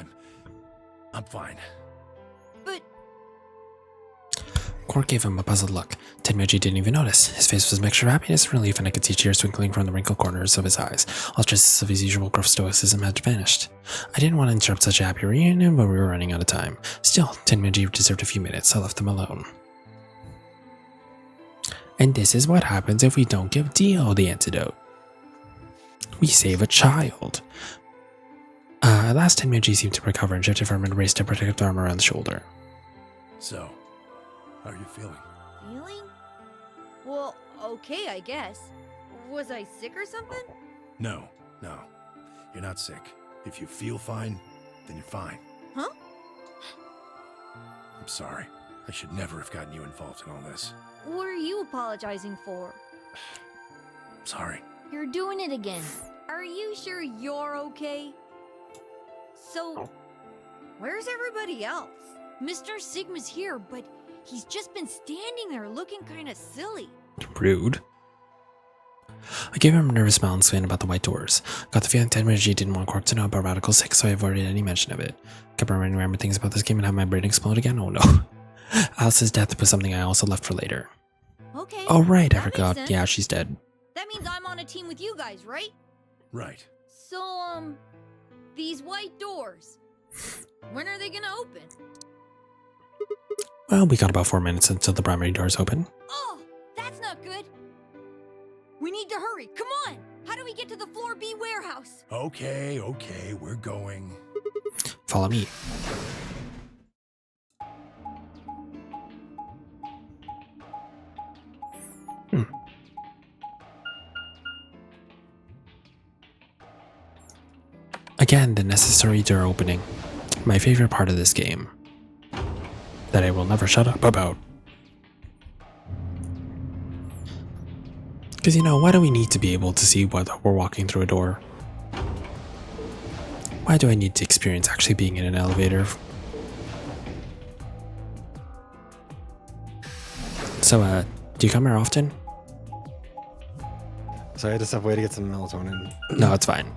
I'm fine.
But
Quark gave him a puzzled look. Tenryuji didn't even notice. His face was a mixture of happiness and relief, and I could see tears twinkling from the wrinkled corners of his eyes. All traces of his usual gruff stoicism had vanished. I didn't want to interrupt such a happy reunion, but we were running out of time. Still, Tenryuji deserved a few minutes. I left him alone. And this is what happens if we don't give Dio the antidote. We save a child. At last, Tenryuji seemed to recover and shifted from embrace to protective arm around the shoulder.
So, how are you feeling?
feeling? Well, okay, I guess. Was I sick or something?
No. You're not sick. If you feel fine, then you're fine.
Huh?
I'm sorry. I should never have gotten you involved in all this.
What are you apologizing for?
Sorry.
You're doing it again. Are you sure you're okay? So, where's everybody else? Mr. Sigma's here, but he's just been standing there looking kind of silly.
Rude. I gave him a nervous smile and explained about the white doors. Got the feeling Tenmaji didn't want Quark to know about Radical 6, so I avoided any mention of it. Kept remembering things about this game and had my brain explode again? Oh no. Alice's death was something I also left for later.
Okay.
Oh right, I
that makes
forgot.
sense.
Yeah, she's dead.
That means I'm on a team with you guys, right?
Right.
So, these white doors, when are they gonna open?
Well, we got about 4 minutes until the primary doors open.
Oh, that's not good. We need to hurry. Come on. How do we get to the floor B warehouse?
Okay, we're going.
Follow me. Again, the necessary door opening. My favorite part of this game. That I will never shut up about. Because, you know, why do we need to be able to see whether we're walking through a door? Why do I need to experience actually being in an elevator? So, do you come here often?
So I had to step away to get some melatonin.
No, it's fine.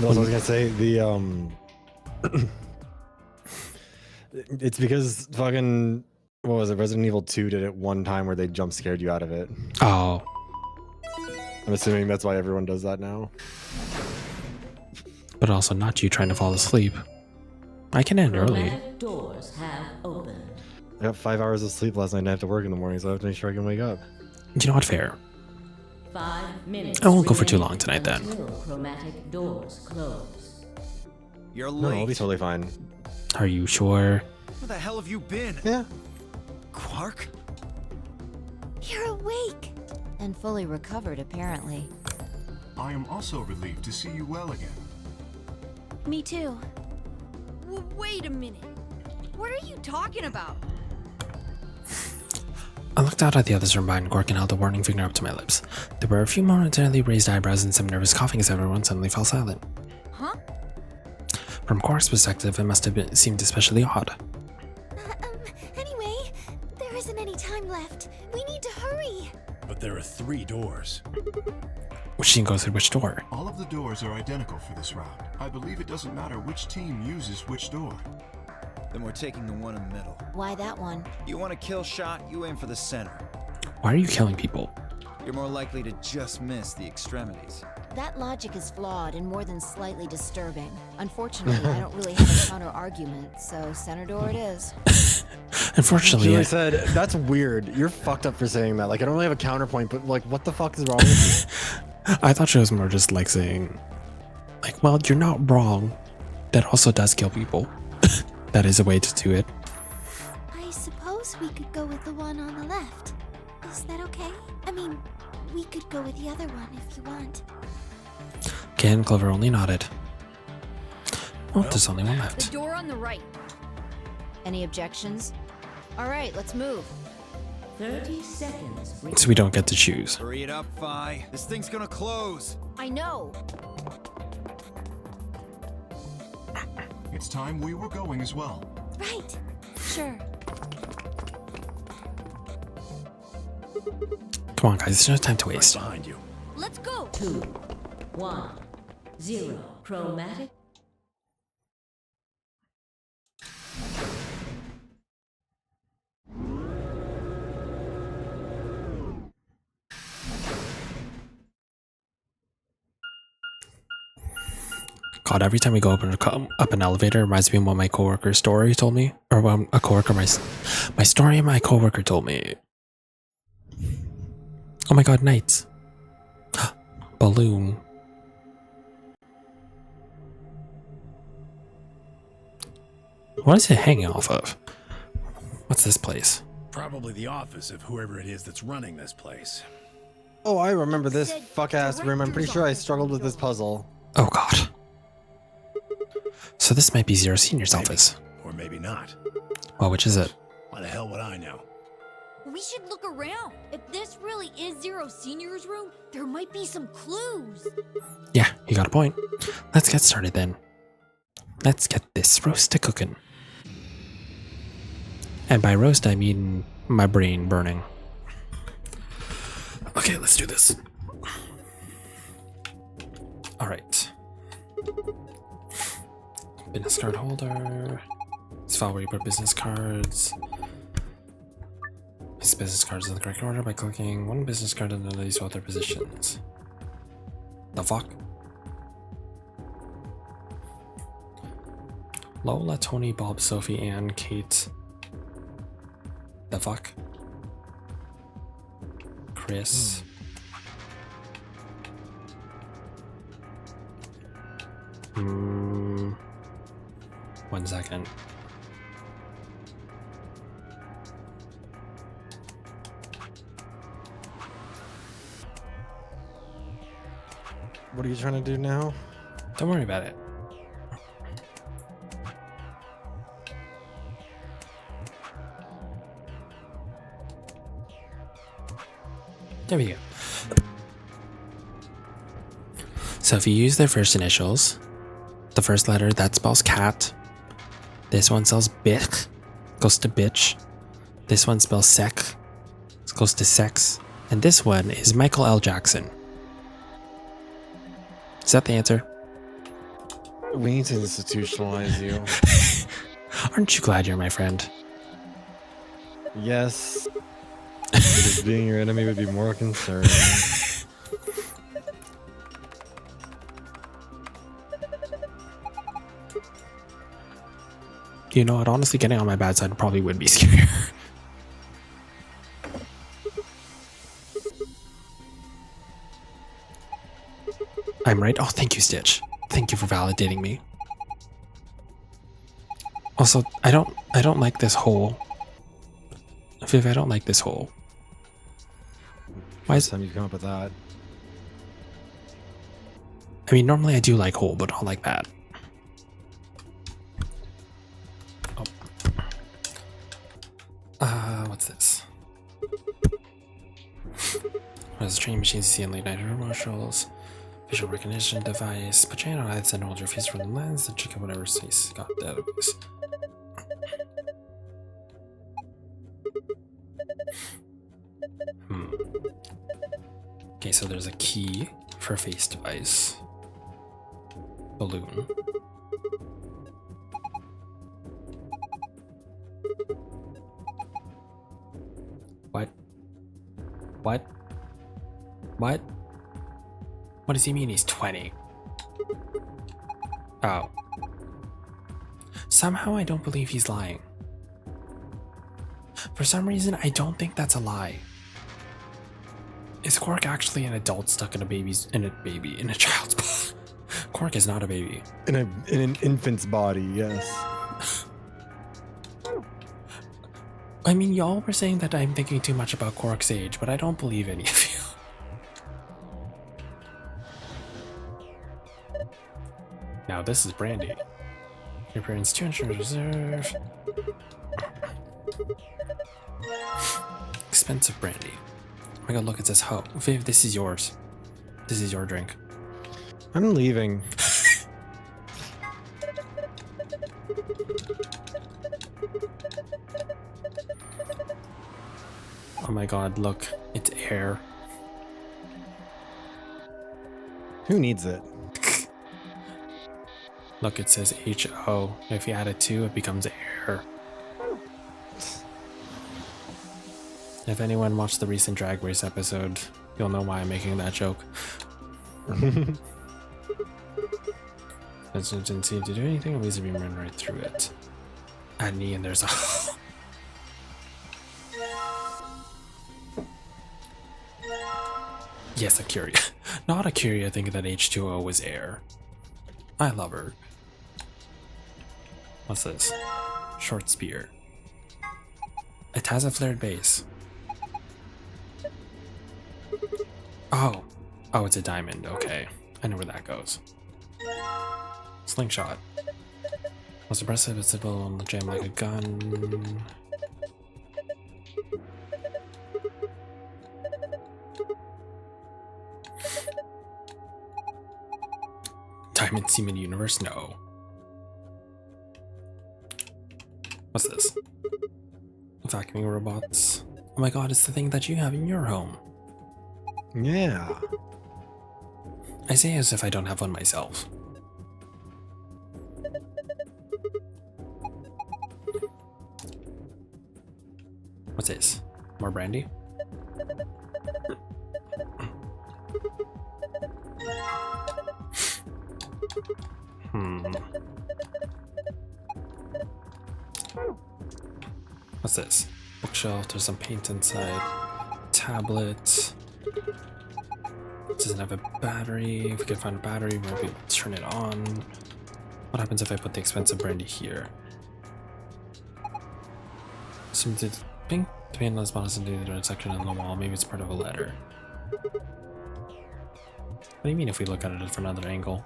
No, I was gonna say it's because fucking what was it? Resident Evil 2 did it one time where they jump scared you out of it.
Oh.
I'm assuming that's why everyone does that now.
But also not you trying to fall asleep. I can end early.
Chromatic doors have opened.
I got 5 hours of sleep last night and I have to work in the morning, so I have to make sure I can wake up.
You know what? Fair.
5 minutes.
I won't go for too
remain
long tonight then.
until chromatic doors close.
You're
No,
late.
I'll be totally fine.
Are you sure?
Where the hell have you been?
Yeah.
Quark?
You're awake.
And fully recovered, apparently.
I am also relieved to see you well again.
Me too. Wait a minute. What are you talking about?
I looked out at the others from behind Quark and held a warning finger up to my lips. There were a few momentarily raised eyebrows and some nervous coughing as everyone suddenly fell silent.
Huh?
From Quark's perspective, it must have seemed especially odd.
Anyway, there isn't any time left. We need to hurry.
But there are 3 doors.
Which team goes through which door?
All of the doors are identical for this round. I believe it doesn't matter which team uses which door.
Then we're taking the one in the middle.
Why that one?
You want a kill shot, you aim for the center.
Why are you killing people?
You're more likely to just miss the extremities.
That logic is flawed and more than slightly disturbing. Unfortunately, I don't really have a counter-argument, so center door it is.
Unfortunately,
Julie said, that's weird. You're fucked up for saying that. Like, I don't really have a counterpoint, but like, what the fuck is wrong with you?
I thought she was more just like saying, like, well, you're not wrong. That also does kill people. That is a way to do it.
I suppose we could go with the one on the left. Is that okay? I mean, we could go with the other one if you want.
Ken and Clover only nodded. Well, there's only one
The
left.
door on the right.
Any objections? All right, let's move.
30 seconds.
So we don't get to choose.
Hurry it up, Vi. This thing's gonna close.
I know.
It's time we were going as well.
Right. Sure.
Come on, guys. There's no time to
Right
waste.
behind you.
Let's go.
2, 1, 0. Chromatic.
God, every time we go up an elevator, it reminds me of what my coworker's story told me, or what a coworker my story my coworker told me. Oh my God, knights! Balloon. What is it hanging off of? What's this place?
Probably the office of whoever it is that's running this place.
Oh, I remember this
Said
fuck-ass room. I'm pretty sure I struggled with this puzzle.
Oh God. So this might be Zero Senior's office.
Or maybe not.
Well, which is it?
Why the hell would I
We should look around. If this really is Zero Senior's room, there might be some clues.
Yeah, you got a point. Let's get started then. Let's get this roast to cooking. And by roast, I mean my brain burning. Okay, let's do this. Alright. Business card holder. This file where you put business cards. Place business cards in the correct order by clicking one business card in none of these other positions. The fuck? Lola, Tony, Bob, Sophie, Ann, Kate. The fuck? Chris. 1 second.
What are you trying to do now?
Don't worry about it. There we go. So if you use their first initials, the first letter that spells cat. This one spells bich, goes to bitch. This one spells sec, goes to sex. And this one is Michael L. Jackson. Is that the answer?
We need to institutionalize you.
Aren't you glad you're my friend?
Yes. Because being your enemy would be more concerning.
You know what? Honestly, getting on my bad side probably would be scarier. I'm right. Oh, thank you, Stitch. Thank you for validating me. Also, I don't like this hole. Viv, I don't like this hole. Why is
First time you come up with that?
I mean, normally I do like hole, but not like that. What's this? What is a training machine see in late night commercials? Visual recognition device. Put your hand on it and hold your face from the lens and check out whatever space got that is. Okay, so there's a key for a face device. Balloon. What? What? What? What does he mean he's 20? Oh. Somehow I don't believe he's lying. For some reason, I don't think that's a lie. Is Quark actually an adult stuck in a child's body? Quark is not a baby.
In an infant's body, yes.
I mean, y'all were saying that I'm thinking too much about Quark's age, but I don't believe any of you. Now this is brandy. Your parents' 2 insurance reserve. Expensive brandy. Oh my god, look, it says ho. Viv, this is yours. This is your drink.
I'm leaving.
Oh my god, look, it's air.
Who needs it?
Look, it says H-O. If you add a 2, it becomes air. If anyone watched the recent Drag Race episode, you'll know why I'm making that joke. It didn't seem to do anything, a laser beam ran right through it. Add me and there's a... Yes, Akira. Not Akira thinking that H2O was air. I love her. What's this? Short spear. It has a flared base. Oh. Oh, it's a diamond. Okay. I know where that goes. Slingshot. Was suppressive, it's simple, and jam like a gun. Document Seaman Universe? No. What's this? Vacuuming robots. Oh my god, it's the thing that you have in your home.
Yeah.
I say as if I don't have one myself. What's this? More brandy? What's this? Bookshelf, there's some paint inside. Tablet. Doesn't have a battery. If we can find a battery, we might be able to turn it on. What happens if I put the expensive brandy here? So the pink paint on spot into the section on the wall. Maybe it's part of a letter. What do you mean if we look at it from another angle?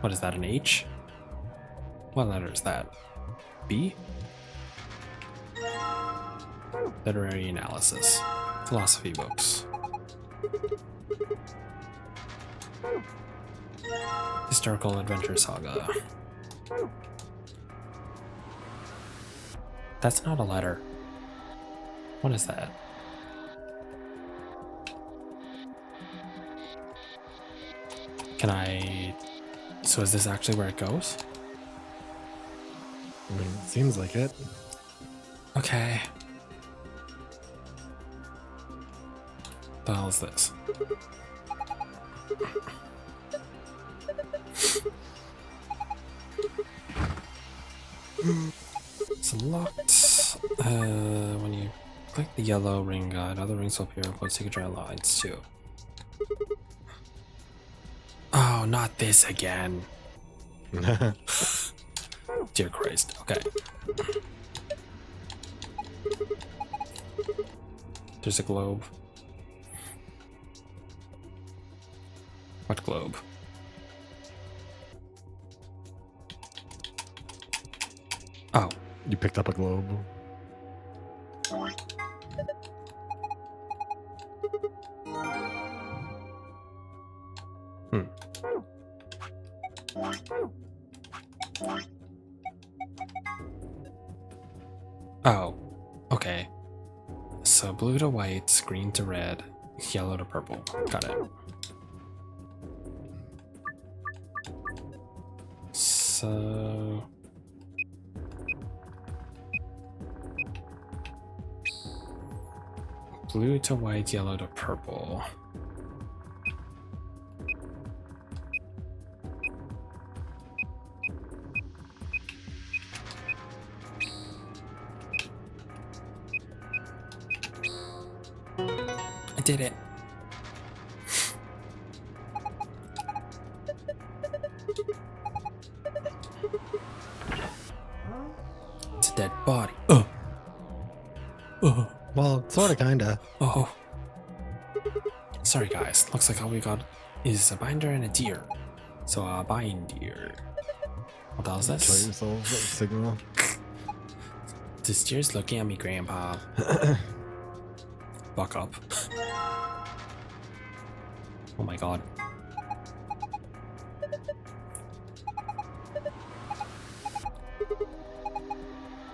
What is that, an H? What letter is that? B? Literary analysis. Philosophy books. Historical adventure saga. That's not a letter. What is that? Can I... So is this actually where it goes?
I mean, it seems like it.
Okay. The hell is this? It's locked. When you click the yellow ring guide, other rings will appear with signature lines too. Oh, not this again. Dear Christ. Okay. There's a globe. What globe? Oh.
You picked up a globe.
Oh. Okay. So blue to white, green to red, yellow to purple. Got it. So... blue to white, yellow to purple. I did it. It's a dead body. Oh.
Well, sorta, kinda.
Oh. Sorry guys, looks like all we got is a binder and a deer. So a binder. What the hell is
Try
this?
yourself, signal.
This deer's looking at me, Grandpa. Buck up. Oh my god.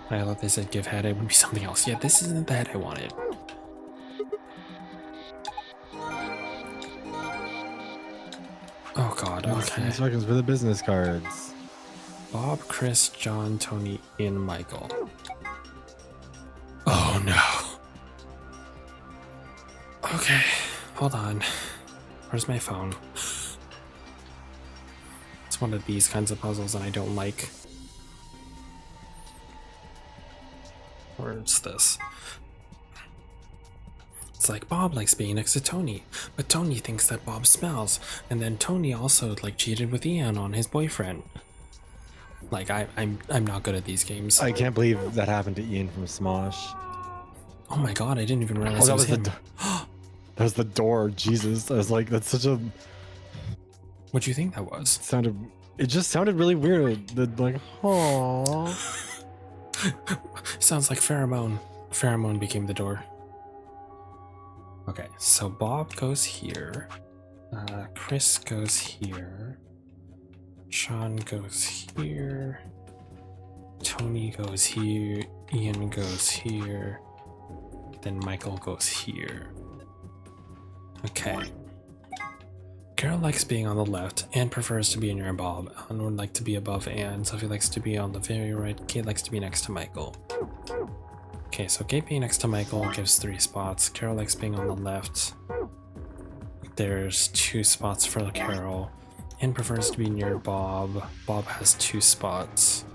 I thought they said give head, it would be something else. Yeah, this isn't the head I wanted. Oh god, okay.
Instructions for the business cards.
Bob, Chris, John, Tony, and Michael. Oh no. Okay, hold on. Where's my phone? It's one of these kinds of puzzles and I don't like. Where's this? It's like Bob likes being next to Tony, but Tony thinks that Bob smells, and then Tony also like cheated with Ian on his boyfriend. Like I'm not good at these games.
I can't believe that happened to Ian from Smosh.
Oh my god, I didn't even realize
Oh,
it was him.
That was the door. Jesus, I was like, that's such a.
What do you think that was?
Sounded. It just sounded really weird. The like, oh.
Sounds like pheromone. Pheromone became the door. Okay, so Bob goes here. Chris goes here. Sean goes here. Tony goes here. Ian goes here. Then Michael goes here. Okay. Carol likes being on the left and prefers to be near Bob. Alan would like to be above Anne. Sophie likes to be on the very right. Kate likes to be next to Michael. Okay, so Kate being next to Michael gives 3 spots. Carol likes being on the left. There's 2 spots for Carol. Anne prefers to be near Bob. Bob has 2 spots.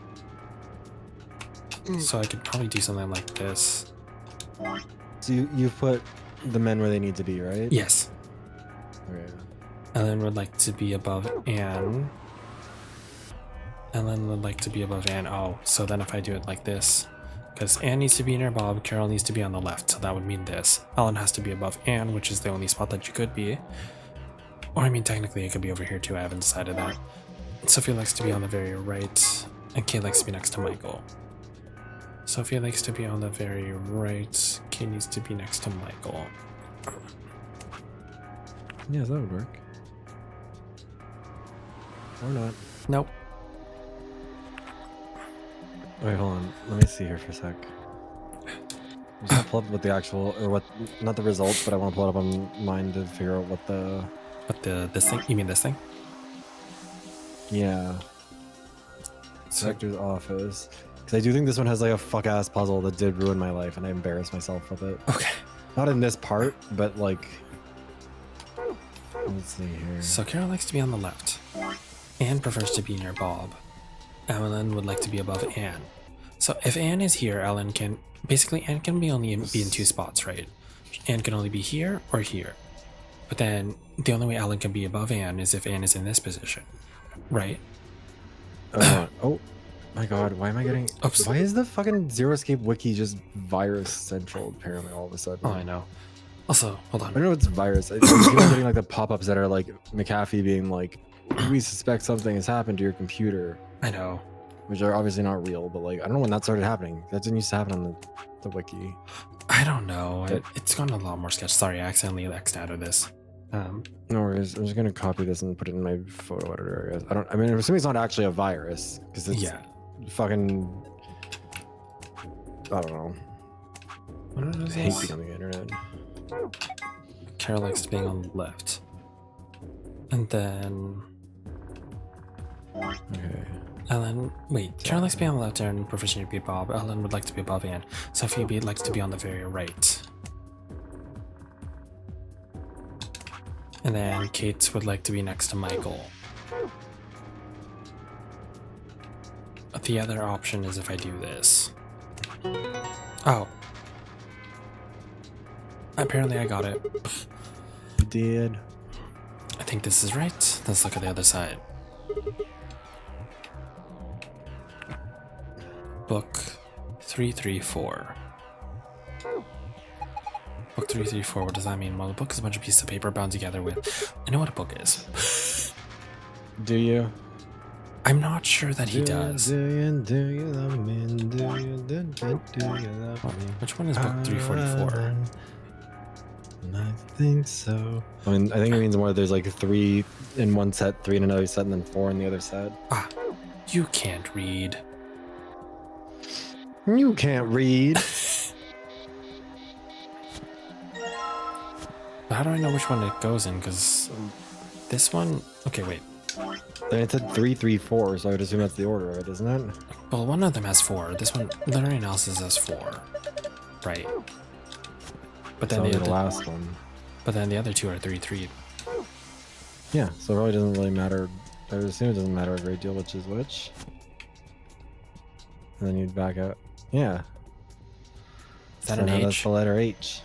So I could probably do something like this.
So you've put the men where they need to be, right?
Yes.
Okay.
Ellen would like to be above Anne. Ellen would like to be above Anne. Oh, so then if I do it like this, because Anne needs to be near Bob, Carol needs to be on the left, so that would mean this. Ellen has to be above Anne, which is the only spot that you could be. Or I mean, technically it could be over here too, I haven't decided that. Sophie likes to be on the very right, and Kate likes to be next to Michael. Sophie likes to be on the very right, Kate needs to be next to Michael.
Yes, that would work. Or not.
Nope.
Wait, hold on. Let me see here for a sec. I'm just gonna pull up what the actual, or what, not the results, but I want to pull it up on mine to figure out what the...
What this thing? You mean this thing?
Yeah.
So,
Director's office. Because I do think this one has like a fuck-ass puzzle that did ruin my life, and I embarrassed myself with it.
okay.
Not in this part, but like... Let's see here.
So Carol likes to be on the left. Anne prefers to be near Bob. Ellen would like to be above Anne. So if Anne is here, Ellen can... Basically, Anne can be only be in 2 spots, right? Anne can only be here or here. But then, the only way Ellen can be above Anne is if Anne is in this position. Right?
Oh my god, why am I getting...
Oops.
Why is the fucking Zero Escape wiki just virus central, apparently, all of a sudden?
Oh, I know. Also, hold on.
I don't know if it's virus. I keep getting like the pop-ups that are like McAfee being like, we suspect something has happened to your computer.
I know.
Which are obviously not real, but like, I don't know when that started happening. That didn't used to happen on the wiki.
I don't know. It's gotten a lot more sketch. Sorry, I accidentally X'd out of this.
No worries. I'm just gonna copy this and put it in my photo editor, I guess. I mean, I'm assuming it's not actually a virus, because it's fucking... I don't know. I hate being on the internet.
Carol likes being on the left. And then...
Okay.
Ellen, wait, Carol likes to be on the left and proficient to be Bob. Ellen would like to be above Anne. Sophie likes to be on the very right. And then Kate would like to be next to Michael. The other option is if I do this. Oh. Apparently I got it.
You did.
I think this is right. Let's look at the other side. Book 334. Book 334, what does that mean? Well, a book is a bunch of pieces of paper bound together with... I know what a book is.
Do you?
I'm not sure that he does.
Do you love me? Do you love me?
Which one is book 344?
I think so. I mean, I think it means more there's like 3 in one set, 3 in another set, and then 4 in the other set.
Ah, you can't read.
You can't read.
How do I know which one it goes in? Because this one... Okay, wait.
Then it said 3, 3, 4, so I would assume that's the order of it, isn't it?
Well, one of them has 4. This one, literary analysis has 4. Right. But then
the last one.
But then the other 2 are 3, 3.
Yeah, so it really doesn't really matter. I would assume it doesn't matter a great deal which is which. And then you'd back out. Yeah.
Is that
So
an
now
H?
That's the letter H.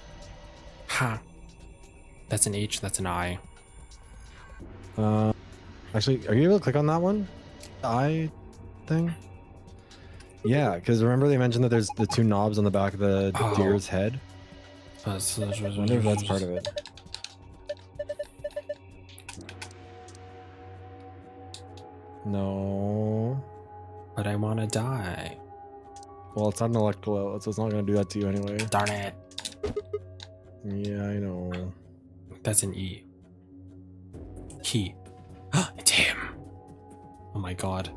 Ha. That's an H, that's an I.
Actually, are you able to click on that one? The I thing? Yeah, because remember they mentioned that there's the 2 knobs on the back of the deer's head? I wonder if that's part of it. No.
But I want to die.
Well, it's not an electro, so it's not going to do that to you anyway.
Darn it.
Yeah, I know.
That's an E. Key. It's him. Oh my god.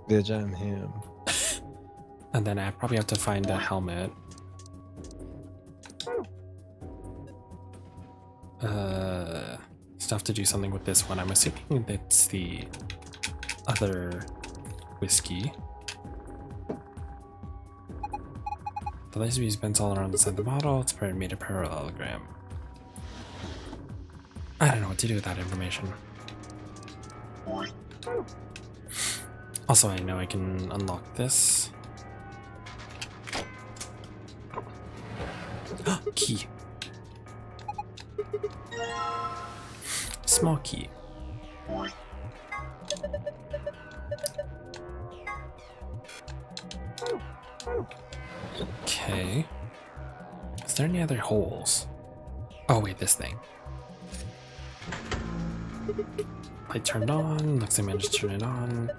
Bitch, I'm him.
And then I probably have to find a helmet. Still have to do something with this one. I'm assuming that's the other whiskey. The laser beam bends all around inside the bottle. It's made a parallelogram. I don't know what to do with that information. Also, I know I can unlock this. Key. Small key. Okay. Is there any other holes? Oh wait, this thing. Light turned on. Looks like I managed to turn it on.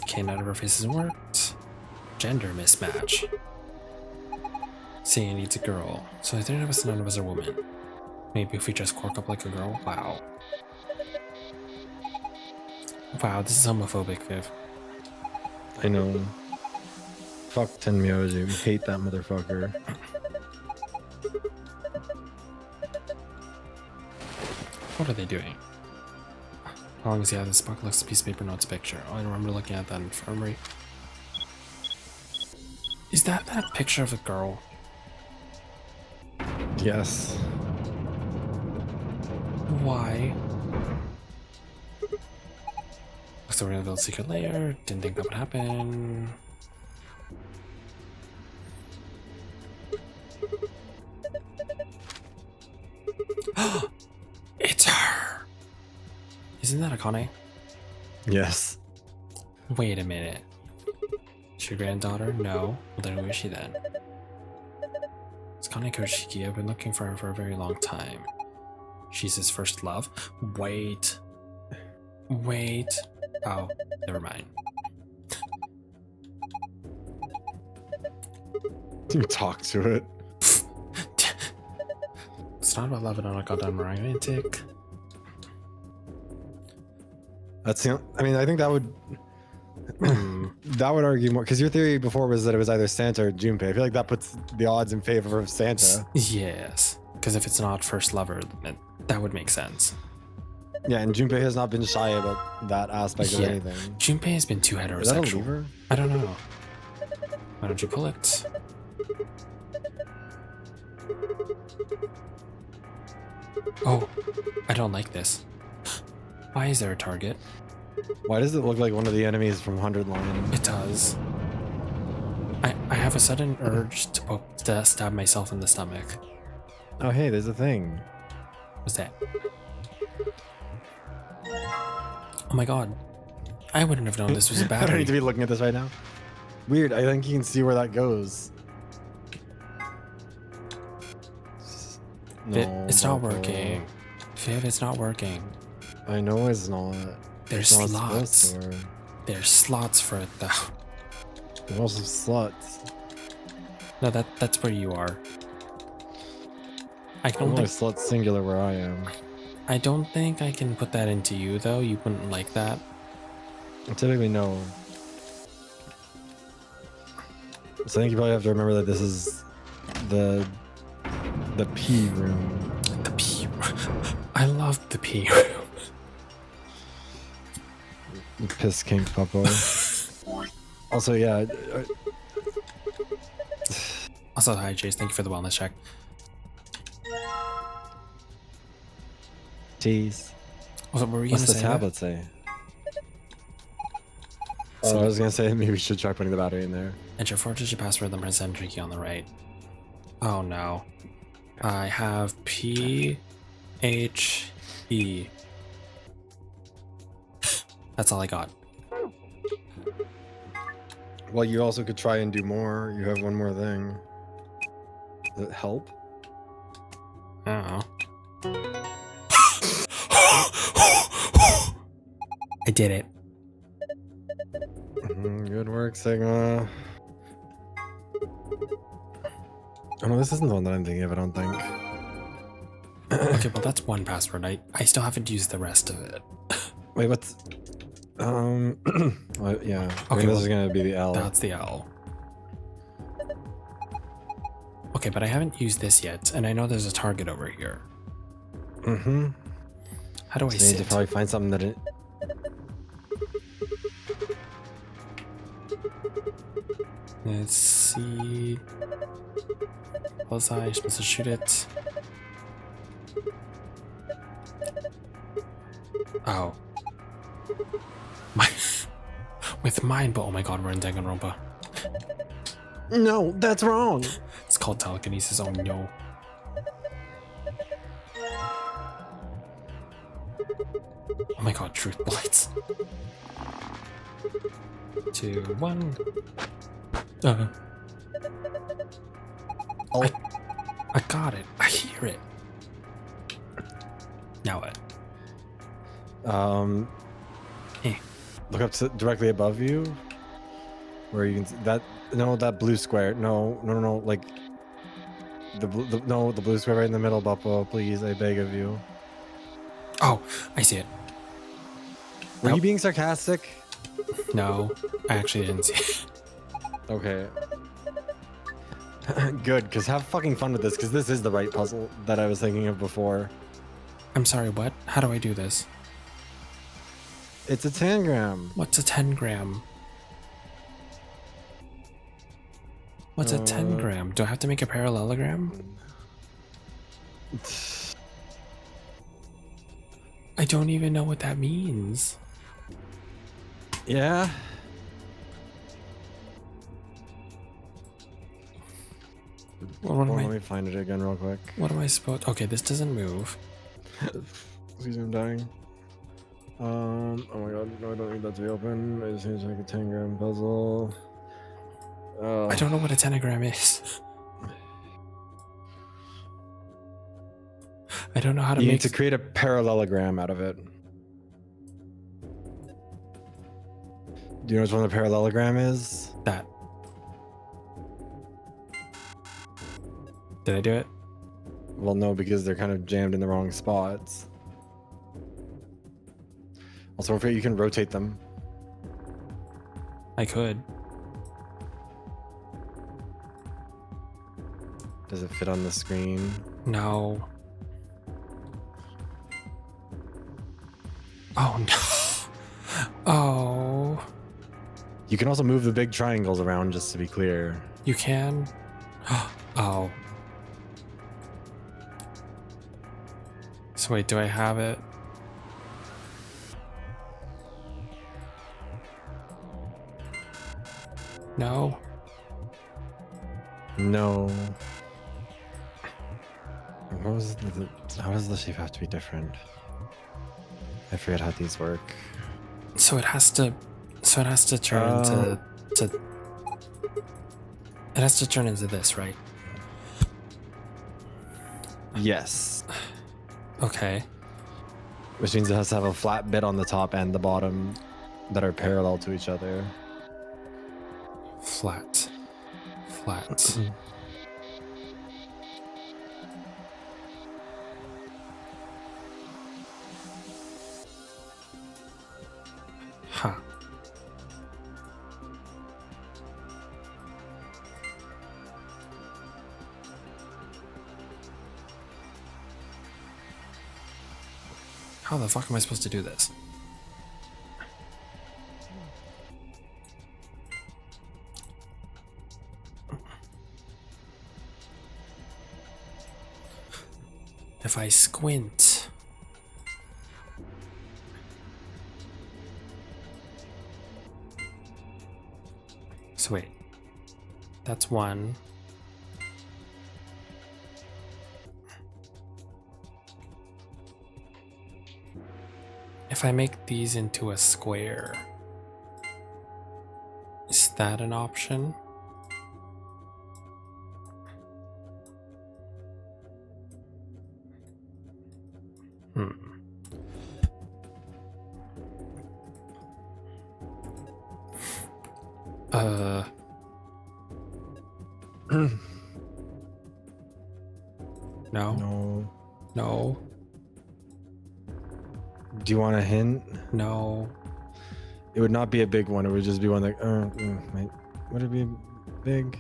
Okay, none of our faces worked. Gender mismatch. Saying needs a girl. So I think none of us are women. Maybe if we just cork up like a girl? Wow. Wow, this is homophobic, Viv.
I know. Fuck Tenmyoji. We hate that motherfucker.
What are they doing? How long is he out? This book looks a piece of paper, no, it's a picture. Oh, I remember looking at that infirmary. Is that picture of a girl?
Yes.
Why? So we're gonna build a secret layer. Didn't think that would happen. It's her! Isn't that Akane?
Yes.
Wait a minute. Is your granddaughter? No. Well then who is she then? It's Akane Koshiki. I've been looking for her for a very long time. She's his first love? Wait. Wait. Oh, never mind.
You talk to it.
It's not about love and not goddamn romantic.
That's the. I mean, I think that would. That would argue more because your theory before was that it was either Santa or Junpei. I feel like that puts the odds in favor of Santa.
Yes, because if it's not first lover, then that would make sense.
Yeah, and Junpei has not been shy about that aspect of anything.
Junpei has been too heterosexual.
Is that a lever?
I don't know. Why don't you pull it? Oh, I don't like this. Why is there a target?
Why does it look like one of the enemies from 100 Line?
It does. I have a sudden urge to stab myself in the stomach.
Oh, hey, there's a thing.
What's that? Oh my god. I wouldn't have known this was a
I don't
battery.
need to be looking at this right now. Weird, I think you can see where that goes. No,
It's not
Bubble.
working. Viv, it's not working.
I know it's not.
There's
It's not
slots.
supposed to.
There's slots for it though.
There's also sluts.
No, that's where you are. I
I
don't
only
think
slut singular where I am.
I don't think I can put that into you though. You wouldn't like that.
Typically, no. So I think you probably have to remember that this is the P room.
The P. I love the P room.
Piss kink puppo. Also, yeah.
Also, hi Chase. Thank you for the wellness check.
Jeez.
What were you
What's
gonna
the
say?
tablet say? Oh, I was gonna say maybe we should try putting the battery in there.
Enter 4-digit password, then press enter key on the right. Oh no. I have P H E. That's all I got.
Well, you also could try and do more. You have one more thing. Does it help?
I don't know. I did it.
Good work, Sigma. Oh no, this isn't the one that I'm thinking of, I don't think.
Okay, well that's one password. I still haven't used the rest of it.
Wait, what's... well, yeah. I
Okay,
mean, this
well,
is gonna be the L.
That's the L. Okay, but I haven't used this yet, and I know there's a target over here.
Mm-hmm.
How do I
So you
sit?
need to probably find something that it...
Let's see. Bullseye, supposed to shoot it. Oh. With mine, but oh my god, we're in Danganronpa.
No, that's wrong!
It's called telekinesis, oh no. Oh my god, truth blights. 2, 1.
Oh.
I got it. I hear it. Now what? Eh.
Look up directly above you, where you can see that. No, that blue square. No, like the blue square right in the middle, Buppo. Please, I beg of you.
Oh, I see it.
Were
Nope.
you being sarcastic?
No, I actually didn't see it.
Okay. Good, because have fucking fun with this, because this is the right puzzle that I was thinking of before.
I'm sorry, what? How do I do this?
It's a tangram.
What's a 10 gram? What's a 10 gram? Do I have to make a parallelogram? I don't even know what that means.
Yeah.
Well,
Let me find it again real quick.
What am I supposed? Okay, this doesn't move.
Excuse me, I'm dying. Oh my god, no, I don't need that to be open. I just need to make a 10-gram puzzle.
I don't know what a tentagram is. I don't know how to
You
make.
need to create a parallelogram out of it. Do you know which one the parallelogram is?
That. Did I do it?
Well, no, because they're kind of jammed in the wrong spots. Also, if you can rotate them.
I could.
Does it fit on the screen?
No. Oh no. Oh.
You can also move the big triangles around, just to be clear.
You can? Oh. So wait, do I have it? No.
No. What was how does the shape have to be different? I forget how these work.
So it has to. So it has to turn into. It has to turn into this, right?
Yes.
Okay.
Which means it has to have a flat bit on the top and the bottom that are parallel to each other.
Flat. Flat. Huh. How the fuck am I supposed to do this? If I squint. So wait. That's one. If I make these into a square, is that an option? No.
No.
No.
Do you want a hint?
No.
It would not be a big one. It would just be one that. Would it be big?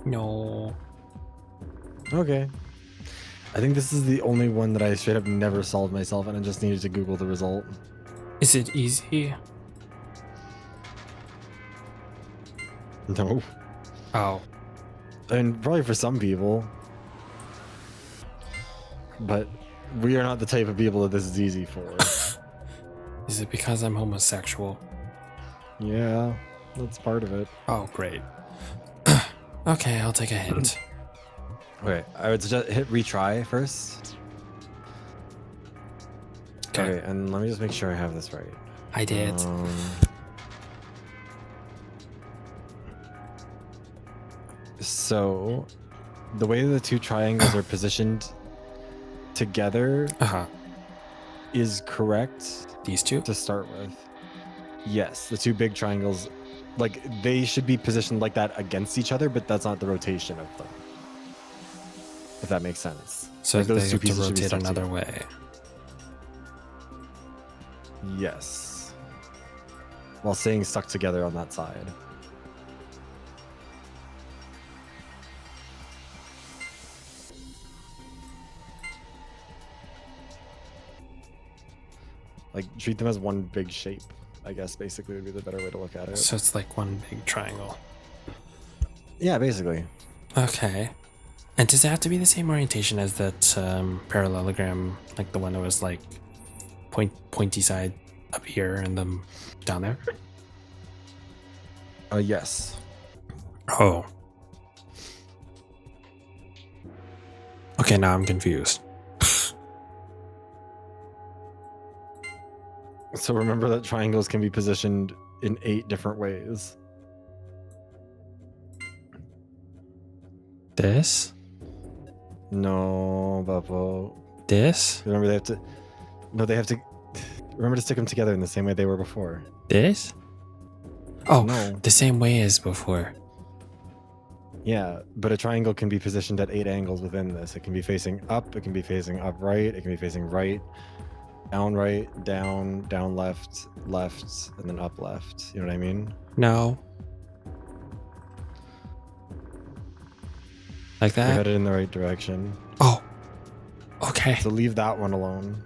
No.
Okay. I think this is the only one that I straight up never solved myself, and I just needed to Google the result.
Is it easy?
No.
Oh.
And probably for some people. But we are not the type of people that this is easy for.
Is it because I'm homosexual?
Yeah, that's part of it.
Oh, great. Okay, I'll take a hint.
Okay, I would suggest hit retry first. Okay, and let me just make sure I have this right.
I did.
So, the way the two triangles are positioned together is correct.
These two?
To start with. Yes, the two big triangles, like they should be positioned like that against each other, but that's not the rotation of them. If that makes sense.
So
like
they have to rotate another way.
Yes. While staying stuck together on that side. Like treat them as one big shape, I guess basically would be the better way to look at it.
So it's like one big triangle.
Yeah, basically.
Okay. And does it have to be the same orientation as that parallelogram, like the one that was like pointy side up here and then down there?
Yes.
Oh. Okay, now I'm confused.
So remember that triangles can be positioned in 8 different ways.
This?
No, Bubbo.
This?
Remember they have to... No, they have to... Remember to stick them together in the same way they were before.
This? Oh,
no.
The same way as before.
Yeah, but a triangle can be positioned at 8 angles within this. It can be facing up, it can be facing upright, it can be facing right, down right, down left, and then up left. You know what I mean?
No. Like that?
You're headed in the right direction.
Oh. Okay.
So leave that one alone.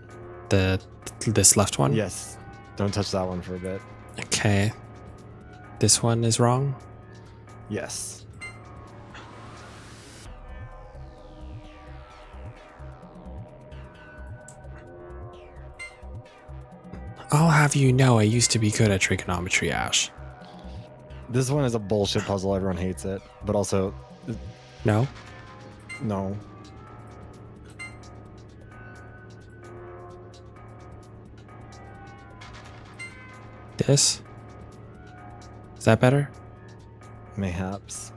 This left one?
Yes. Don't touch that one for a bit.
Okay. This one is wrong?
Yes.
I'll have you know I used to be good at trigonometry, Ash.
This one is a bullshit puzzle. Everyone hates it. But also...
No?
No.
This? Is that better?
Mayhaps.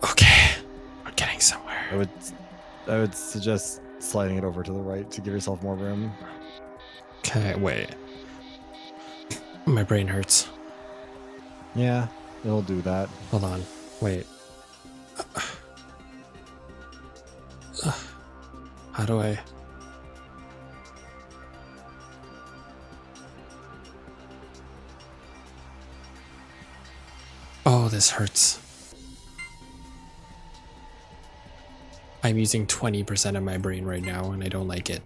Okay. We're getting somewhere.
I would suggest sliding it over to the right to give yourself more room.
Okay, wait. My brain hurts.
Yeah, it'll do that.
Hold on. Wait. How do I... Oh, this hurts. I'm using 20% of my brain right now, and I don't like it.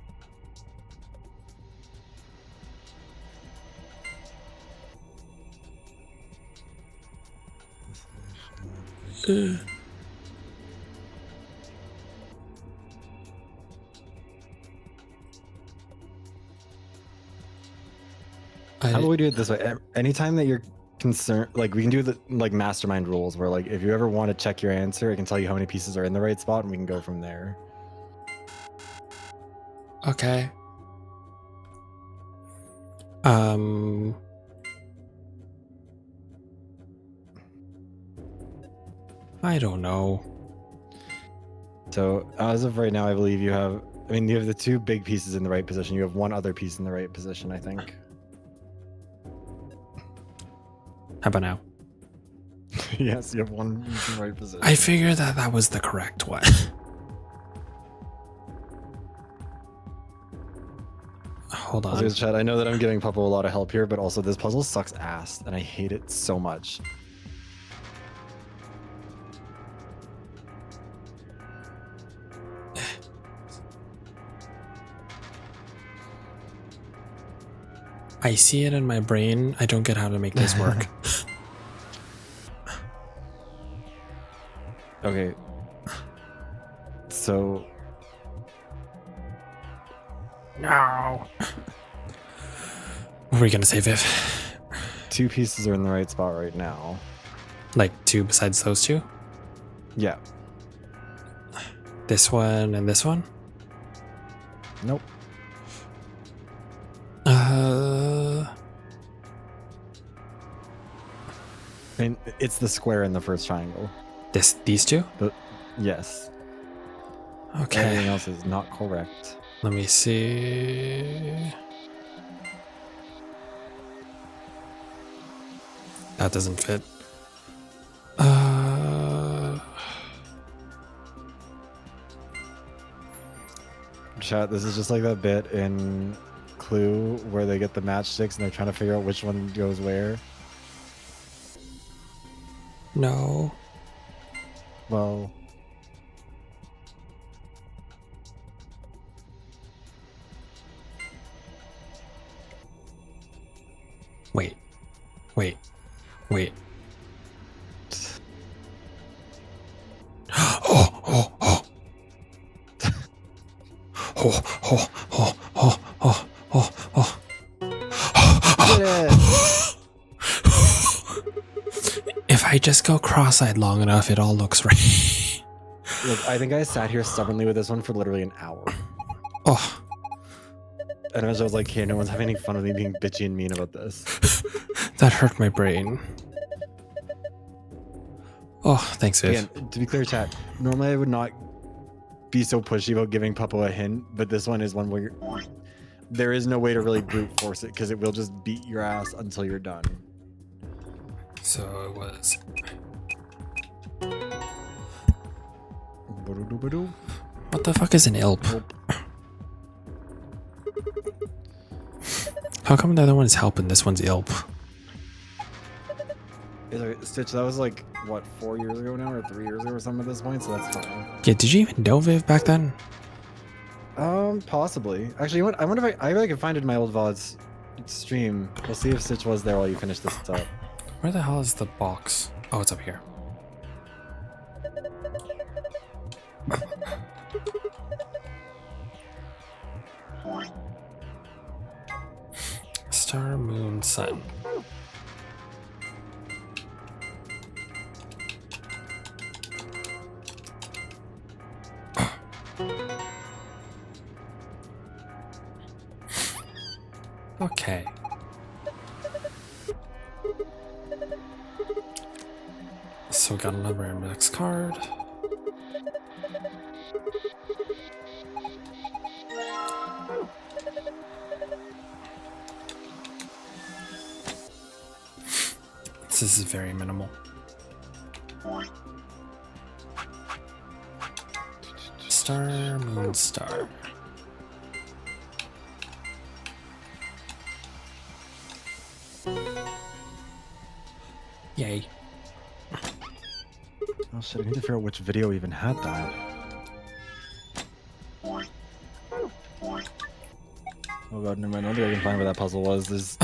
How about we do it this way? Anytime that you're concerned, like we can do the like mastermind rules where like if you ever want to check your answer, it can tell you how many pieces are in the right spot and we can go from there.
Okay. I don't know.
So as of right now, I believe you have, I mean, you have the 2 big pieces in the right position. You have 1 other piece in the right position, I think.
How about now?
Yes, you have one in the right position.
I figured that that was the correct one. Hold
I was
on.
gonna chat. I know that I'm giving Puppo a lot of help here, but also this puzzle sucks ass, and I hate it so much.
I see it in my brain. I don't get how to make this work.
Okay. So
No. What were we gonna say, Viv?
2 pieces are in the right spot right now.
Like 2 besides those 2?
Yeah.
This one and this one?
Nope. I mean, it's the square in the first triangle.
These 2?
Yes.
Okay.
Everything else is not correct.
Let me see. That doesn't fit.
Chat, this is just like that bit in Clue where they get the matchsticks and they're trying to figure out which one goes where.
No.
Well,
Wait. Wait. Wait. Oh, oh, oh. Oh, oh, oh, oh, oh, oh, oh.
did it!
If I just go cross-eyed long enough, it all looks right.
Look, I think I sat here stubbornly with this one for literally an hour.
Oh,
And I was like, hey, no one's having any fun with me being bitchy and mean about this.
that hurt my brain. Oh, thanks, Viv.
Again, to be clear, chat, normally I would not be so pushy about giving Puppo a hint, but this one is one where there is no way to really brute force it because it will just beat your ass until you're done.
So it was. What the fuck is an ILP? How come the other one's helping, this one's ILP?
Stitch, that was like, what, 4 years ago now, or 3 years ago or something at this point, so that's fine.
Yeah, did you even know Viv back then?
Possibly. Actually, you know what? I wonder if I really can find it in my old VoD's stream. We'll see if Stitch was there while you finish this up.
Where the hell is the box? Oh, it's up here. Star, moon, sun. Okay. So we got a number in the next card. This is very minimal. Star, moon, star. Yay.
Oh shit, I need to figure out which video even had that. Oh god, never mind. I don't think I can find where that puzzle was. These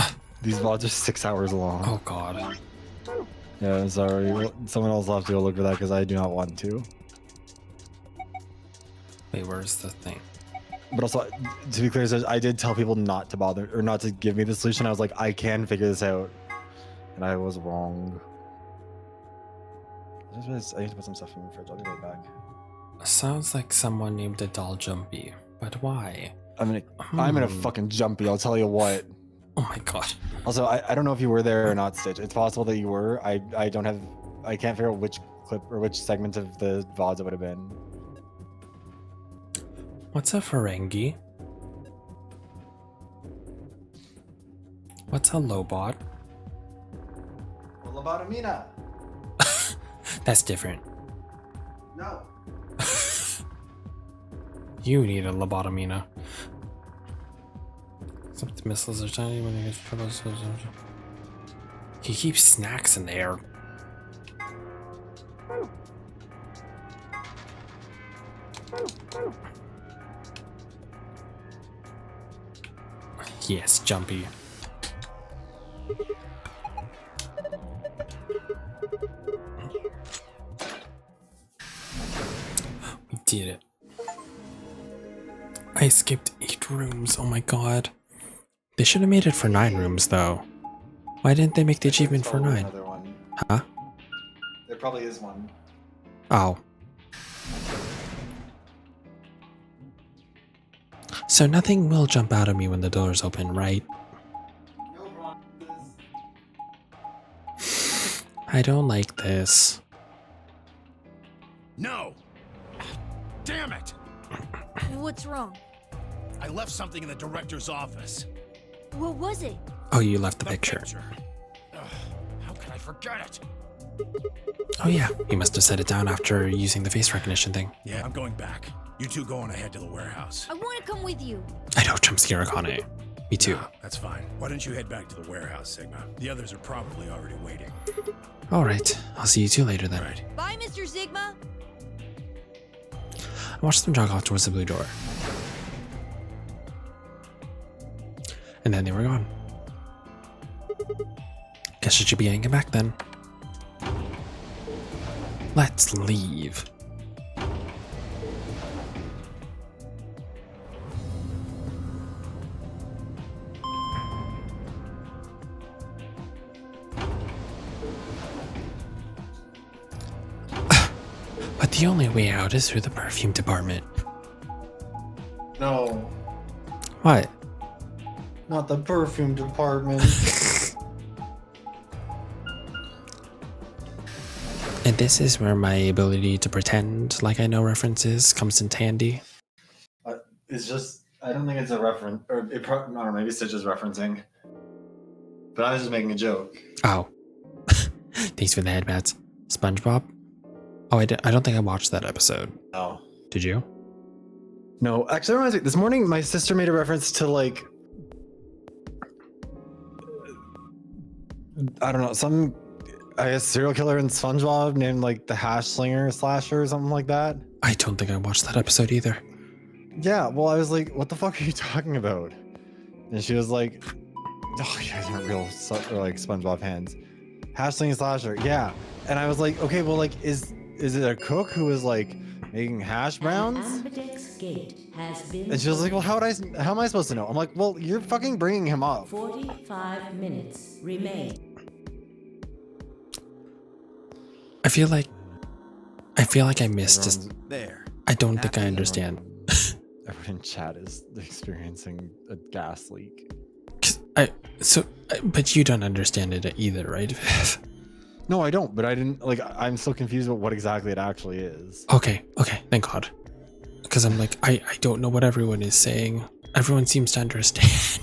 VoDs are 6 hours long.
Oh god.
Yeah, I'm sorry. Someone else will have to go look for that because I do not want to.
Wait, where's the thing?
But also, to be clear, I did tell people not to bother or not to give me the solution. I was like, I can figure this out, and I was wrong. I need to put some stuff in the fridge. I'll be right back.
Sounds like someone named a doll Jumpy, but why?
I'm in a fucking jumpy. I'll tell you what.
Oh my god.
Also, I don't know if you were there or not, Stitch. It's possible that you were. I can't figure out which clip or which segment of the VoDs it would have been.
What's a Ferengi? What's a Lobot?
Lobotomina.
That's different.
No.
You need a lobotomina. Some of the missiles are tiny when you get trouble. He keeps snacks in there. Yes, Jumpy. We did it. I skipped 8 rooms. Oh my god. They should have made it for 9 rooms though. Why didn't they make the achievement for 9?
Another one.
Huh?
There probably is one.
Oh. So nothing will jump out at me when the doors open, right? I don't like this.
No! Damn it!
What's wrong?
I left something in the director's office.
What was it?
Oh, you left the picture.
Ugh, how could I forget it?
Oh yeah, you must have set it down after using the face recognition thing.
Yeah, I'm going back. You two go on ahead to the warehouse.
I want to come with you.
I know, jump scare Akane. Me too.
Nah, that's fine. Why don't you head back to the warehouse, Sigma? The others are probably already waiting.
Alright, I'll see you two later then.
Right.
Bye, Mr. Sigma.
I watched them jog off towards the blue door. And then they were gone. Guess I should be hanging back then. Let's leave. But the only way out is through the perfume department.
No,
What?
not the perfume department.
And this is where my ability to pretend like I know references comes in handy.
It's just, I don't think it's a reference, or I don't know, maybe Stitch is referencing. But I was just making a joke.
Oh. Thanks for the headbats. SpongeBob? Oh, I don't think I watched that episode.
No.
Did you?
No, actually, that reminds me, this morning my sister made a reference to like, I don't know, some, I guess, serial killer in SpongeBob named like the Hash Slinger Slasher or something like that.
I don't think I watched that episode either.
Yeah, well, I was like, what the fuck are you talking about? And she was like, oh, you guys aren't real like SpongeBob fans. Hash Slinger Slasher, yeah. And I was like, okay, well, like, is it a cook who was like making hash browns?
Ambidex gate has been.
And she was like, well, how am I supposed to know? I'm like, well, you're fucking bringing him up.
45 minutes remain.
I feel like I missed just.
There.
I don't think I understand.
Everyone in chat is experiencing a gas leak.
But you don't understand it either, right?
No, I don't, but I didn't, like, I'm so confused about what exactly it actually is.
Okay, thank God. Because I'm like, I don't know what everyone is saying. Everyone seems to understand.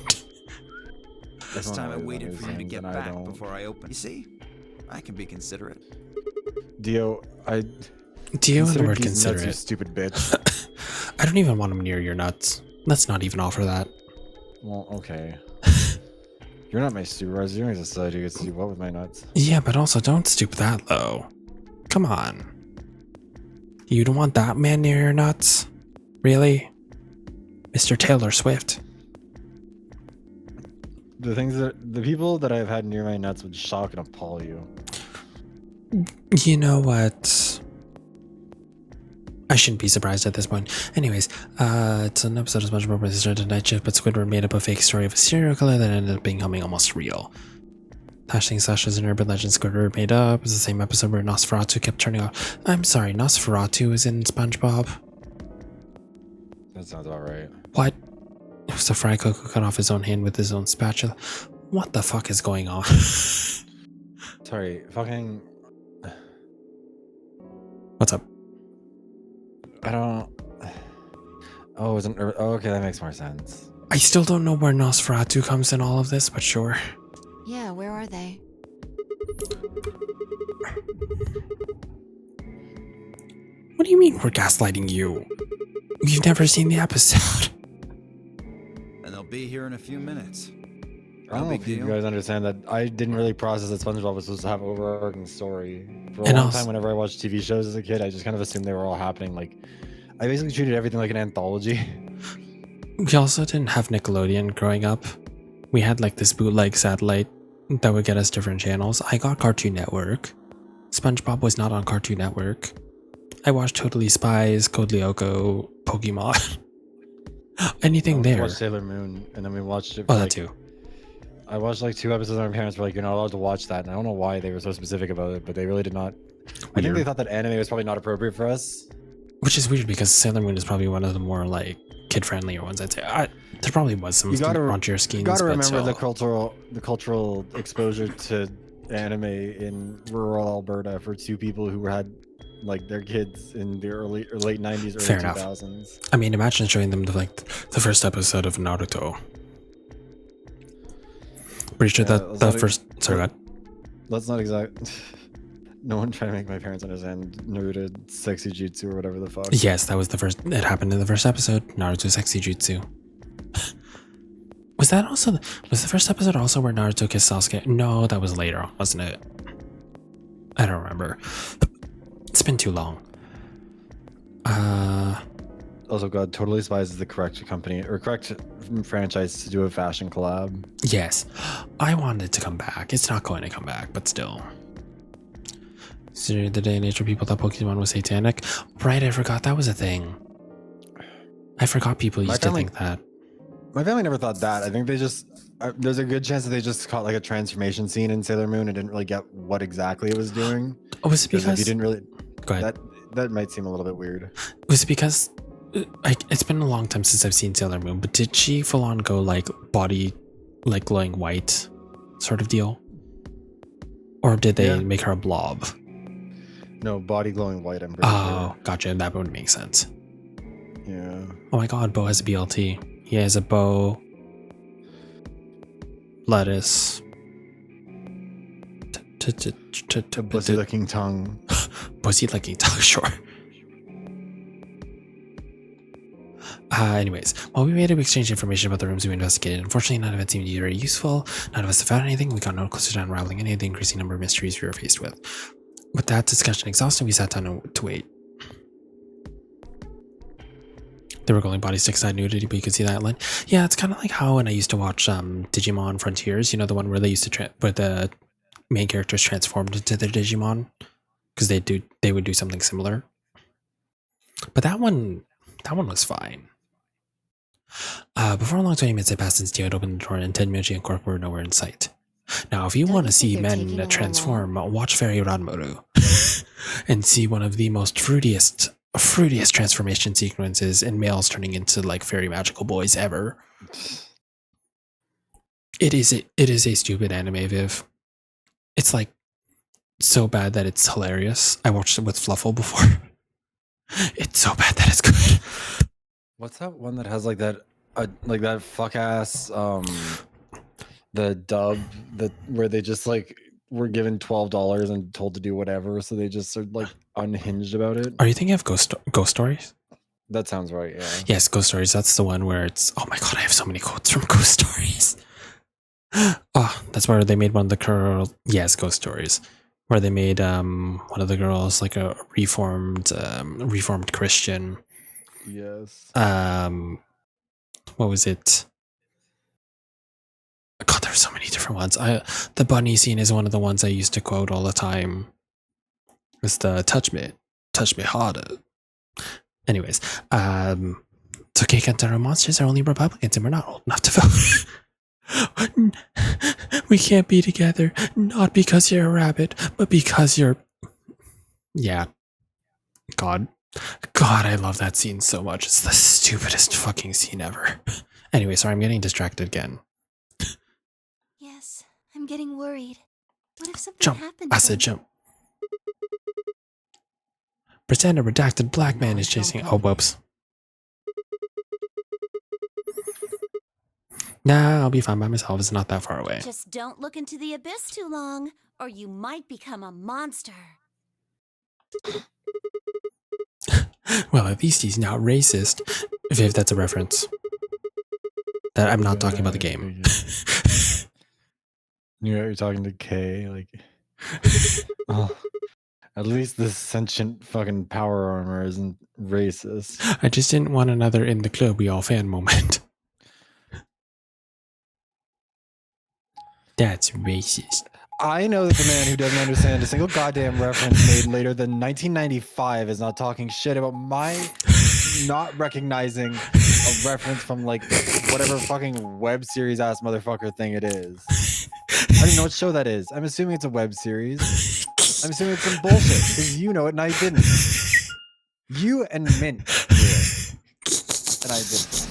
This time I
Everyone
waited for you to
understands,
get
and I
back
don't.
before I opened. You see, I can be considerate.
Dio,
Do you know the word
these nuts, you
considerate?
stupid bitch.
I don't even want him near your nuts. Let's not even offer that.
Well, okay. You're not my supervisor. You're just decided who gets to do what with my nuts.
Yeah, but also don't stoop that low. Come on. You don't want that man near your nuts? Really? Mr. Taylor Swift.
The people that I've had near my nuts would shock and appall you.
You know what? I shouldn't be surprised at this point. Anyways, it's an episode of SpongeBob where they started night shift, but Squidward made up a fake story of a serial killer that ended up becoming almost real. Hashtag Slash is an urban legend Squidward made up. It's the same episode where Nosferatu kept turning off. I'm sorry, Nosferatu is in SpongeBob?
That sounds about right.
What? It was a fry cook who cut off his own hand with his own spatula. What the fuck is going on?
Sorry, fucking...
What's up?
I don't... Oh, it's an urban... Oh, okay, that makes more sense.
I still don't know where Nosferatu comes in all of this, but sure.
Yeah, where are they?
What do you mean we're gaslighting you? You've never seen the episode.
And they'll be here in a few minutes.
I don't know if you guys understand that I didn't really process that SpongeBob was supposed to have overarching story. For a
And
long
also-
time, whenever I watched TV shows as a kid, I just kind of assumed they were all happening. Like, I basically treated everything like an anthology.
We also didn't have Nickelodeon growing up. We had like this bootleg satellite that would get us different channels. I got Cartoon Network. SpongeBob was not on Cartoon Network. I watched Totally Spies, Code Lyoko, Pokemon. Anything
We
there.
watched Sailor Moon, and then we watched it.
Oh,
For,
that
like,
too.
I watched like 2 episodes, and my parents were like, "You're not allowed to watch that." And I don't know why they were so specific about it, but they really did not. I think they
Weird.
thought that anime was probably not appropriate for us.
Which is weird because Sailor Moon is probably one of the more like kid-friendlier ones. I'd say there probably was some raunchier schemes.
You gotta
but
remember
still.
the cultural exposure to anime in rural Alberta for 2 people who had like their kids in the early or late 90s, early
Fair enough.
2000s.
I mean, imagine showing them the first episode of Naruto. Pretty sure that the first. Sorry, go ahead.
That's not exact. No one trying to make my parents understand Naruto sexy jutsu or whatever the fuck.
Yes, that was the first. It happened in the first episode. Naruto Sexy Jutsu. Was that also? Was the first episode also where Naruto kissed Sasuke? No, that was later on, wasn't it? I don't remember. It's been too long.
Also, God, Totally Spies is the correct company or correct franchise to do a fashion collab.
Yes, I wanted it to come back. It's not going to come back, but still. Considering the day and age where people thought Pokemon was satanic. Right, I forgot that was a thing. I forgot people used to think that.
My family never thought that. I think they just there's a good chance that they just caught like a transformation scene in Sailor Moon and didn't really get what exactly it was doing.
Oh, was it because
if you didn't really
go ahead.
That might seem a little bit weird.
Was it because it's been a long time since I've seen Sailor Moon, but did she full on go like body like glowing white sort of deal? Or did they make her a blob?
No, body glowing white, I'm pretty sure.
Gotcha. That would make sense.
Yeah.
Oh my god, Bo has a BLT. He has a bow, lettuce,
A pussy licking tongue.
Pussy licking tongue, sure. Anyways, while we made to exchange information about the rooms we investigated, unfortunately none of it seemed very useful. None of us have found anything. We got no closer to unraveling any of the increasing number of mysteries we were faced with. With that discussion exhausted, we sat down to wait. They were going body stick side nudity, but you could see that line. Yeah, it's kind of like how when I used to watch Digimon Frontiers, you know, the one where they used to where the main characters transformed into their Digimon, because they would do something similar. But that one was fine. Before a long 20 minutes had passed since Dio had opened the door, and Ted, Mochi, and Quark were nowhere in sight. Now, if you want to see men transform, watch Fairy Ranmaru and see one of the most fruitiest transformation sequences in males turning into like fairy magical boys ever. It is a stupid anime, Viv. It's like so bad that it's hilarious. I watched it with Fluffle before. It's so bad that it's good.
What's that one that has like that fuck ass the dub that where they just like were given $12 and told to do whatever, so they just are like unhinged about it?
Are you thinking of Ghost Stories?
That sounds right, yeah.
Yes, Ghost Stories. That's the one where it's, oh my god, I have so many quotes from Ghost Stories. Oh, that's where they made one of the girls. Yes, Ghost Stories, where they made one of the girls like a reformed Christian.
Yes.
What was it? God, there's so many different ones. The bunny scene is one of the ones I used to quote all the time. It's the touch me harder. Anyways, Tokei Kentaro monsters are only Republicans and we're not old enough to vote. We can't be together, not because you're a rabbit, but because you're... Yeah. God, I love that scene so much. It's the stupidest fucking scene ever. Anyway, sorry, I'm getting distracted again.
Yes, I'm getting worried. What if something
Jump.
happened?
I said jump. Pretend a redacted black man is chasing... Oh, whoops. Nah, I'll be fine by myself. It's not that far away.
Just don't look into the abyss too long, or you might become a monster.
Well, at least he's not racist. Viv, that's a reference. That I'm not talking about the game.
You're talking to Kay, like, oh, at least this sentient fucking power armor isn't racist.
I just didn't want another in the club we all fan moment. That's racist.
I know that the man who doesn't understand a single goddamn reference made later than 1995 is not talking shit about my not recognizing a reference from like whatever fucking web series ass motherfucker thing it is. I don't even know what show that is. I'm assuming it's a web series. I'm assuming it's some bullshit because you know it and I didn't. You and Mint knew it, and I didn't.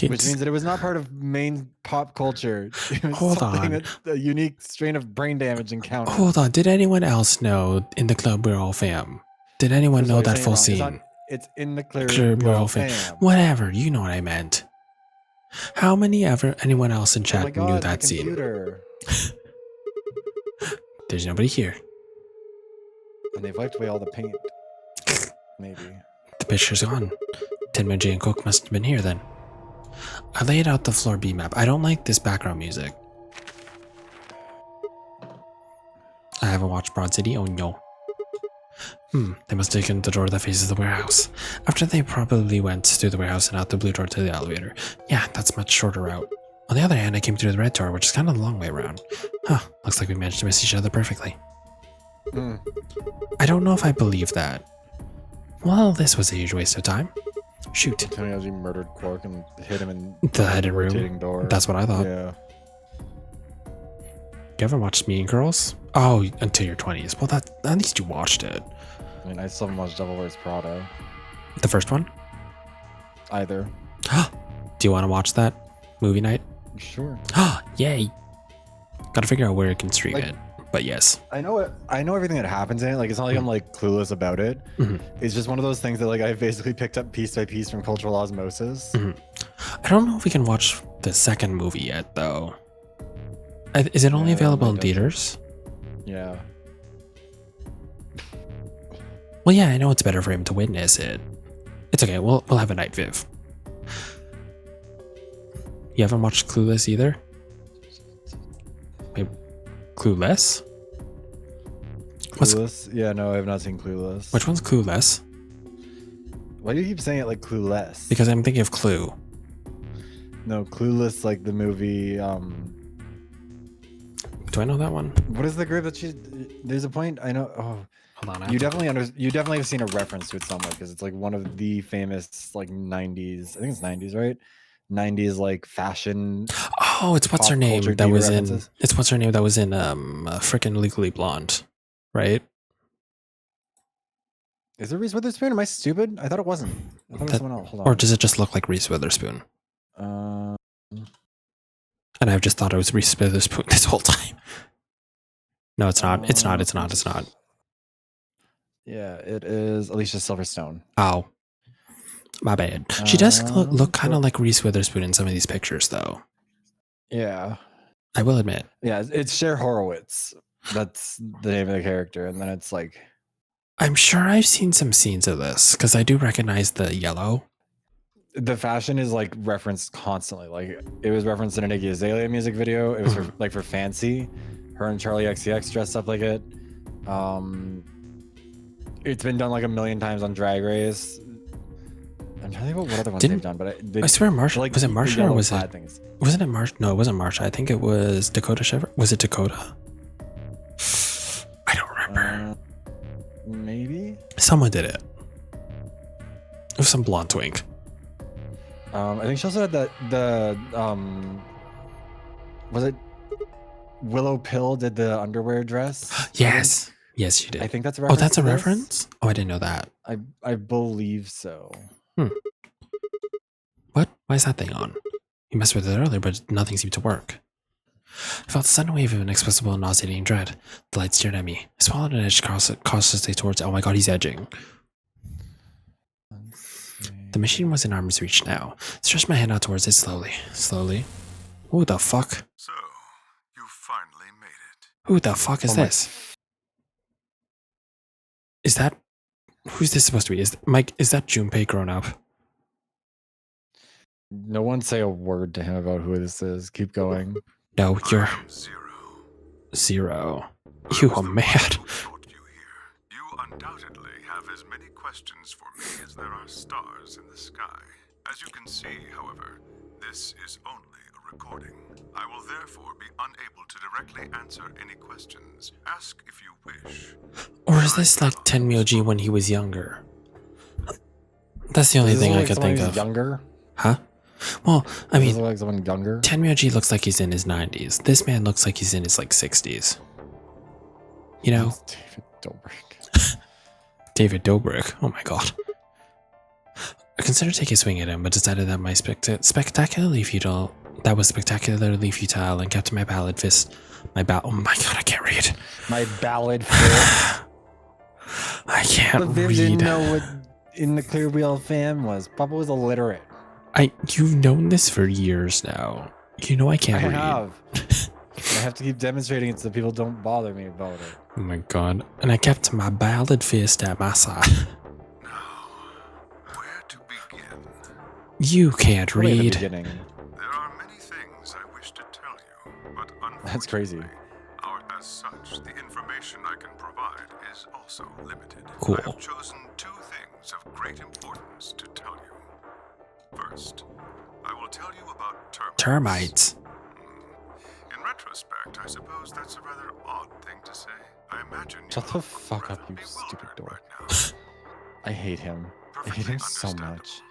Which means that it was not part of main pop culture. It was
Hold
something
on.
that a unique strain of brain damage encountered.
Hold on. Did anyone else know in the club we're all fam? Did anyone
First of
know
all, you're
that
saying
full
it wrong.
scene?
It's in the clear.
Club
We're
we're
all
all fam.
fam.
Whatever. You know what I meant. How many ever anyone else in
Oh
chat
my god,
knew that
the
scene?
computer.
There's nobody here.
And they've wiped away all the paint. Maybe.
The picture's gone. Tin Man J and Coke must have been here then. I laid out the floor B map. I don't like this background music. I haven't watched Broad City. Oh no. They must have taken the door that faces the warehouse. After they probably went through the warehouse and out the blue door to the elevator. Yeah, that's a much shorter route. On the other hand, I came through the red door, which is kind of the long way around. Huh, looks like we managed to miss each other perfectly. I don't know if I believe that. Well, this was a huge waste of time. Shoot.
Tony as he murdered Quark and hit him in
The hidden
rotating
room.
door.
That's what I thought.
Yeah.
You ever watched Mean Girls? Oh, until your 20s. Well, that at least you watched it.
I mean, I still haven't watched Devil Wears Prada.
The first one?
Either.
Do you want to watch that movie night?
Sure.
Yay. Gotta figure out where I can stream
Like-
it. But yes.
I know it. I know everything that happens in it. Like, it's not like I'm like clueless about it. It's just one of those things that like I've basically picked up piece by piece from cultural osmosis.
I don't know if we can watch the second movie yet, though. Is it only
Yeah,
available in
like,
theaters?
Yeah.
Well, yeah, I know it's better for him to witness it. It's okay. We'll have a night, Viv. You haven't watched Clueless either? Wait, Clueless?
Clueless? Yeah, no, I have not seen Clueless.
Which one's Clueless?
Why do you keep saying it like Clueless?
Because I'm thinking of Clue.
No, Clueless, like the movie.
Do I know that one?
What is the group that she? There's a point. I know. Oh,
Hold on. I
you
have to-
definitely have seen a reference to it somewhere because it's like one of the famous like 90s. I think it's 90s, right? 90s like fashion.
Oh, it's what's her
pop
name
culture
that
diva
was in.
references.
It's what's her name that was in frickin' Legally Blonde, right?
Is it Reese Witherspoon? Am I stupid? I thought it wasn't. I thought it was someone else. Hold on.
Or does it just look like Reese Witherspoon? And I've just thought it was Reese Witherspoon this whole time. No, it's not. It's not. It's not. It's not.
Yeah, it is Alicia Silverstone.
Oh, my bad. She does look kind of like Reese Witherspoon in some of these pictures, though.
Yeah.
I will admit.
Yeah, it's Cher Horowitz. That's the name of the character, and then it's like.
I'm sure I've seen some scenes of this because I do recognize the yellow.
The fashion is like referenced constantly. Like it was referenced in an Iggy Azalea music video. It was for Fancy. Her and Charlie XCX dressed up like it. It's been done like a million times on Drag Race. I'm trying to think about what other ones they've done, but
I swear Marsha,
like
was it
the
Marsha or
yellow
was
plaid
it?
things.
Wasn't it Marsha? No, it wasn't Marsha. I think it was Dakota Shiver. Was it Dakota? I don't remember.
Maybe.
Someone did it. It was some blonde twink.
I think she also had the was it Willow Pill did the underwear dress?
Yes. Yes, she did.
I think that's a
Oh,
reference.
that's a
to this.
reference? Oh, I didn't know that.
I believe so.
What? Why is that thing on? You messed with it earlier, but nothing seemed to work. I felt a sudden wave of inexplicable and nauseating dread. The light stared at me. I swallowed and edged cautiously towards it. Oh my god, he's edging. The machine was in arm's reach now. I stretched my hand out towards it slowly. Slowly. Who the fuck?
So, you finally made it.
Who the fuck is this? Is that Who's this supposed to be? Is Mike? Is that Junpei grown up?
No one say a word to him about who this is. Keep going.
No, you're
I am Zero.
Zero.
I
You
was
are
the one
mad.
who brought you here. You undoubtedly have as many questions for me as there are stars in the sky. As you can see, however, this is only a recording. I will therefore be unable to directly answer any questions. Ask if you wish.
Or is this like Tenmyoji when he was younger? That's the only
Does this
thing
look
I
like
could
someone
think
who's
of.
Younger?
Huh? Well, I
Does this
mean,
look like someone younger?
Tenmyoji looks like he's in his 90s. This man looks like he's in his like 60s. You know?
It's David Dobrik.
David Dobrik. Oh my god. I considered taking a swing at him, but decided that my spectacularly futile and kept my ballad fist. Oh my god, I can't read.
My ballad fist.
I can't
But Viv
read.
didn't know what in the Clear Wheel fan was. Papa was illiterate.
You've known this for years now. You know I can't read.
I have to keep demonstrating it so people don't bother me about it.
Oh my god. And I kept my ballad fist at my side.
Now, where to begin?
You can't
Really at the
read.
beginning.
There are many things I wish to tell you, but unfortunately,
That's crazy.
as such, the information I can provide is also limited.
Cool.
I have chosen two things of great importance to tell you. First, I will tell you about termites.
Termites.
In retrospect, I suppose that's a rather odd thing to say. I imagine you
Shut the
look
fuck up,
rather
you stupid
bewildered
dork.
right now.
I hate him. I hate him so much.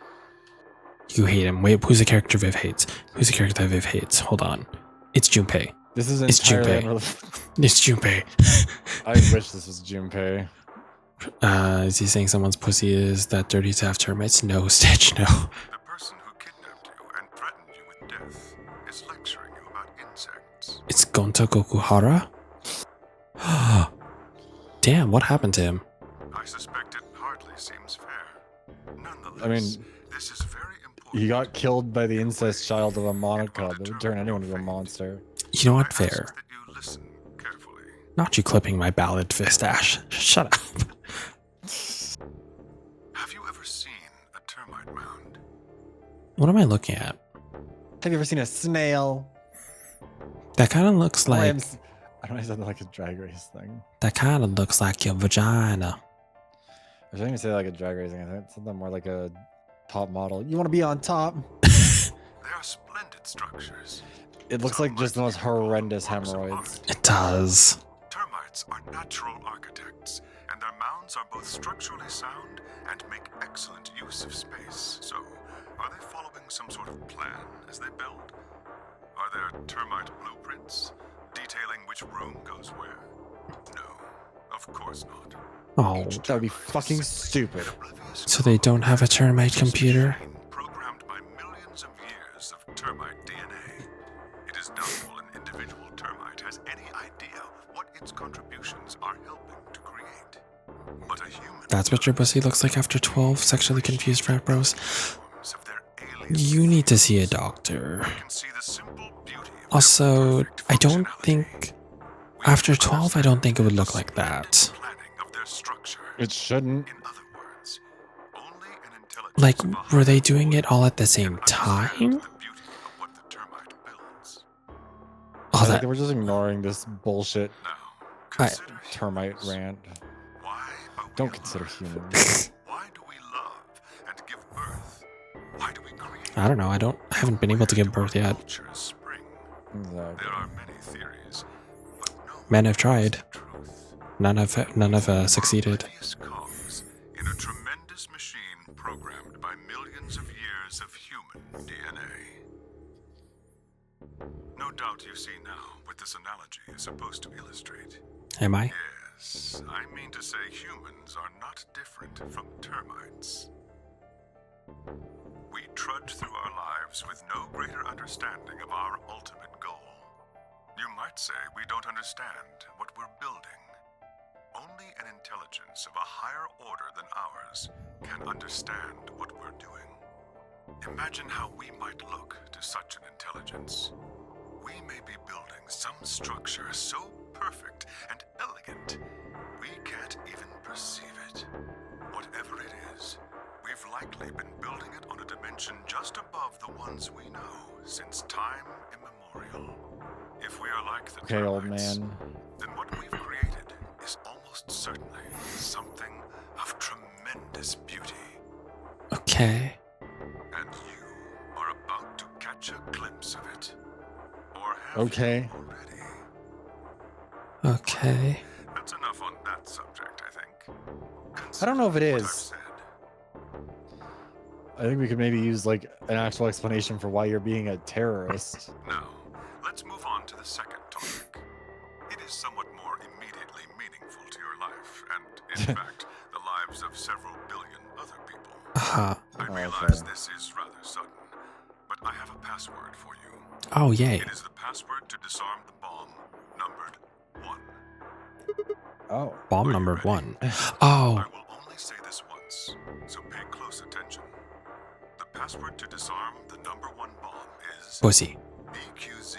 You hate him. Wait, who's the character Viv hates? Who's the character Viv hates? Hold on. It's Junpei.
This is
It's
entirely
Junpei.
unrelated.
It's Junpei.
I wish this was Junpei.
Is he saying someone's pussy is that dirty to have termites? No, Stitch, no.
The person who kidnapped you and threatened you with death is lecturing you about insects.
It's Gonta Gokuhara? Damn, what happened to him?
I suspect it hardly seems fair. Nonetheless,
I mean,
this is very important.
he got killed by the incest child of a monocub. It would turn anyone into a monster.
You know what?
I ask
Fair.
that you listen carefully.
Not you clipping my ballad fist, Ash. Shut up.
Have you ever seen a termite mound?
What am I looking at?
Have you ever seen a snail?
That kind of looks
I
like
don't know why I said like a drag race thing.
that kind of looks like your vagina.
I shouldn't even say like a drag racing. I think it's something more like a top model. You want to be on top?
They are splendid structures.
It looks like just the most horrendous hemorrhoids.
It does.
Termites are natural architects, and their mounds are both structurally sound and make excellent use of space. So, are they following some sort of plan as they build? Are there termite blueprints detailing which room goes where? No, of course not.
Oh,
That would be fucking stupid.
so they don't have a termite computer?
Programmed by millions of years of termite DNA. It is doubtful an individual termite has any idea what its contributions are helping to create. But a human.
That's what your pussy looks like after 12 sexually confused frat bros?
forms of their alien
You need to see a doctor.
can see the simple beauty of
Also,
their perfect
I don't
functionality.
think after 12, I don't think it would look like that.
Planning of their structure.
It shouldn't.
In other words, only an intelligence
Like,
of a
were they
high
doing it all at the
order
same
can understand
time?
the beauty of what the termite builds.
Oh,
I think
that.
they were just ignoring this bullshit
Now,
I-
consider
termite
humans.
rant.
Why are we
Don't consider
alive?
humans.
Why do we love and give birth? Why do we create?
I don't know. I haven't been able to give birth yet.
Cultures spring.
Exactly.
There are many theories, but no
Men have
one knows
tried.
the truth.
None have succeeded.
Oblivious cogs in a tremendous machine programmed by millions of years of human DNA. No doubt you see now what this analogy is supposed to illustrate.
Am I?
Yes, I mean to say humans are not different from termites. We trudge through our lives with no greater understanding of our ultimate goal. You might say we don't understand what we're building. Only an intelligence of a higher order than ours can understand what we're doing. Imagine how we might look to such an intelligence. We may be building some structure so perfect and elegant, we can't even perceive it. Whatever likely been building it on a dimension just above the ones we know since time immemorial. If we are like the
Okay, old
termites,
man.
then what we've created is almost certainly something of tremendous beauty.
Okay.
And you are about to catch a glimpse of it. Or have
Okay.
you already?
Okay.
That's enough on that subject, I think.
I don't know if it
Consider what I've
is.
said.
I think we could maybe use like an actual explanation for why you're being a terrorist.
Now, let's move on to the second topic. It is somewhat more immediately meaningful to your life, and in fact, the lives of several billion other people.
Uh-huh.
I
Oh,
realize
okay.
this is rather sudden, but I have a password for you.
Oh, yay.
It is the password to disarm the bomb, numbered 1.
Oh.
Bomb
Are you
number
ready?
1.
I
Oh,
will only say this once, so pay close attention. The password to disarm the number 1 bomb is
pussy.
BQZ.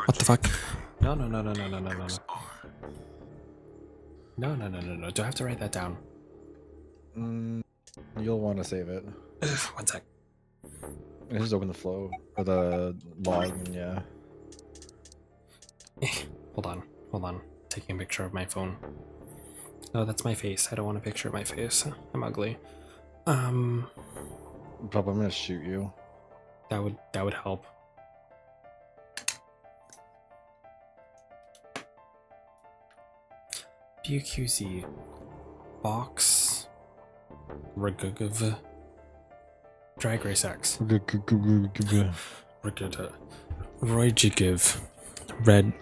What the fuck?
RGK,
No, no, no, no, no, no, no, no, no.
DXR.
No, no, no, no, no. Do I have to write that down?
You'll want to save it.
One sec.
Just open the flow or the log. And yeah.
Hold on. Hold on. Taking a picture of my phone. No, that's my face. I don't want a picture of my face. I'm ugly.
Papa, I'm gonna shoot you.
That would help. BQZ box Ragugov Drag Race X Ragugta Royjigiv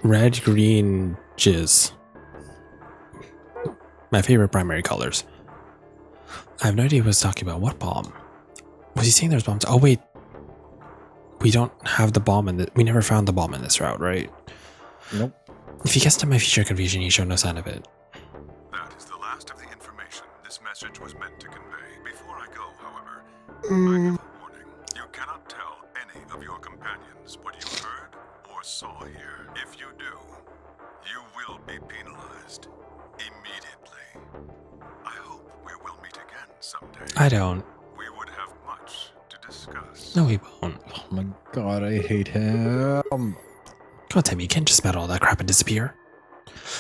Red Green Jizz. My favorite primary colors. I have no idea what he's talking about. What bomb? Was he saying there's bombs? Oh wait. We don't have the bomb in the we never found the bomb in this route, right?
Nope.
If he gets to my future confusion, he showed no sign of it.
That is the last of the information this message was meant to convey. Before I go, however, I have a warning. You cannot tell any of your companions what you heard or saw here. If you do, you will be penalized immediately. I hope we will meet again someday.
I don't.
We would have much to discuss.
No, he won't.
Oh my god, I hate him.
Don't tell me you can't just smell all that crap and disappear.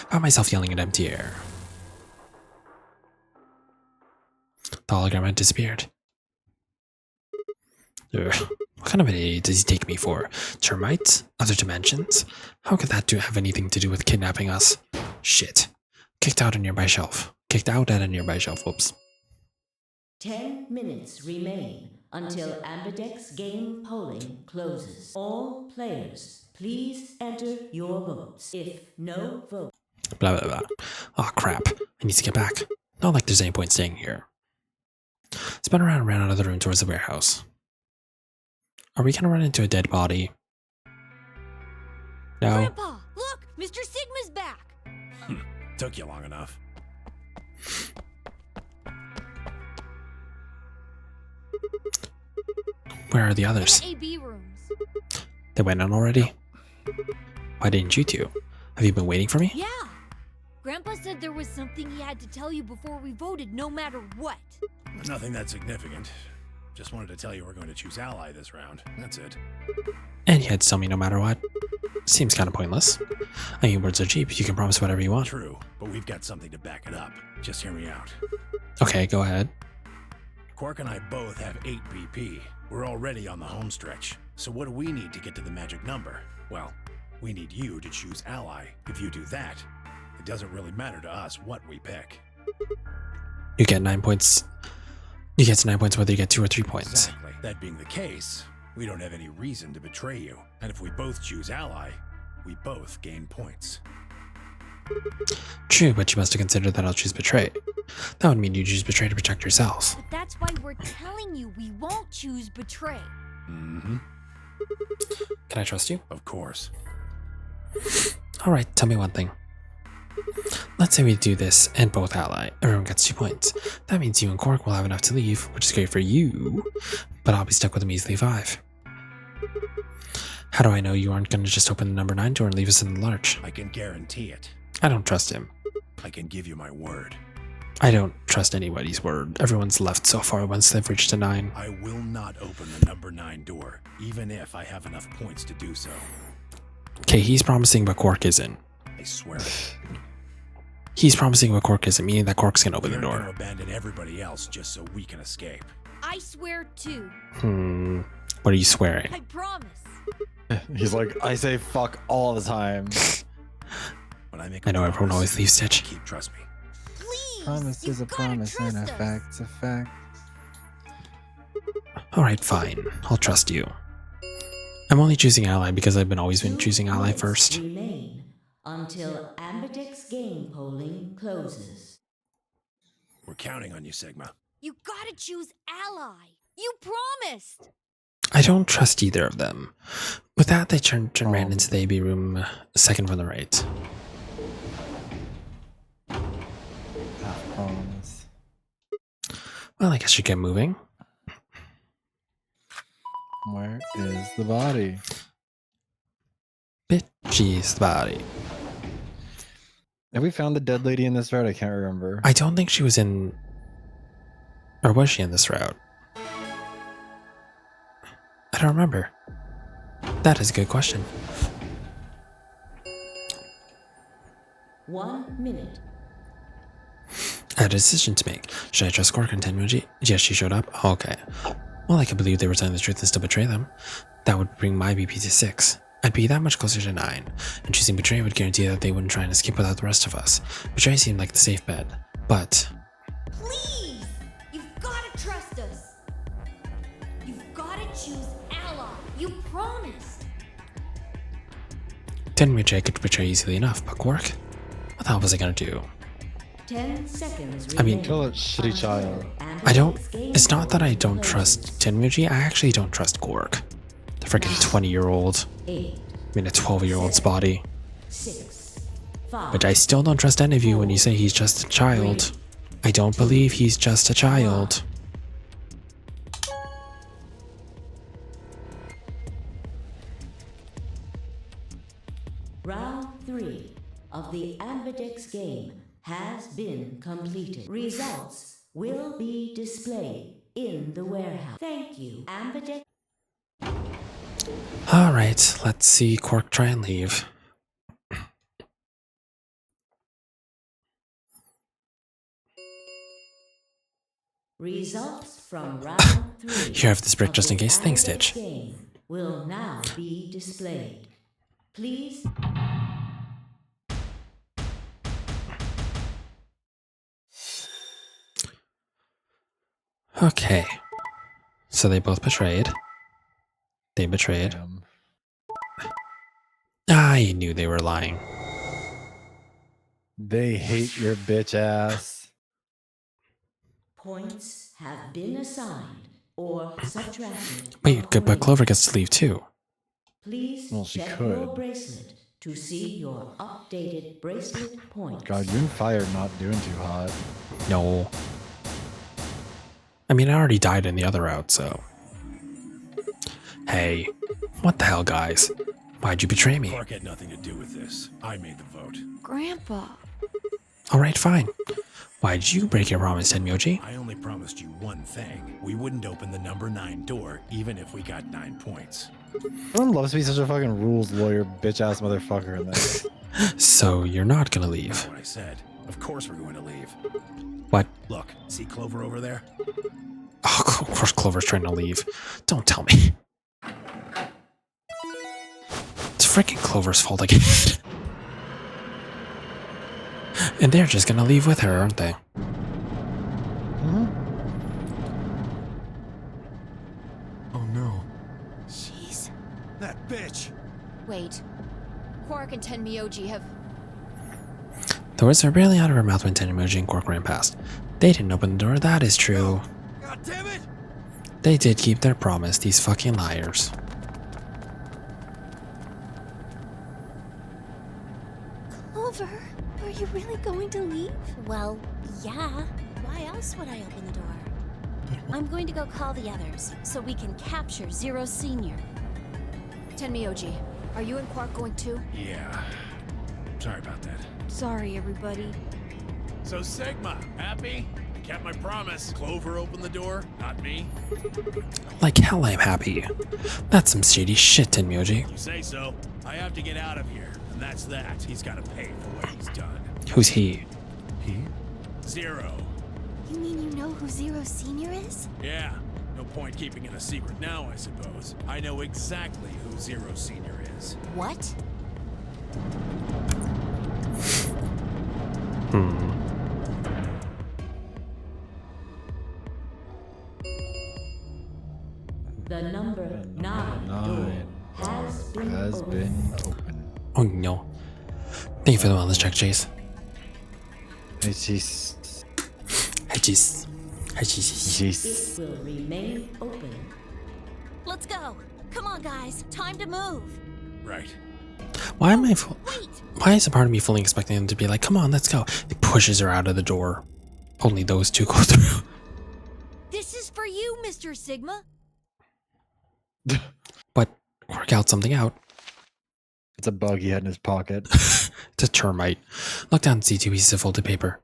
Found myself yelling at empty air. The hologram had disappeared. Ugh. What kind of an idiot does he take me for? Termites? Other dimensions? How could that have anything to do with kidnapping us? Shit. Kicked out a nearby shelf. Kicked out at a nearby shelf. Whoops.
10 minutes remain until Ambidex game polling closes. All players, please enter your votes. If no vote.
Blah, blah, blah. Oh, crap. I need to get back. Not like there's any point staying here. Spun around and ran out of the room towards the warehouse. Are we gonna run into a dead body? No.
Grandpa, look! Mr. Sigma's back!
Took you long enough.
Where are the others?
AB rooms.
They went in already? Why didn't you two? Have you been waiting for me?
Yeah. Grandpa said there was something he had to tell you before we voted, no matter what.
Nothing that significant. Just wanted to tell you we're going to choose ally this round. That's it.
And you had to tell me no matter what. Seems kind of pointless. I mean, words are cheap. You can promise whatever you want.
True, but we've got something to back it up. Just hear me out.
Okay, go ahead.
Quark and I both have 8 BP. We're already on the home stretch. So what do we need to get to the magic number? Well, we need you to choose ally. If you do that, it doesn't really matter to us what we pick.
You get 9 points. You get to 9 points whether you get 2 or 3 points.
Exactly. That being the case, we don't have any reason to betray you. And if we both choose ally, we both gain points.
True, but you must have considered that I'll choose betray. That would mean you choose betray to protect yourselves.
But that's why we're telling you we won't choose betray.
Mm-hmm.
Can I trust you?
Of course.
Alright, tell me one thing. Let's say we do this and both ally. Everyone gets 2 points. That means you and Quark will have enough to leave, which is great for you, but I'll be stuck with a measly 5. How do I know you aren't going to just open the number 9 door and leave us in the lurch?
I can guarantee it.
I don't trust him.
I can give you my word.
I don't trust anybody's word. Everyone's left so far once they've reached a 9.
I will not open the number 9 door, even if I have enough points to do so.
Okay, he's promising, but Quark isn't.
I swear it.
He's promising, but Quark isn't, meaning that Quark's gonna open
We
the
aren't gonna
door.
abandon everybody else just so we can escape.
I swear too.
What are you swearing?
I promise.
He's like, I say fuck all the time.
When I make
I know
a
everyone
promise,
always leaves Stitch.
keep trust me.
Please.
Promise is a
you've gotta
promise and a
trust us.
fact's a fact.
Alright, fine. I'll trust you. I'm only choosing Ally because I've always been
2
choosing Ally
minutes
first.
Remain until Ambidex game polling closes.
We're counting on you, Sigma.
You gotta choose Ally. You promised.
I don't trust either of them. With that, they ran into the AB room, second from the right.
Promise.
Well, I guess you get moving.
Where is the body?
Bitchy's body.
Have we found the dead lady in this route? I can't remember.
I don't think she was in... Or was she in this route? I don't remember. That is a good question.
1 minute.
I had a decision to make. Should I trust Quark and Tenmuji? Yes, she showed up. Okay. Well, I could believe they were telling the truth and still betray them. That would bring my BP to 6. I'd be that much closer to 9. And choosing betray would guarantee that they wouldn't try and escape without the rest of us. Betray seemed like the safe bet. But...
Please. You've gotta trust us. You've gotta choose Ally. You promised.
Tenmuji I could betray easily enough, but Quark? What the hell was I gonna do?
10 seconds
I mean-
remain
Kill that shitty
until
child.
I don't...
Ambidex game
It's not that I don't
polling
trust
closes.
Tenmuji, I actually don't trust Quark. The freaking 20-year-old.
8,
I mean, a 12-year-old's body.
6, 5.
But I still don't trust any of you when you say he's just a child. I don't believe he's just a child.
Round 3 of the Ambidex game has been completed. Results will be displayed in the warehouse. Thank you, Ambidex.
Alright, let's see Quark try and leave.
Results from round 3.
Here, I have this brick
of
just in
the
case. Thanks,
Ambidex
Stitch.
game will now be displayed. Please.
Okay. So they both betrayed. They betrayed.
Damn.
I knew they were lying.
They hate your bitch ass.
Points have been assigned or subtracted.
Wait, but
accordingly.
Clover gets to leave too.
Please
Well, she
check
could.
your bracelet to see your updated bracelet points.
God, you and Fire not doing too hot.
No. I mean, I already died in the other route, so... Hey, what the hell, guys? Why'd you betray me?
Clark had nothing to do with this. I made the vote.
Grandpa.
Alright, fine. Why'd you break your promise, Tenmyoji?
I only promised you one thing. We wouldn't open the number 9 door, even if we got 9 points.
Everyone loves to be such a fucking rules lawyer, bitch ass motherfucker in this.
So you're not gonna leave.
That's what I said. Of course we're going to leave.
What?
Look, see Clover over there?
Oh, of course Clover's trying to leave. Don't tell me. It's freaking Clover's fault again. And they're just gonna leave with her, aren't they?
Oh no.
Jeez.
That bitch!
Wait. Quark and Tenmyoji have...
The words are barely out of her mouth when Tenmyoji and Quark ran past. They didn't open the door, that is true.
God damn it!
They did keep their promise, these fucking liars.
Clover, are you really going to leave? Well, yeah. Why else would I open the door? I'm going to go call the others, so we can capture Zero Senior.
Tenmyoji, are you and Quark going too?
Yeah. Sorry about that.
Sorry, everybody.
So Sigma, happy? I kept my promise. Clover opened the door, not me.
Like hell I'm happy. That's some shady shit, Tenmyoji.
You say so. I have to get out of here, and that's that. He's got to pay for what he's done.
Who's he?
He?
Zero.
You mean you know who Zero Senior is?
Yeah. No point keeping it a secret now, I suppose. I know exactly who Zero Senior is.
What?
The number 9 door has been opened.
Oh no. Thank you for the wellness check, Chase.
It's just.
Hi, Chase. Hi, Chase.
It will remain open.
Let's go. Come on, guys. Time to move.
Right.
Why am I?
Wait.
Why is a part of me fully expecting them to be like, "Come on, let's go"? He pushes her out of the door. Only those two go through.
This is for you, Mr. Sigma.
But work out something out.
It's a bug he had in his pocket.
It's a termite. Look down and see two pieces of folded paper.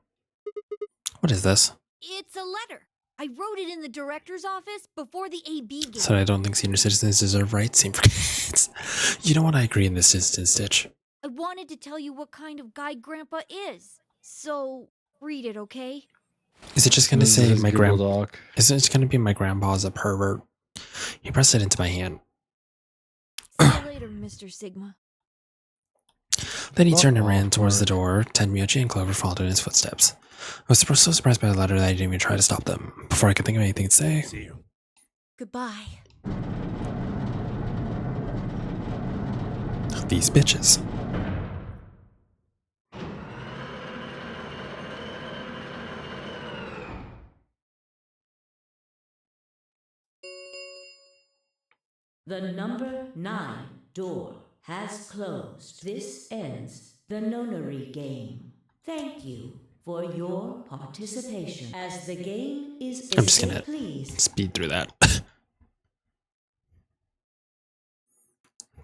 What is this?
It's a letter. I wrote it in the director's office before the AB game.
Said I don't think senior citizens deserve rights. Same for kids. You know what? I agree in this instance, Stitch.
I wanted to tell you what kind of guy Grandpa is. So, read it, okay?
Is it just gonna
This is
say
his
my
Google
grandpa?
Doc.
Is it just gonna be my grandpa's a pervert? He pressed it into my hand.
See you later, Mr. Sigma.
Then he
Fuck
turned and
off,
ran towards the
Mark.
door. Tenmyoji and Clover followed in his footsteps. I was so surprised by the letter that I didn't even try to stop them. Before I could think of anything to say,
See you.
Goodbye.
these bitches.
The number 9 door has closed. This ends the nonary game. Thank you for your participation. As the game is
I'm just gonna
please.
speed through that.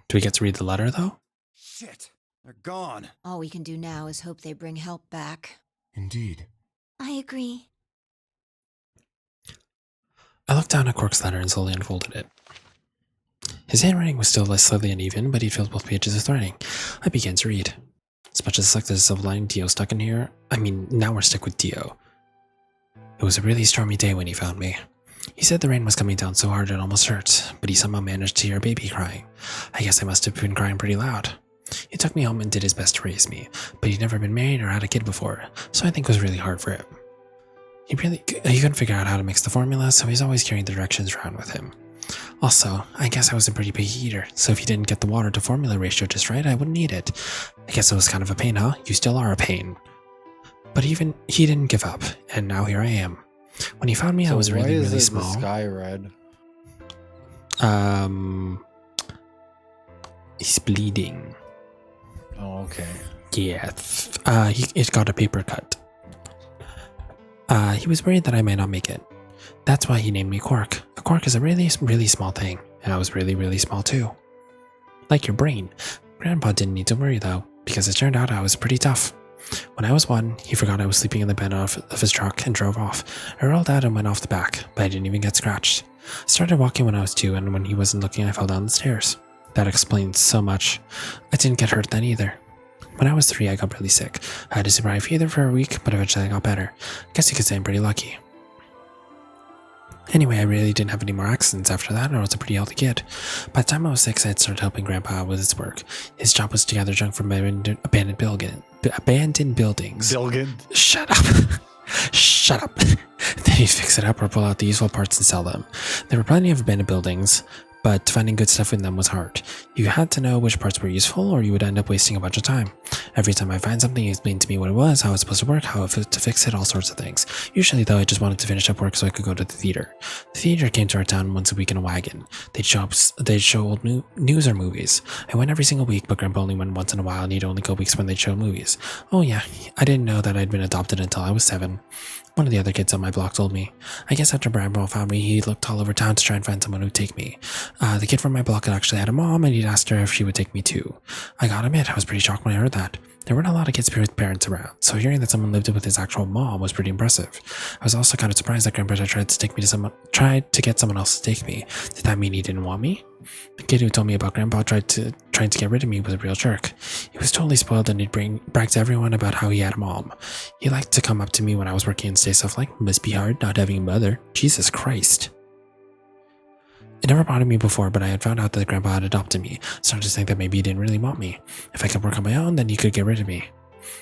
Do we get to read the letter, though?
Shit, they're gone.
All we can do now is hope they bring help back.
Indeed.
I agree.
I looked down at Quark's letter and slowly unfolded it. His handwriting was still slightly uneven, but he'd filled both pages with writing. I began to read. As much as I selected a silver lining Dio stuck in here, now we're stuck with Dio. It was a really stormy day when he found me. He said the rain was coming down so hard it almost hurt, but he somehow managed to hear a baby crying. I guess I must have been crying pretty loud. He took me home and did his best to raise me, but he'd never been married or had a kid before, so I think it was really hard for him. He couldn't figure out how to mix the formula, so he's always carrying the directions around with him. Also, I guess I was a pretty picky eater, so if he didn't get the water to formula ratio just right, I wouldn't eat it. I guess it was kind of a pain, huh? You still are a pain. But even he didn't give up, and now here I am. When he found me, I was really, really small.
The sky red?
He's bleeding.
Oh, okay.
Yeah, it got a paper cut. He was worried that I might not make it. That's why he named me Quark. A quark is a really, really small thing, and I was really, really small too. Like your brain. Grandpa didn't need to worry though, because it turned out I was pretty tough. When I was 1, he forgot I was sleeping in the bed of his truck and drove off. I rolled out and went off the back, but I didn't even get scratched. I started walking when I was 2, and when he wasn't looking, I fell down the stairs. That explains so much. I didn't get hurt then either. When I was 3, I got really sick. I had to survive fever for a week, but eventually I got better. Guess you could say I'm pretty lucky. Anyway, I really didn't have any more accidents after that, and I was a pretty healthy kid. By the time I was 6, I had started helping Grandpa out with his work. His job was to gather junk from abandoned buildings.
Bilgin.
Shut up. Shut up. Then he'd fix it up or pull out the useful parts and sell them. There were plenty of abandoned buildings, but finding good stuff in them was hard. You had to know which parts were useful, or you would end up wasting a bunch of time. Every time I find something, he explained to me what it was, how it was supposed to work, how to fix it, all sorts of things. Usually, though, I just wanted to finish up work so I could go to the theater. The theater came to our town once a week in a wagon. They'd show old news or movies. I went every single week, but Grandpa only went once in a while, and he'd only go weeks when they'd show movies. Oh yeah, I didn't know that I'd been adopted until I was 7. One of the other kids on my block told me. I guess after Grandpa found me, he looked all over town to try and find someone who'd take me. The kid from my block had actually had a mom, and he'd asked her if she would take me too. I gotta admit, I was pretty shocked when I heard that. There weren't a lot of kids with parents around, so hearing that someone lived with his actual mom was pretty impressive. I was also kind of surprised that Grandpa tried to get someone else to take me. Did that mean he didn't want me? The kid who told me about Grandpa trying to get rid of me was a real jerk. He was totally spoiled and he'd brag to everyone about how he had a mom. He liked to come up to me when I was working and say stuff like, "Must be hard not having a mother." Jesus Christ. It never bothered me before, but I had found out that Grandpa had adopted me. I started to think that maybe he didn't really want me. If I could work on my own, then he could get rid of me.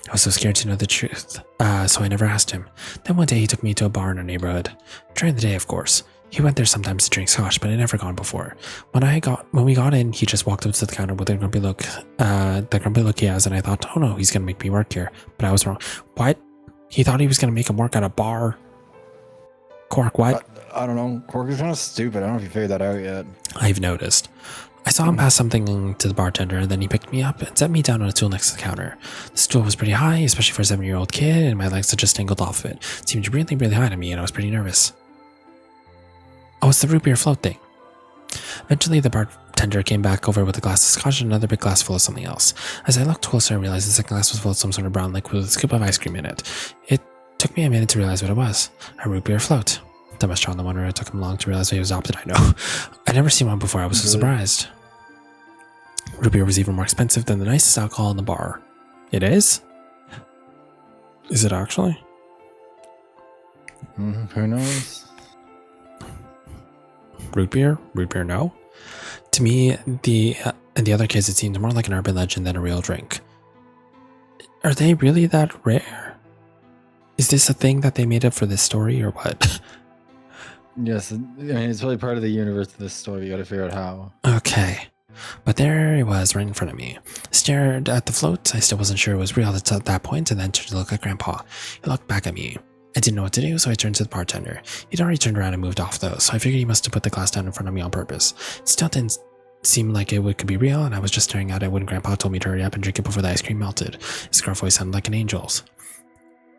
I was so scared to know the truth, so I never asked him. Then one day he took me to a bar in our neighborhood. During the day, of course. He went there sometimes to drink scotch, but I'd never gone before. When we got in, he just walked up to the counter with the grumpy look he has, and I thought, oh no, he's gonna make me work here. But I was wrong. What? He thought he was gonna make him work at a bar? Quark, what?
I don't know. Quark is kind of stupid. I don't know if you figured that out yet.
I've noticed. I saw him pass something to the bartender, and then he picked me up and set me down on a stool next to the counter. The stool was pretty high, especially for a 7-year-old kid, and my legs had just dangled off of it. It seemed really, really high to me, and I was pretty nervous. Oh, it's the root beer float thing. Eventually, the bartender came back over with a glass of scotch and another big glass full of something else. As I looked closer, I realized the second glass was full of some sort of brown liquid with a scoop of ice cream in it. It took me a minute to realize what it was. A root beer float. That must on the wonder it took him long to realize he was adopted, I know. I'd never seen one before, I was so surprised. Root beer was even more expensive than the nicest alcohol in the bar. It is? Is it actually?
Who knows?
Root beer? Root beer, no. To me, and the other kids, it seemed more like an urban legend than a real drink. Are they really that rare? Is this a thing that they made up for this story, or what?
Yes, I mean, it's really part of the universe of this story. You gotta figure out how.
Okay. But there it was, right in front of me. Stared at the float. I still wasn't sure it was real at that point, and then turned to look at Grandpa. He looked back at me. I didn't know what to do, so I turned to the bartender. He'd already turned around and moved off, though, so I figured he must have put the glass down in front of me on purpose. It still didn't seem like it could be real, and I was just staring at it when Grandpa told me to hurry up and drink it before the ice cream melted. His gruff voice sounded like an angel's.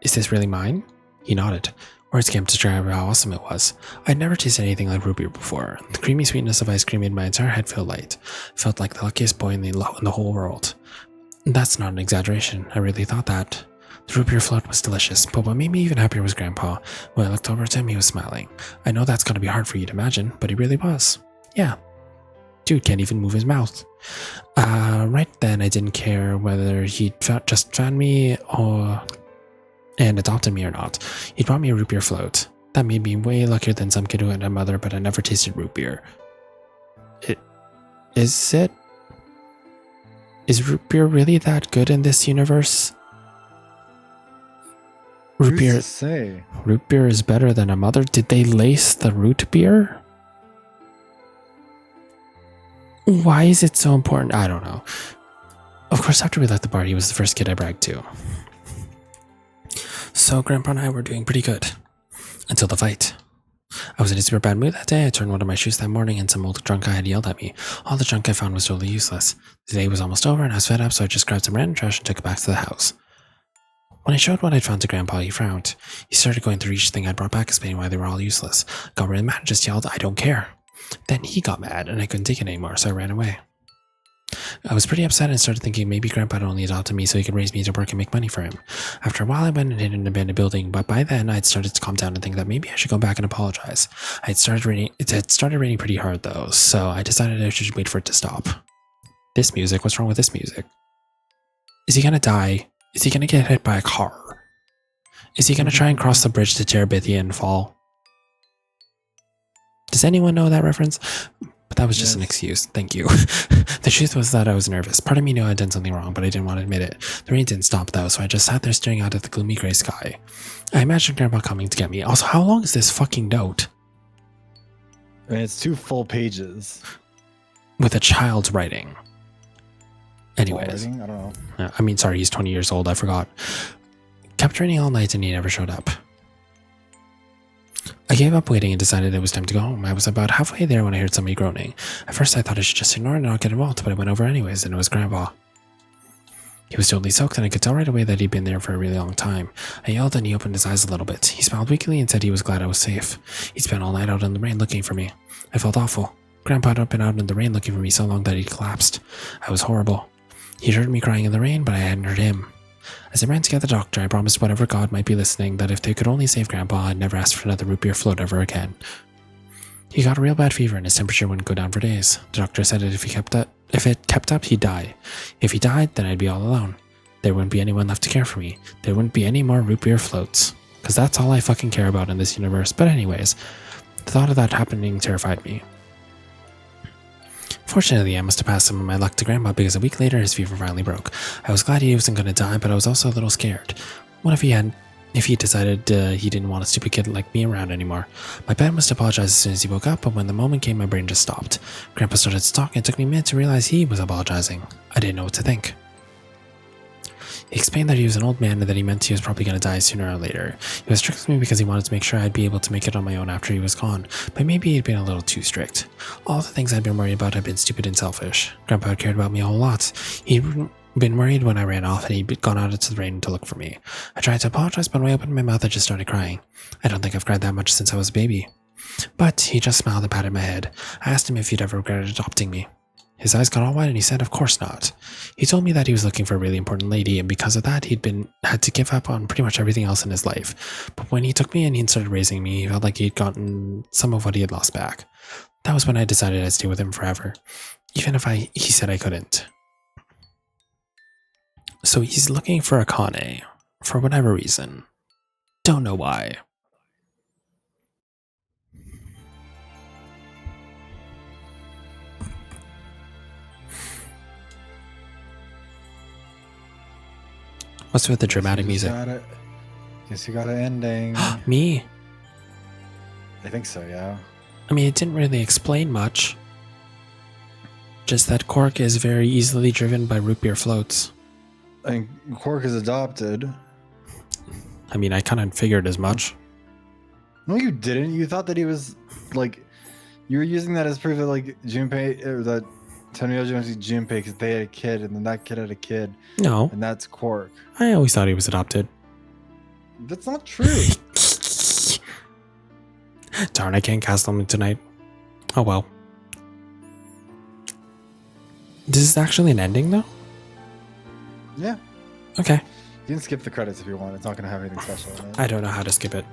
Is this really mine? He nodded. Words came to describe how awesome it was. I'd never tasted anything like root beer before. The creamy sweetness of ice cream made my entire head feel light. I felt like the luckiest boy in the whole world. That's not an exaggeration. I really thought that. The root beer float was delicious, but what made me even happier was Grandpa. When I looked over at him, he was smiling. I know that's gonna be hard for you to imagine, but he really was. Yeah. Dude can't even move his mouth. Right then, I didn't care whether he'd just found me and adopted me or not. He brought me a root beer float. That made me way luckier than some kid who had a mother, but I never tasted root beer. Is root beer really that good in this universe? Root beer is better than a mother. Did they lace the root beer? Why is it so important? I don't know. Of course, after we left the bar, he was the first kid I bragged to. So Grandpa and I were doing pretty good. Until the fight. I was in a super bad mood that day. I turned one of my shoes that morning and some old drunk guy had yelled at me. All the junk I found was totally useless. The day was almost over and I was fed up, so I just grabbed some random trash and took it back to the house. When I showed what I'd found to Grandpa, he frowned. He started going through each thing I'd brought back, explaining why they were all useless. I got really mad and just yelled, "I don't care." Then he got mad and I couldn't take it anymore, so I ran away. I was pretty upset and started thinking maybe Grandpa had only adopted me so he could raise me to work and make money for him. After a while, I went and hid in an abandoned building, but by then I'd started to calm down and think that maybe I should go back and apologize. It had started raining pretty hard though, so I decided I should wait for it to stop. This music? What's wrong with this music? Is he gonna die? Is he gonna get hit by a car? Is he gonna try and cross the bridge to Terabithia and fall? Does anyone know that reference? But that was just an excuse. Thank you. The truth was that I was nervous. Part of me knew I'd done something wrong, but I didn't want to admit it. The rain didn't stop though, so I just sat there staring out at the gloomy gray sky. I imagined Grandpa coming to get me. Also, how long is this fucking note?
I mean, it's 2 full pages.
With a child's writing. Anyways.
I don't know.
I mean, sorry, he's 20 years old. I forgot. Kept raining all night and he never showed up. I gave up waiting and decided it was time to go home. I was about halfway there when I heard somebody groaning. At first I thought I should just ignore it and not get involved, but I went over anyways, and it was Grandpa. He was totally soaked and I could tell right away that he'd been there for a really long time. I yelled and he opened his eyes a little bit. He smiled weakly and said he was glad I was safe. He spent all night out in the rain looking for me. I felt awful. Grandpa had been out in the rain looking for me so long that he collapsed. I was horrible. He'd heard me crying in the rain, but I hadn't heard him. As I ran to get the doctor, I promised whatever god might be listening that if they could only save Grandpa, I'd never ask for another root beer float ever again. He got a real bad fever and his temperature wouldn't go down for days. The doctor said that if it kept up, he'd die. If he died, then I'd be all alone. There wouldn't be anyone left to care for me. There wouldn't be any more root beer floats. Because that's all I fucking care about in this universe. But anyways, the thought of that happening terrified me. Fortunately, I must have passed some of my luck to Grandpa because a week later his fever finally broke. I was glad he wasn't going to die, but I was also a little scared. What if he decided he didn't want a stupid kid like me around anymore? My pet must apologize as soon as he woke up, but when the moment came, my brain just stopped. Grandpa started to talk and it took me a minute to realize he was apologizing. I didn't know what to think. He explained that he was an old man and that he meant he was probably going to die sooner or later. He was strict with me because he wanted to make sure I'd be able to make it on my own after he was gone, but maybe he'd been a little too strict. All the things I'd been worried about had been stupid and selfish. Grandpa had cared about me a whole lot. He'd been worried when I ran off and he'd gone out into the rain to look for me. I tried to apologize, but when I opened my mouth I just started crying. I don't think I've cried that much since I was a baby. But he just smiled and patted my head. I asked him if he'd ever regretted adopting me. His eyes got all wide and he said, of course not. He told me that he was looking for a really important lady, and because of that, he'd had to give up on pretty much everything else in his life. But when he took me in and started raising me, he felt like he'd gotten some of what he had lost back. That was when I decided I'd stay with him forever, even if he said I couldn't. So he's looking for Akane, for whatever reason. Don't know why. What's with the dramatic music?
Guess you got an ending.
Me?
I think so, yeah.
I mean, it didn't really explain much. Just that Cork is very easily driven by root beer floats.
I mean, Quark is adopted.
I mean, I kind of figured as much.
No, you didn't. You thought that he was, like, you were using that as proof that, like, Junpei, or that Tenryoji went to Junpei because they had a kid, and then that kid had a kid.
No.
And that's Quark.
I always thought he was adopted.
That's not true.
Darn, I can't cast them tonight. Oh well. This is actually an ending, though?
Yeah.
Okay.
You can skip the credits if you want. It's not going to have anything special in it.
I don't know how to skip it.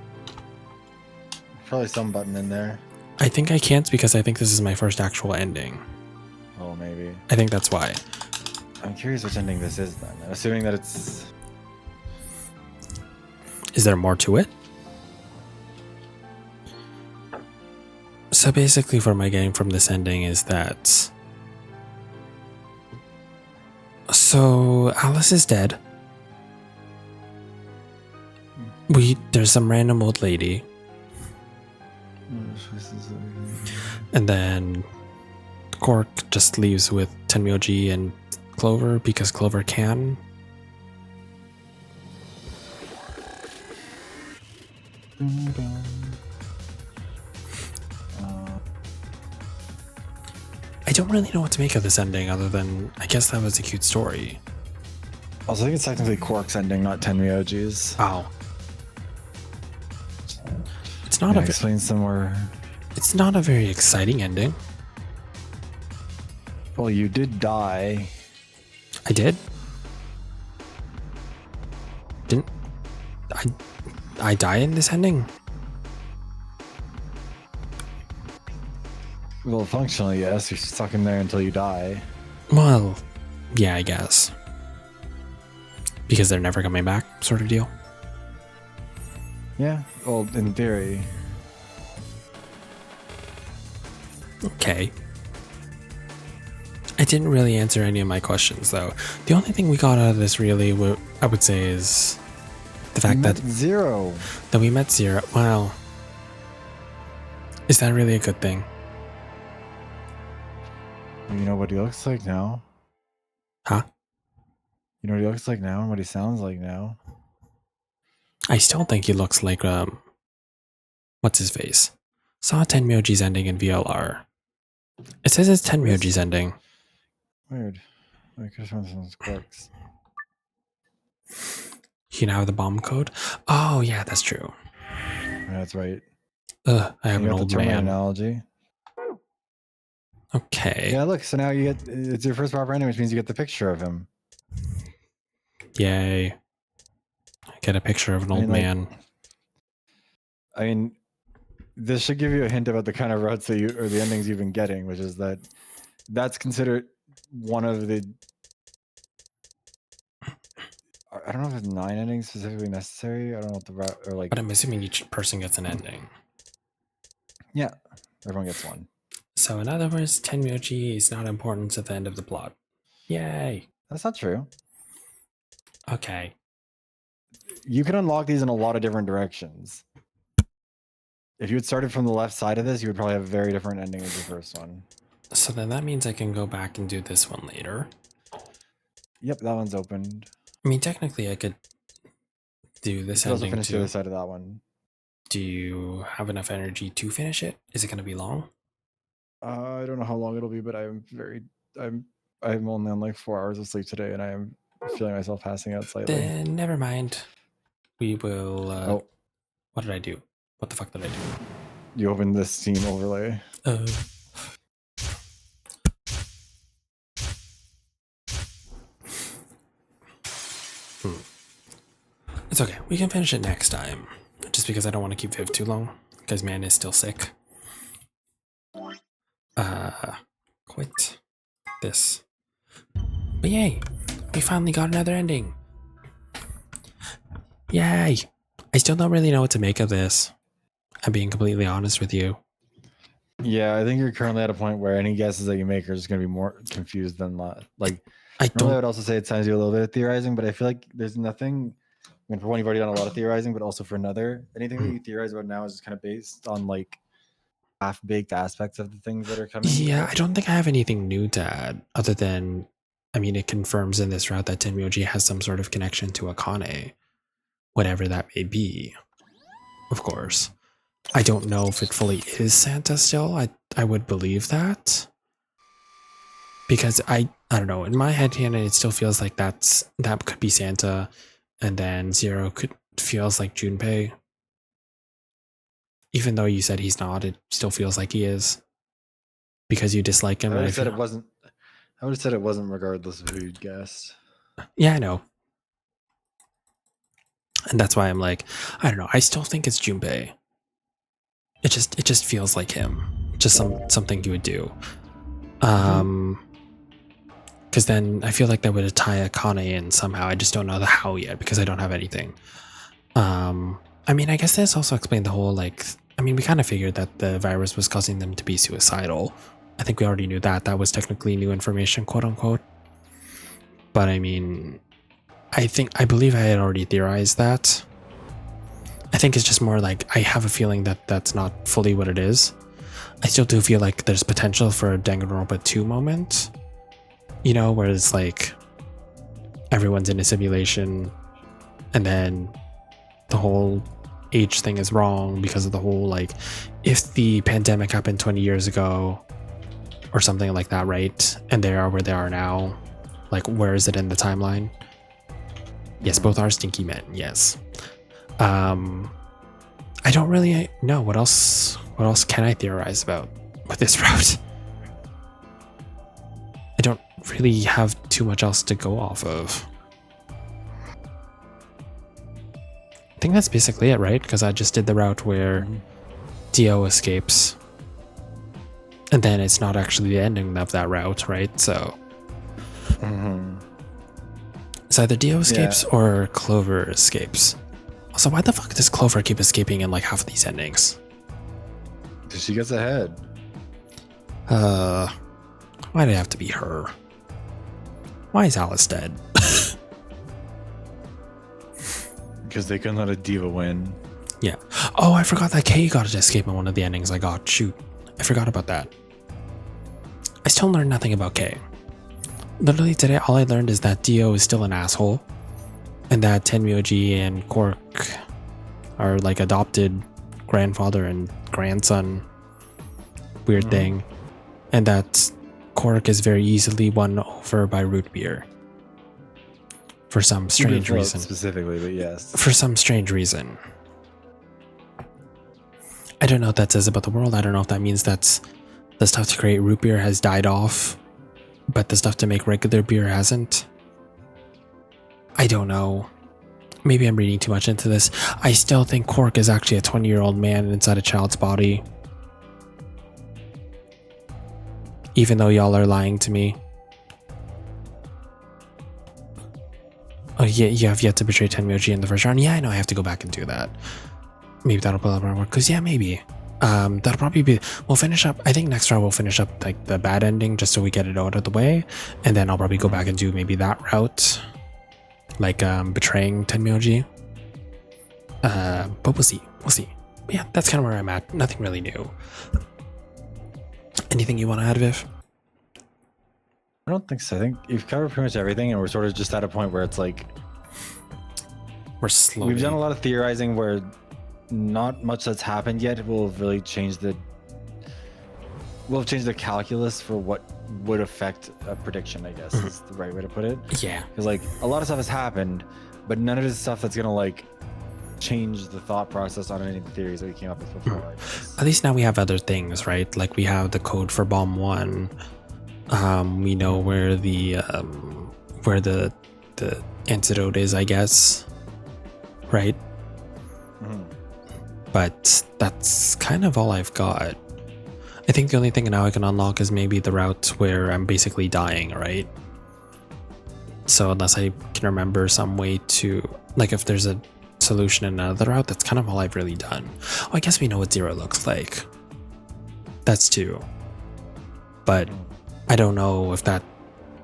Probably some button in there.
I think I can't because I think this is my first actual ending.
Oh, maybe.
I think that's why.
I'm curious which ending this is then. Assuming that it's...
Is there more to it? So basically what am I getting from this ending is that... So Alice is dead. There's some random old lady. And then Cork just leaves with Tenryoji and Clover because Clover can. I don't really know what to make of this ending other than I guess that was a cute story.
Also, I think it's technically Quark's ending, not Tenryoji's.
Oh. It's not
explain some more.
It's not a very exciting ending.
Well, you did die.
I did? Didn't I die in this ending?
Well, functionally, yes. You're stuck in there until you die.
Well, yeah, I guess. Because they're never coming back, sort of deal.
Yeah, well, in theory.
Okay. I didn't really answer any of my questions, though. The only thing we got out of this, really, I would say, is the fact that
Zero.
That we met Zero. Wow. Is that really a good thing?
You know what he looks like now?
Huh?
You know what he looks like now and what he sounds like now?
I still think he looks like, what's his face? Saw Tenryoji's ending in VLR. It says it's Tenryoji's ending.
Weird. I could have found some Quarks.
You now have the bomb code? Oh, yeah, that's true.
Yeah, that's right.
Ugh, I have
You
an
got
old
the Terminator
man.
analogy.
Okay.
Yeah, look, so now you get, it's your first proper ending, which means you get the picture of him.
Yay. get a picture of an old man.
I mean, this should give you a hint about the kind of routes that or the endings you've been getting, which is that that's considered one of the. I don't know if it's 9 endings specifically necessary. I don't know what the route or like.
But I'm assuming each person gets an ending.
Yeah, everyone gets one.
So in other words, Tenmyoji is not important at the end of the plot. Yay!
That's not true.
Okay.
You can unlock these in a lot of different directions. If you had started from the left side of this, you would probably have a very different ending as the first one.
So then that means I can go back and do this one later.
Yep, that one's opened.
I mean, technically I could do this
you could also
ending
finish
too.
the other side of that one.
Do you have enough energy to finish it? Is it going to be long?
I don't know how long it'll be, but I'm only on like 4 hours of sleep today, and I am feeling myself passing out slightly.
Then never mind. We will.
Oh,
what did I do? What the fuck did I do?
You opened this Steam overlay.
It's okay. We can finish it next time. Just because I don't want to keep Viv too long. Because man is still sick. Quit this. But yay! We finally got another ending. Yay! I still don't really know what to make of this. I'm being completely honest with you.
Yeah, I think you're currently at a point where any guesses that you make are just going to be more confused than like.
I
would also say it sounds you a little bit of theorizing, but I feel like there's nothing. I mean, for one, you've already done a lot of theorizing, but also for another, anything that you theorize about now is just kind of based on like half-baked aspects of the things that are coming.
Yeah, I don't think I have anything new to add other than, I mean, it confirms in this route that Tenmyoji has some sort of connection to Akane, whatever that may be. Of course. I don't know if it fully is Santa still. I would believe that. Because I don't know, in my headcanon it still feels like that could be Santa, and then Zero feels like Junpei. Even though you said he's not, it still feels like he is. Because you dislike him.
I would have said it wasn't. I would have said it wasn't regardless of who you'd guessed.
Yeah, I know. And that's why I'm like, I don't know, I still think it's Junpei. It just feels like him. Just something he would do. Because then I feel like that would tie Akane in somehow. I just don't know the how yet because I don't have anything. I mean, I guess this also explained the whole, like, I mean, we kind of figured that the virus was causing them to be suicidal. I think we already knew that. That was technically new information, quote unquote. But I mean, I believe I had already theorized that. I think it's just more like, I have a feeling that that's not fully what it is. I still do feel like there's potential for a Danganronpa 2 moment. You know, where it's like everyone's in a simulation and then the whole age thing is wrong because of the whole, like, if the pandemic happened 20 years ago or something like that, right? And they are where they are now. Like, where is it in the timeline? Yes, both are stinky men. Yes. I don't really know what else can I theorize about with this route. I don't really have too much else to go off of. I think that's basically it, right? Because I just did the route where Dio escapes. And then it's not actually the ending of that route, right? So it's either Dio escapes or Clover escapes. Also, why the fuck does Clover keep escaping in like half of these endings?
Because she gets ahead.
Why'd it have to be her? Why is Alice dead?
Because they couldn't let a diva win.
Yeah. Oh, I forgot that Kay got to escape in one of the endings I got. Shoot. I forgot about that. I still learned nothing about Kay. Literally today, all I learned is that Dio is still an asshole. And that Tenmyoji and Cork are like adopted grandfather and grandson. Weird thing. And that Cork is very easily won over by root beer. For some strange reason.
Specifically, but yes.
For some strange reason. I don't know what that says about the world. I don't know if that means that's the stuff to create root beer has died off, but the stuff to make regular beer hasn't. I don't know. maybe I'm reading too much into this. I still think Cork is actually a 20-year-old man inside a child's body. Even though y'all are lying to me. Oh yeah, you have yet to betray Tenmyoji in the first round. Yeah, I know I have to go back and do that. Maybe that'll pull up more because yeah, maybe. That'll probably be. We'll finish up. I think next round we'll finish up like the bad ending just so we get it out of the way, and then I'll probably go back and do maybe that route, like betraying Tenmyoji. But we'll see. We'll see. But yeah, that's kind of where I'm at. Nothing really new. Anything you want to add, Viv?
I don't think so. I think you've covered pretty much everything, and we're sort of just at a point where it's like
We're slowly.
we've done a lot of theorizing where not much that's happened yet will really change the calculus for what would affect a prediction, I guess is the right way to put it.
Yeah.
Because like a lot of stuff has happened, but none of this stuff that's gonna like change the thought process on any of the theories that we came up with before. I guess.
At least now we have other things, right? Like we have the code for bomb 1. We know where the antidote is, I guess. Right? But that's kind of all I've got. I think the only thing now I can unlock is maybe the route where I'm basically dying, right? So unless I can remember some way to, like if there's a solution in another route, that's kind of all I've really done. Oh, I guess we know what 0 looks like. That's 2. But I don't know if that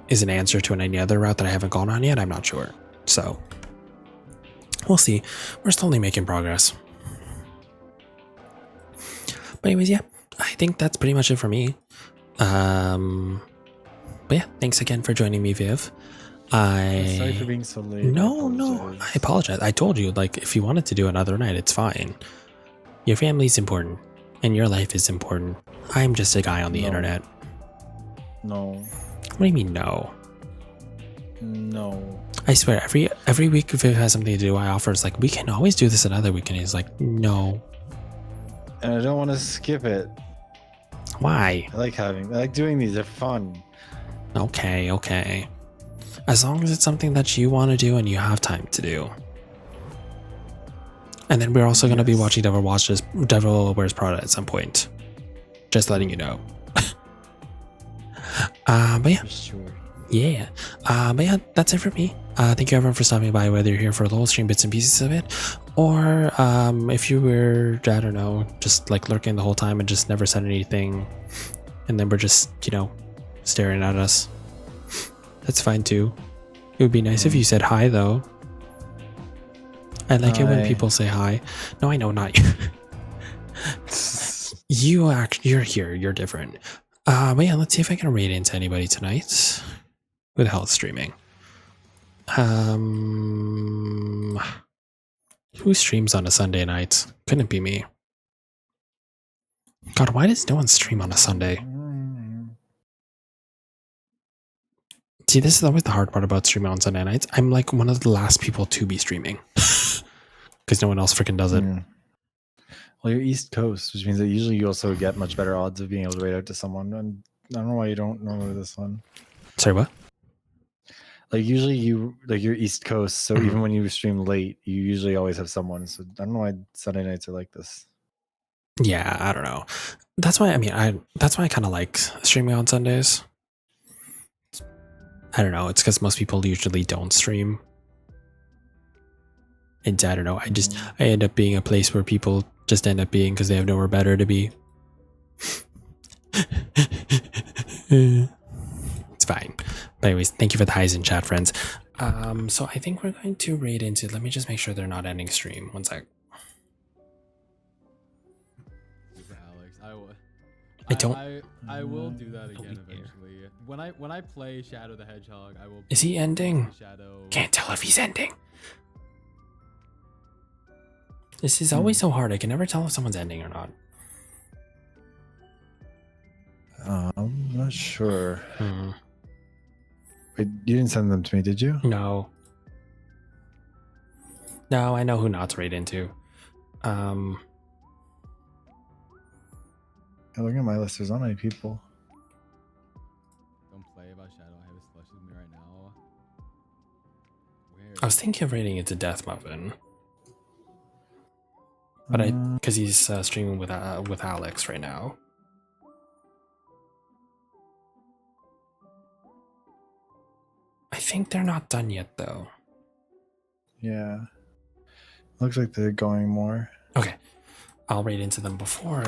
is an answer to any other route that I haven't gone on yet. I'm not sure. So we'll see. We're slowly making progress. But anyways, yeah, I think that's pretty much it for me. But yeah, thanks again for joining me, Viv.
Sorry for being so late.
No, I apologize. I told you, like, if you wanted to do another night, it's fine. Your family's important, and your life is important. I'm just a guy on the internet.
No.
What do you mean, no?
No.
I swear, every week Viv has something to do, I offer, it's like, we can always do this another week, and he's like, no.
And I don't want to skip it.
Why?
I like doing these. They're fun.
Okay. As long as it's something that you want to do and you have time to do. And then we're also going to be watching Devil Wears Prada at some point. Just letting you know. But yeah.
Sure.
Yeah. But yeah, that's it for me. Thank you everyone for stopping by, whether you're here for the whole stream, bits and pieces of it, or if you were, I don't know, just like lurking the whole time and just never said anything, and then we're just, staring at us. That's fine too. It would be nice if you said hi though. I like it when people say hi. No, I know, not you. You're here. You're different. But yeah, let's see if I can read into anybody tonight. Who the hell is streaming? Who streams on a Sunday night? Couldn't be me. God, why does no one stream on a Sunday? See, this is always the hard part about streaming on Sunday nights. I'm like one of the last people to be streaming. Because no one else freaking does it.
Well, you're East Coast, which means that usually you also get much better odds of being able to raid out to someone. And I don't know why you don't normally this one.
Sorry, what?
Like usually you're East Coast, so even when you stream late, you usually always have someone. So I don't know why Sunday nights are like this.
Yeah, I don't know. That's why that's why I kind of like streaming on Sundays. I don't know. It's because most people usually don't stream. And I don't know. I end up being a place where people just end up being because they have nowhere better to be. It's fine. But anyways, thank you for the highs in chat, friends. So I think we're going to raid into. Let me just make sure they're not ending stream. One sec.
I will do that again eventually. When I play Shadow the Hedgehog, I will.
Is he ending?
Shadow.
Can't tell if he's ending. This is always so hard. I can never tell if someone's ending or not.
I'm not sure. Wait, you didn't send them to me, did you?
No. No, I know who not to raid into.
Look at my list. There's not many people.
Don't play about Shadow. I have a slush with me right now. Where
I was thinking of rating it to Death Muffin, but because he's streaming with Alex right now. I think they're not done yet, though.
Yeah. Looks like they're going more.
Okay, I'll raid into them before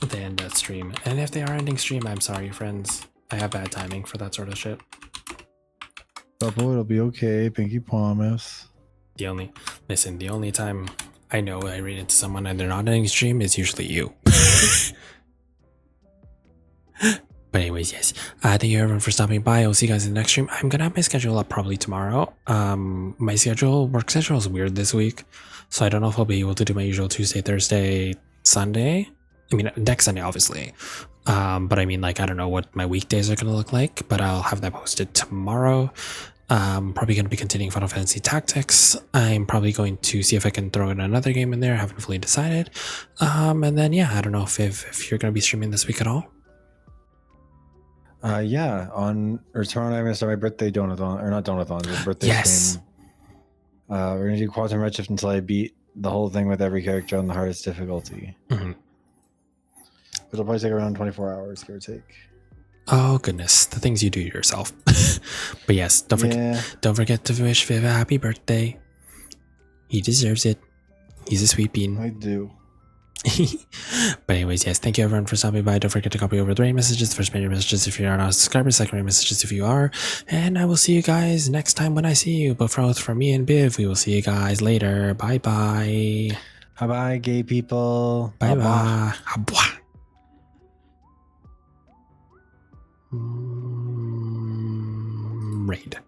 they end that stream. And if they are ending stream, I'm sorry, friends. I have bad timing for that sort of shit.
Bubble, it'll be okay. Pinky promise.
The only time I know I raid into someone and they're not ending stream is usually you. But anyways, yes. Thank you everyone for stopping by. I'll see you guys in the next stream. I'm gonna have my schedule up probably tomorrow. My work schedule is weird this week, so I don't know if I'll be able to do my usual Tuesday, Thursday, Sunday. I mean, next Sunday, obviously. But I mean, like, I don't know what my weekdays are gonna look like, but I'll have that posted tomorrow. Probably going to be continuing Final Fantasy Tactics. I'm probably going to see if I can throw in another game in there. I haven't fully decided. And then, yeah, I don't know if you're going to be streaming this week at all.
Yeah, on Return, I'm gonna start my birthday donathon, or not donathon, the birthday stream. We're gonna do Quantum Redshift until I beat the whole thing with every character on the hardest difficulty. It'll probably take around 24 hours, give or take.
Oh goodness, the things you do yourself. But yes, don't forget to wish Viv a happy birthday. He deserves it. He's a sweet bean.
I do.
But anyways, yes, thank you everyone for stopping by. Don't forget to copy over the raid messages, first raid messages if you're not a subscriber, second raid messages if you are, and I will see you guys next time when I see you. But from me and Biv, we will see you guys later. Bye bye.
Bye bye, gay people.
Bye bye. Raid.